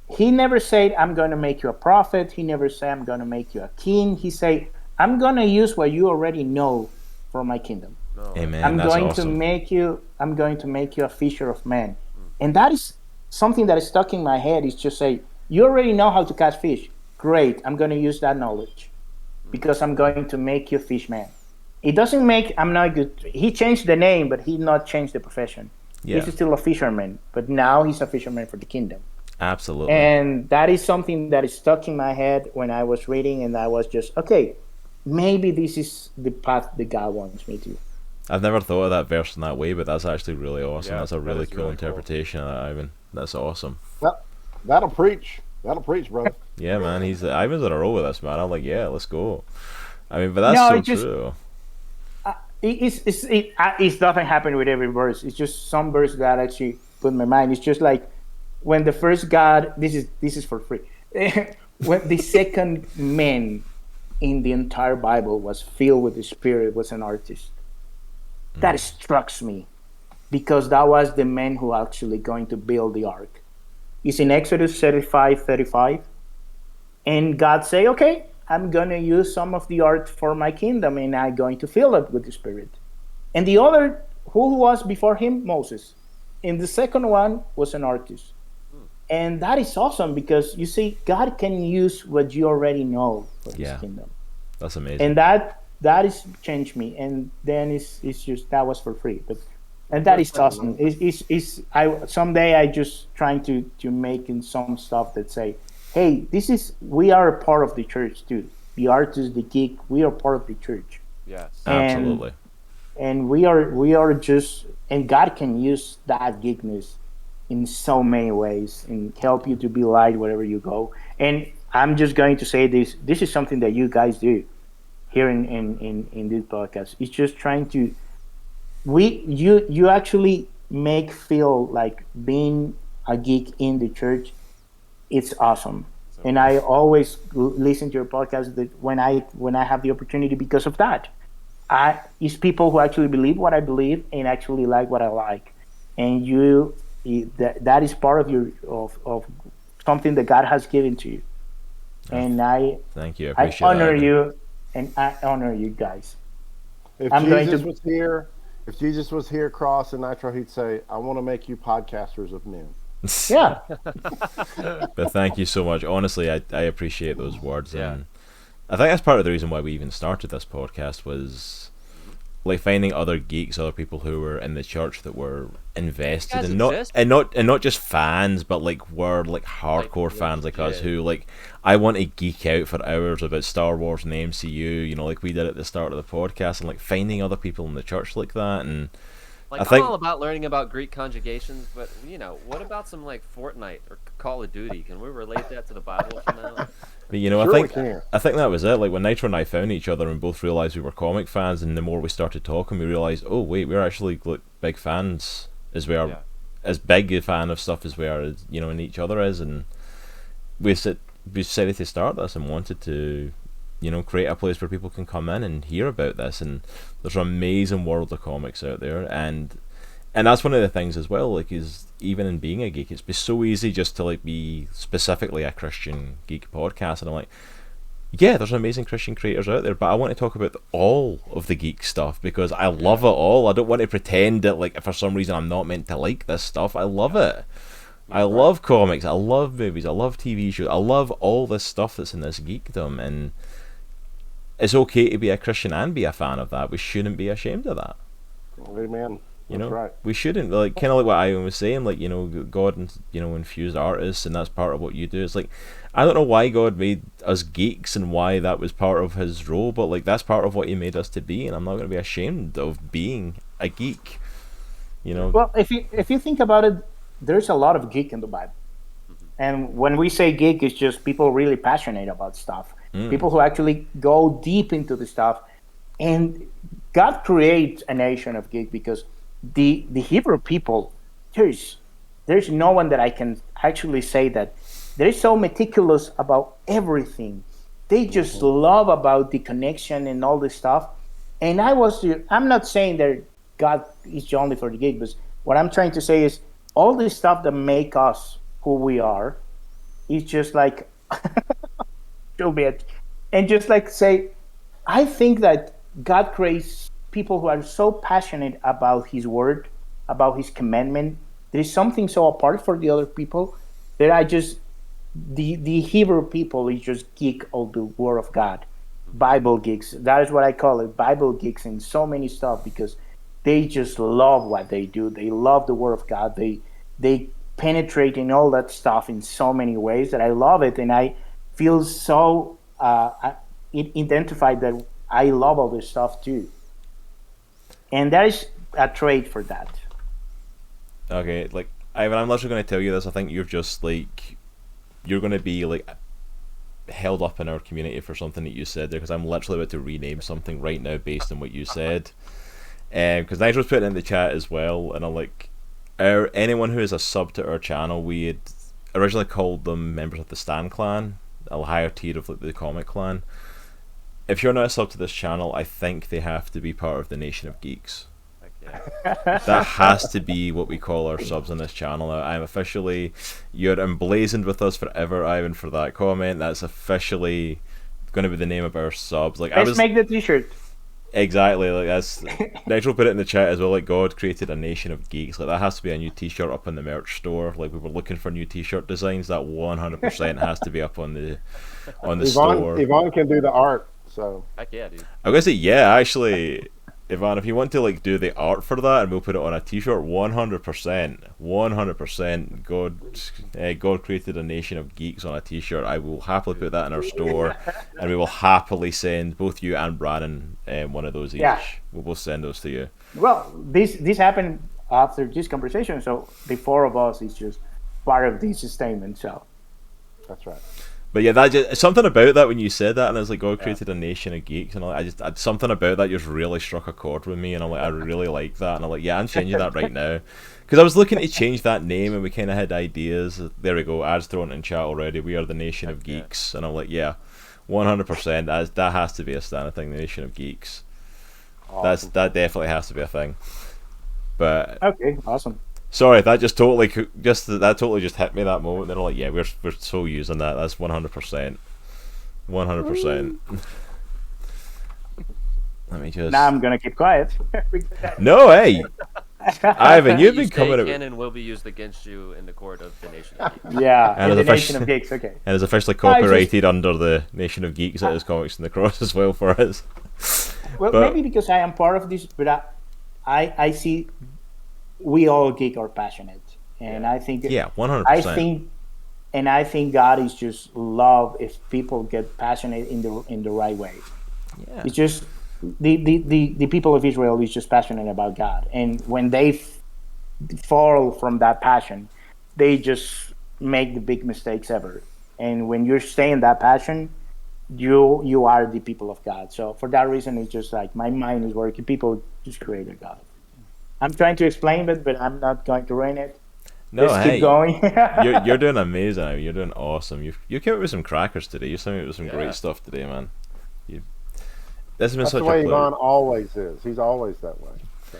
He never said, I'm going to make you a prophet. He never said, I'm going to make you a king. He said, I'm going to use what you already know for my kingdom. Amen. I'm That's going awesome. to make you a fisher of men. And that is something that is stuck in my head, is just say, you already know how to catch fish. Great. I'm going to use that knowledge because I'm going to make you a fish man. It doesn't make, I'm not good. He changed the name, but he not changed the profession. Yeah. He's still a fisherman, but now he's a fisherman for the kingdom. Absolutely. And that is something that is stuck in my head when I was reading, and I was just, okay, maybe this is the path that God wants me to. I've never thought of that verse in that way, but that's actually really awesome. Yeah, that's a really cool really interpretation of that, Ivan. That's awesome. That'll preach. That'll preach, brother. Yeah, man. Ivan's on a roll with us, man. I'm like, yeah, let's go. I mean, but that's true. It doesn't happen with every verse. It's just some verse that actually put in my mind. It's just like, when the first God, this is for free. When the second man in the entire Bible was filled with the Spirit, was an artist. That struck me, because that was the man who actually going to build the ark. It's in Exodus 35:35, and God say, okay, I'm going to use some of the art for my kingdom, and I'm going to fill it with the Spirit. And the other, who was before him? Moses. And the second one was an artist. And that is awesome, because you see, God can use what you already know for His kingdom. That's amazing. And that is changed me. And then it's just, that was for free. But And that is awesome. Someday I just trying to make in some stuff that say, hey, we are a part of the church too. The artist, the geek, we are part of the church. Yes. Absolutely. And we are just, and God can use that geekness in so many ways and help you to be light wherever you go. And I'm just going to say this is something that you guys do here in this podcast. It's just trying to you actually make feel like being a geek in the church. It's awesome. And I always listen to your podcast that when I have the opportunity because of that. It's people who actually believe what I believe and actually like what I like, and that is part of of something that God has given to you. And thank you. I I appreciate honor that. you, and I honor you guys. If Jesus was here, Cross and Nitro, he'd say, "I want to make you podcasters of men." Yeah. But thank you so much. Honestly, I appreciate those words. Yeah. And I think that's part of the reason why we even started this podcast was like finding other geeks, other people who were in the church that were invested and not just fans, but like were like hardcore fans like us who like I want to geek out for hours about Star Wars and the MCU, you know, like we did at the start of the podcast, and like finding other people in the church like that. And like, I think I'm all about learning about Greek conjugations, but you know, what about some like Fortnite or Call of Duty? Can we relate that to the Bible somehow? But you know, Sure I think that was it. Like when Nitro and I found each other and both realized we were comic fans, and the more we started talking, we realized, oh wait, we're actually like big fans as we are, as big a fan of stuff as we are, as, you know, in each other is, and we decided to start this and wanted to, you know, create a place where people can come in and hear about this. And there's an amazing world of comics out there, and that's one of the things as well, like, is even in being a geek, it's been so easy just to like be specifically a Christian geek podcast, and I'm like, yeah, there's amazing Christian creators out there, but I want to talk about all of the geek stuff because I love it all. I don't want to pretend that like if for some reason I'm not meant to like this stuff. I love it. I love comics, I love movies, I love TV shows, I love all this stuff that's in this geekdom, and it's okay to be a Christian and be a fan of that. We shouldn't be ashamed of that. Amen. You That's know, right. we shouldn't, like, kind of like what Ivan was saying, like, you know, God, you know, infused artists, and that's part of what you do. It's like, I don't know why God made us geeks and why that was part of his role, but like that's part of what he made us to be, and I'm not going to be ashamed of being a geek, you know. Well, if you think about it, there's a lot of geek in the Bible, and when we say geek, it's just people really passionate about stuff, people who actually go deep into the stuff, and God creates a nation of geek because the Hebrew people, there's no one that I can actually say that they're so meticulous about everything. They just love about the connection and all this stuff. And I'm not saying that God is only for the geek, but what I'm trying to say is all this stuff that make us who we are is just like too bad. And just like say, I think that God creates people who are so passionate about his word, about his commandment. There is something so apart for the other people that the Hebrew people is just geek of the word of God. Bible geeks. That is what I call it. Bible geeks and so many stuff because they just love what they do. They love the word of God. They penetrate in all that stuff in so many ways that I love it, and I feel so identified that I love all this stuff too. And there is a trait for that. Okay, like, Ivan, I'm literally going to tell you this. I think you're just like, you're going to be like held up in our community for something that you said there, because I'm literally about to rename something right now based on what you said. Because Nitro's put it in the chat as well, and I'm like, anyone who is a sub to our channel, we had originally called them members of the Stan clan, a higher tier of like the comic clan. If you're not a sub to this channel, I think they have to be part of the Nation of Geeks. That has to be what we call our subs on this channel now. I'm officially, you're emblazoned with us forever, Ivan, for that comment. That's officially going to be the name of our subs. Like, Let's make the t-shirt. Exactly, like that's Nitro put it in the chat as well, like God created a nation of geeks. Like that has to be a new t-shirt up in the merch store. Like we were looking for new t-shirt designs, that 100% has to be up on the store. Yvonne can do the art, so heck yeah, dude. I'm gonna say, yeah, actually Ivan, if you want to like do the art for that, and we'll put it on a T-shirt, 100%. God created a nation of geeks on a T-shirt. I will happily put that in our store, and we will happily send both you and Brannon one of those each. Yeah. We'll both send those to you. Well, this happened after this conversation, so the four of us is just part of this statement. So That's right. But yeah, that just something about that when you said that, and it's like God created a nation of geeks, and something about that just really struck a chord with me, and I'm like, I really like that, and I'm like, yeah, I'm changing that right now, because I was looking to change that name, and we kind of had ideas. There we go, ads thrown in chat already. We are the Nation of Geeks, and I'm like, yeah, 100%. That has to be a standard thing, the Nation of Geeks. Awesome. That definitely has to be a thing. But okay, awesome. sorry, that totally just hit me that moment. They're like, yeah, we're so using that. That's 100%. 100%. Let me just. Now I'm gonna keep quiet. No, hey, Ivan, you've been coming. Canon will be used against you in the court of the Nation of Geeks. Yeah, And in the the fish- Nation of Geeks. Okay. And is officially copyrighted under the Nation of Geeks at his Comics in the Cross as well for us. Well, But- maybe because I am part of this, but I see we all geek are passionate, and I think Yeah, 100%. I think God is just love if people get passionate in the right way. Yeah. It's just the people of Israel is just passionate about God, and when they fall from that passion, they just make the big mistakes ever. And when you're staying that passion, you are the people of God. So for that reason, it's just like my mind is working. People just create a God. I'm trying to explain it, but I'm not going to ruin it. No, Just hey, keep going. you're doing amazing. You're doing awesome. You came up with some crackers today. You sent me with some great stuff today, man. This has been That's such the way a pleasure. Ivan always is. He's always that way. So.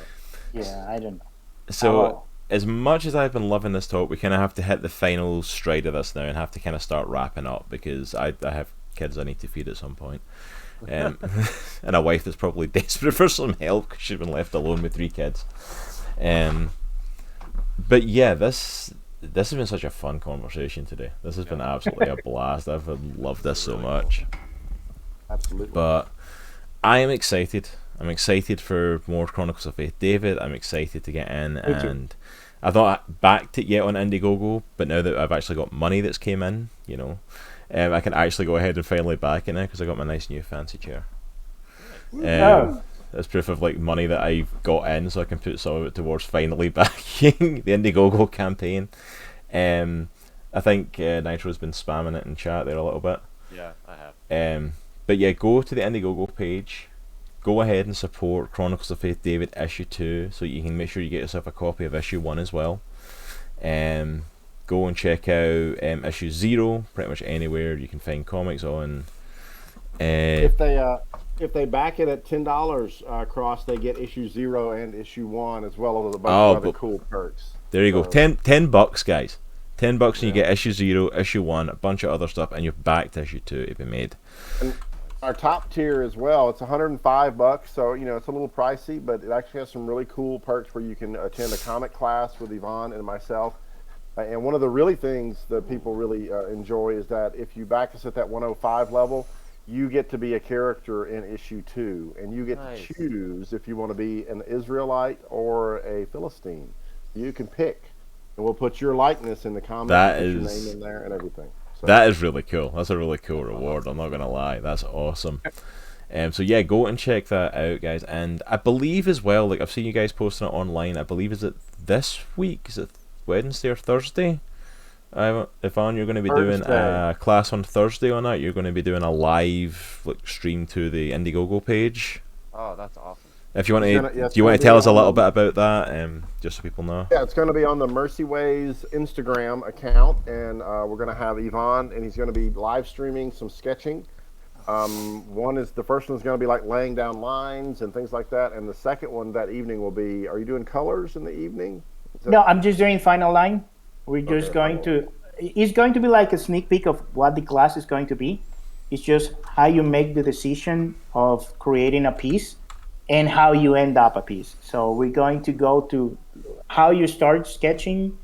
Yeah, I don't know. So, as much as I've been loving this talk, we kind of have to hit the final stride of this now and have to kind of start wrapping up because I have kids I need to feed at some point. And a wife that's probably desperate for some help because she's been left alone with 3 kids. But yeah, this has been such a fun conversation today. This has been absolutely a blast. I've loved this so much. Absolutely. But I am excited. I'm excited for more Chronicles of Faith David. I'm excited to get in, and I've not backed it yet on Indiegogo, but now that I've actually got money that's came in, I can actually go ahead and finally back it now because I got my nice new fancy chair. That's proof of like money that I've got in, so I can put some of it towards finally backing the Indiegogo campaign. I think Nitro's been spamming it in chat there a little bit. Yeah, I have. But yeah, go to the Indiegogo page. Go ahead and support Chronicles of Faith David issue 2 so you can make sure you get yourself a copy of issue 1 as well. Go and check out issue 0 pretty much anywhere you can find comics on. If they back it at $10 cross, they get issue 0 and issue 1 as well as a bunch of other cool perks. There you go. $10 guys. $10 and you Yeah. get issue 0, issue 1, a bunch of other stuff, and you're back to issue 2 to be made. And our top tier as well, it's $105, so it's a little pricey, but it actually has some really cool perks where you can attend a comic class with Yvonne and myself. And one of the really things that people really enjoy is that if you back us at that 105 level, you get to be a character in issue 2, and you get to choose if you want to be an Israelite or a Philistine. You can pick, and we'll put your likeness in the comic, put your name in there and everything. So. That is really cool. That's a really cool reward. I'm not gonna lie. That's awesome. So yeah, go and check that out, guys. And I believe as well, like I've seen you guys posting it online. I believe is it this week? Is it Wednesday or Thursday? Yvonne, you're going to be doing a class on Thursday on that. You're going to be doing a live stream to the Indiegogo page. Oh, that's awesome. If you want to, do you want to tell us a little bit about that, just so people know? Yeah, it's going to be on the Mercy Ways Instagram account, and we're going to have Yvonne, and he's going to be live streaming some sketching. The first one's going to be like laying down lines and things like that, and the second one that evening will be. Are you doing colors in the evening? No, I'm just doing final line. We're just going to. It's going to be like a sneak peek of what the class is going to be. It's just how you make the decision of creating a piece and how you end up a piece. So we're going to go to how you start sketching,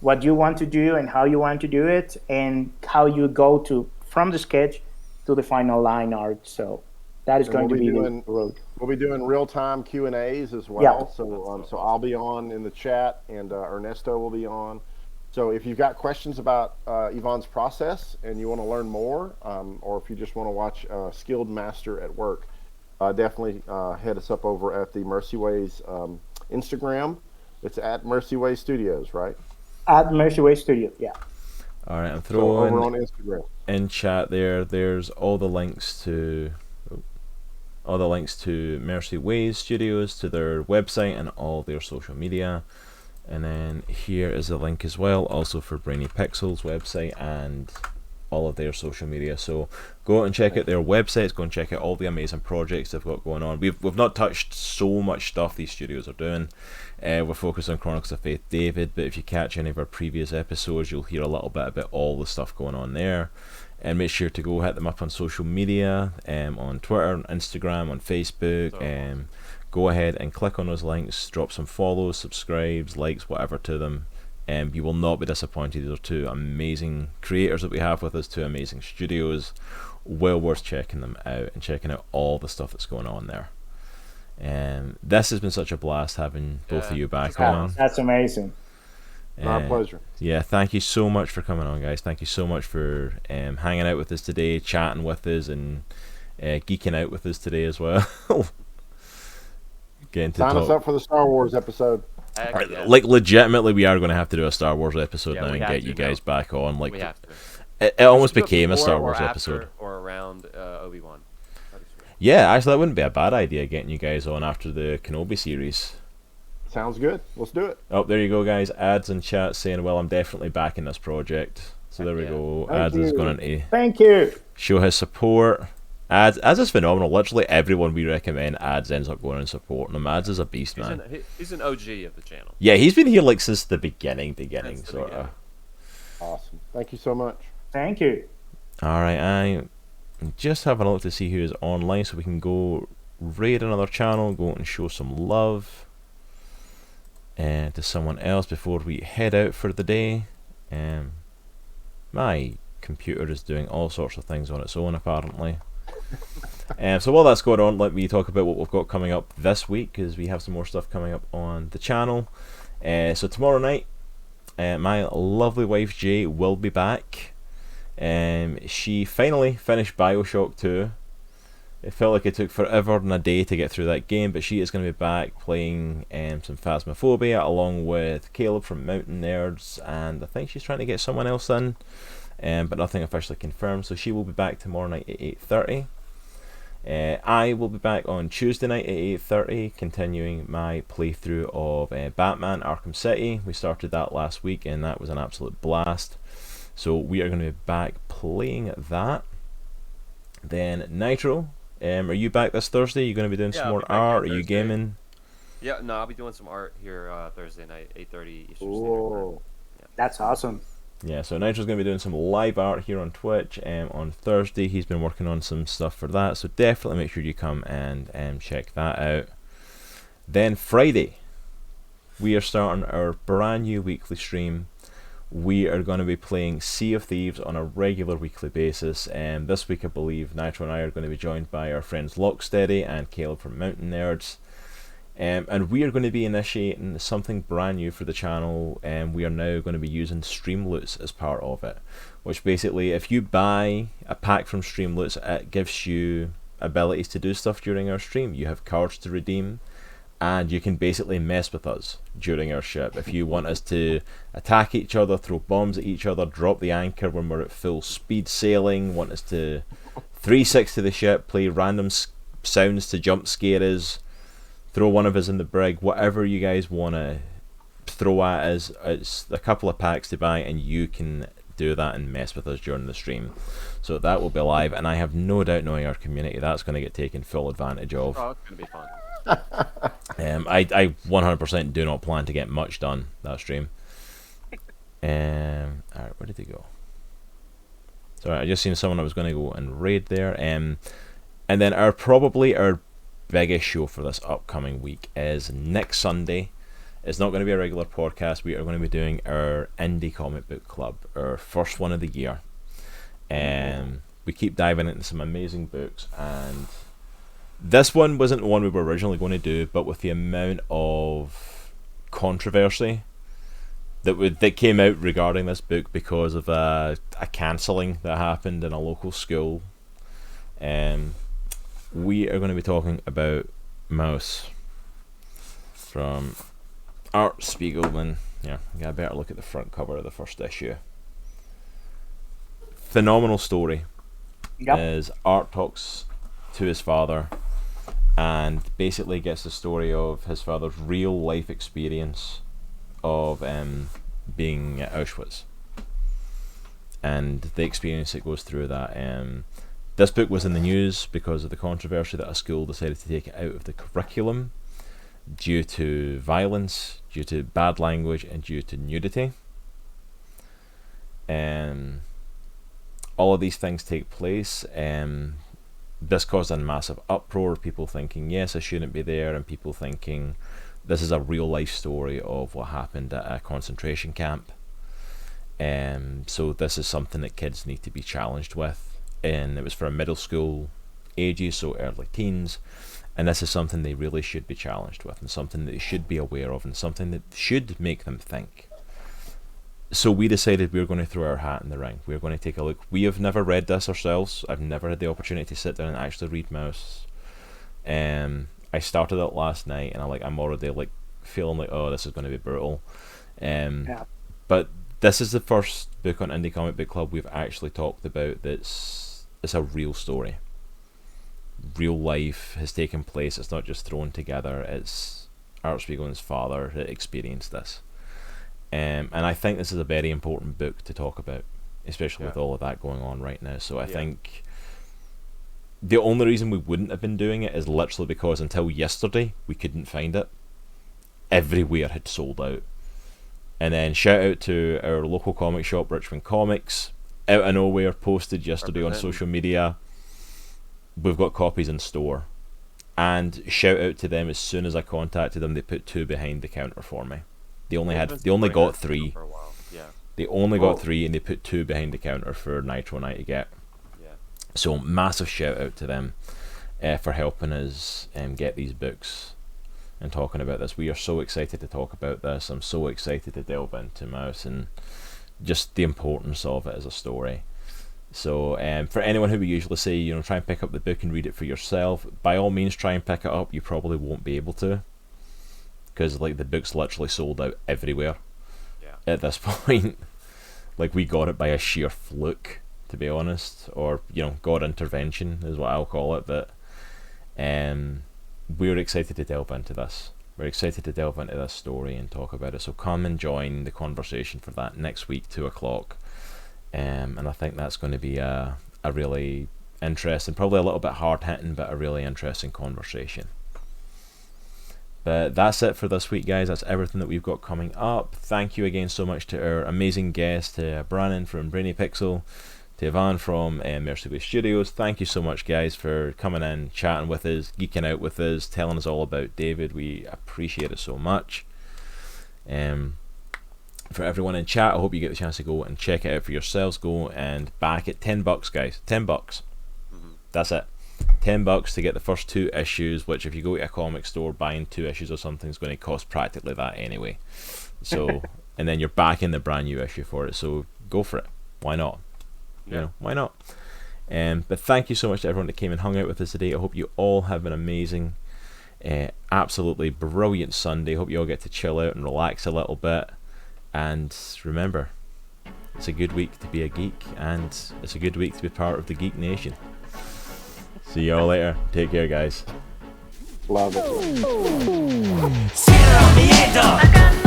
what you want to do and how you want to do it, and how you go from the sketch to the final line art. So that is going to be the road. We'll be doing real-time Q&As as well. Yeah. So I'll be on in the chat, and Ernesto will be on. So if you've got questions about Yvonne's process and you want to learn more, or if you just want to watch a skilled master at work, definitely head us up over at the Mercy Ways Instagram. It's at Mercy Way Studios, right? At Mercy Way Studio, yeah. All right, I'm So throwing over on Instagram. in chat there. There's all the links to Mercy Ways Studios, to their website and all their social media. And then here is a link as well, also for Brainy Pixel's website and all of their social media. So go out and check out their websites, go and check out all the amazing projects they've got going on. We've not touched so much stuff these studios are doing. We're focused on Chronicles of Faith David, but if you catch any of our previous episodes, you'll hear a little bit about all the stuff going on there. And make sure to go hit them up on social media, on Twitter, on Instagram, on Facebook. Go ahead and click on those links, drop some follows, subscribes, likes, whatever to them. You will not be disappointed. These are two amazing creators that we have with us, two amazing studios. Well worth checking them out and checking out all the stuff that's going on there. This has been such a blast having both of you back on. That's amazing. My pleasure. Yeah, thank you so much for coming on, guys. Thank you so much for hanging out with us today, chatting with us, and geeking out with us today as well. Sign us up for the Star Wars episode. Yeah. Like, legitimately, we are going to have to do a Star Wars episode now we and have get to you now. guys back on. Like, We have to. it almost Do it became a before Star or Wars after episode. or around Obi-Wan. Yeah, actually, that wouldn't be a bad idea, getting you guys on after the Kenobi series. Sounds good. Let's do it. Oh, there you go, guys. Ads in chat saying, well, I'm definitely backing this project. So there we go. Thank Ads is you. going to Thank you. show his support. Ads is phenomenal. Literally everyone we recommend, Ads ends up going and supporting him. Ads is a beast, man. He's an OG of the channel. Yeah, he's been here like since the beginning, Since the sort of. beginning. Awesome. Thank you so much. Thank you. All right, I'm just having a look to see who is online so we can go raid another channel, go and show some love to someone else before we head out for the day. My computer is doing all sorts of things on its own, apparently. So while that's going on, let me talk about what we've got coming up this week, because we have some more stuff coming up on the channel. So tomorrow night, my lovely wife Jay will be back. She finally finished Bioshock 2. It felt like it took forever and a day to get through that game, but she is going to be back playing some Phasmophobia along with Caleb from Mountain Nerds, and I think she's trying to get someone else in, but nothing officially confirmed. So she will be back tomorrow night at 8:30. I will be back on Tuesday night at 8:30, continuing my playthrough of Batman Arkham City. We started that last week, and that was an absolute blast. So we are going to be back playing that. Then Nitro. Are you back this Thursday? You going to be doing some I'll more be back art? Are here you Thursday. gaming? Yeah, no, I'll be doing some art here Thursday night, 8:30 Eastern Standard Time. Whoa. That's awesome. Yeah, so Nitro's going to be doing some live art here on Twitch on Thursday. He's been working on some stuff for that, so definitely make sure you come and check that out. Then Friday, we are starting our brand new weekly stream. We are going to be playing Sea of Thieves on a regular weekly basis, and this week I believe Nitro and I are going to be joined by our friends Locksteady and Caleb from Mountain Nerds. And we are going to be initiating something brand new for the channel, and we are now going to be using Streamloots as part of it, which basically, if you buy a pack from Streamloots, it gives you abilities to do stuff during our stream. You have cards to redeem, and you can basically mess with us during our ship. If you want us to attack each other, throw bombs at each other, drop the anchor when we're at full speed sailing, want us to 360 the ship, play random sounds to jump scare us, throw one of us in the brig, whatever you guys want to throw at us, it's a couple of packs to buy, and you can do that and mess with us during the stream. So that will be live, and I have no doubt, knowing our community, that's going to get taken full advantage of. Oh, it's going to be fun. I 100% do not plan to get much done that stream. Alright, where did he go? Sorry, I just seen someone I was going to go and raid there. And then our biggest show for this upcoming week is next Sunday. It's not going to be a regular podcast. We are going to be doing our indie comic book club, our first one of the year. We keep diving into some amazing books, and This one wasn't the one we were originally going to do, but with the amount of controversy that came out regarding this book because of a cancelling that happened in a local school, we are going to be talking about Mouse from Art Spiegelman. Yeah, I got a better look at the front cover of the first issue. Phenomenal story. Yep. As Art talks to his father and basically gets the story of his father's real life experience of being at Auschwitz and the experience that goes through that. This book was in the news because of the controversy that a school decided to take it out of the curriculum due to violence, due to bad language, and due to nudity. All of these things take place. This caused a massive uproar, people thinking, yes, it shouldn't be there, and people thinking this is a real life story of what happened at a concentration camp. So this is something that kids need to be challenged with. And it was for a middle school ages, so early teens. And this is something they really should be challenged with, and something that they should be aware of, and something that should make them think. So we decided we were going to throw our hat in the ring. We were going to take a look. We have never read this ourselves. I've never had the opportunity to sit down and actually read Mouse. I started it last night, and I'm already feeling like, oh, this is going to be brutal. Yeah. But this is the first book on Indie Comic Book Club we've actually talked about it's a real story. Real life has taken place. It's not just thrown together. It's Art Spiegelman's father that experienced this. And I think this is a very important book to talk about, especially with all of that going on right now. So I think the only reason we wouldn't have been doing it is literally because until yesterday we couldn't find it. Everywhere had sold out. And then shout out to our local comic shop, Richmond Comics, out of nowhere, posted yesterday on social media, we've got copies in store. And shout out to them, as soon as I contacted them, they put 2 behind the counter for me. They only got 3. They only got 3, and they put 2 behind the counter for Nitro and I to get. Yeah. So massive shout out to them for helping us get these books and talking about this. We are so excited to talk about this. I'm so excited to delve into Mouse and just the importance of it as a story. So for anyone who we usually say, try and pick up the book and read it for yourself, by all means try and pick it up. You probably won't be able to, because the book's literally sold out everywhere at this point. We got it by a sheer fluke, to be honest, or God intervention is what I'll call it. But we're excited to delve into this. We're excited to delve into this story and talk about it. So come and join the conversation for that next week, 2:00. And I think that's going to be a really interesting, probably a little bit hard hitting, but a really interesting conversation. But that's it for this week, guys. That's everything that we've got coming up. Thank you again so much to our amazing guest, to Brannon from Brainy Pixel, to Ivan from Mercy Studios. Thank you so much, guys, for coming in, chatting with us, geeking out with us, telling us all about David. We appreciate it so much. For everyone in chat, I hope you get the chance to go and check it out for yourselves. Go and back it. $10, guys. $10. That's it. $10 to get the first 2 issues, which if you go to a comic store, buying 2 issues or something is going to cost practically that anyway. So, and then you're backing the brand new issue for it. So go for it. Why not? Why not? But thank you so much to everyone that came and hung out with us today. I hope you all have an amazing, absolutely brilliant Sunday. Hope you all get to chill out and relax a little bit. And remember, it's a good week to be a geek, and it's a good week to be part of the Geek Nation. See you all later. Take care, guys. Love it. Cierra mi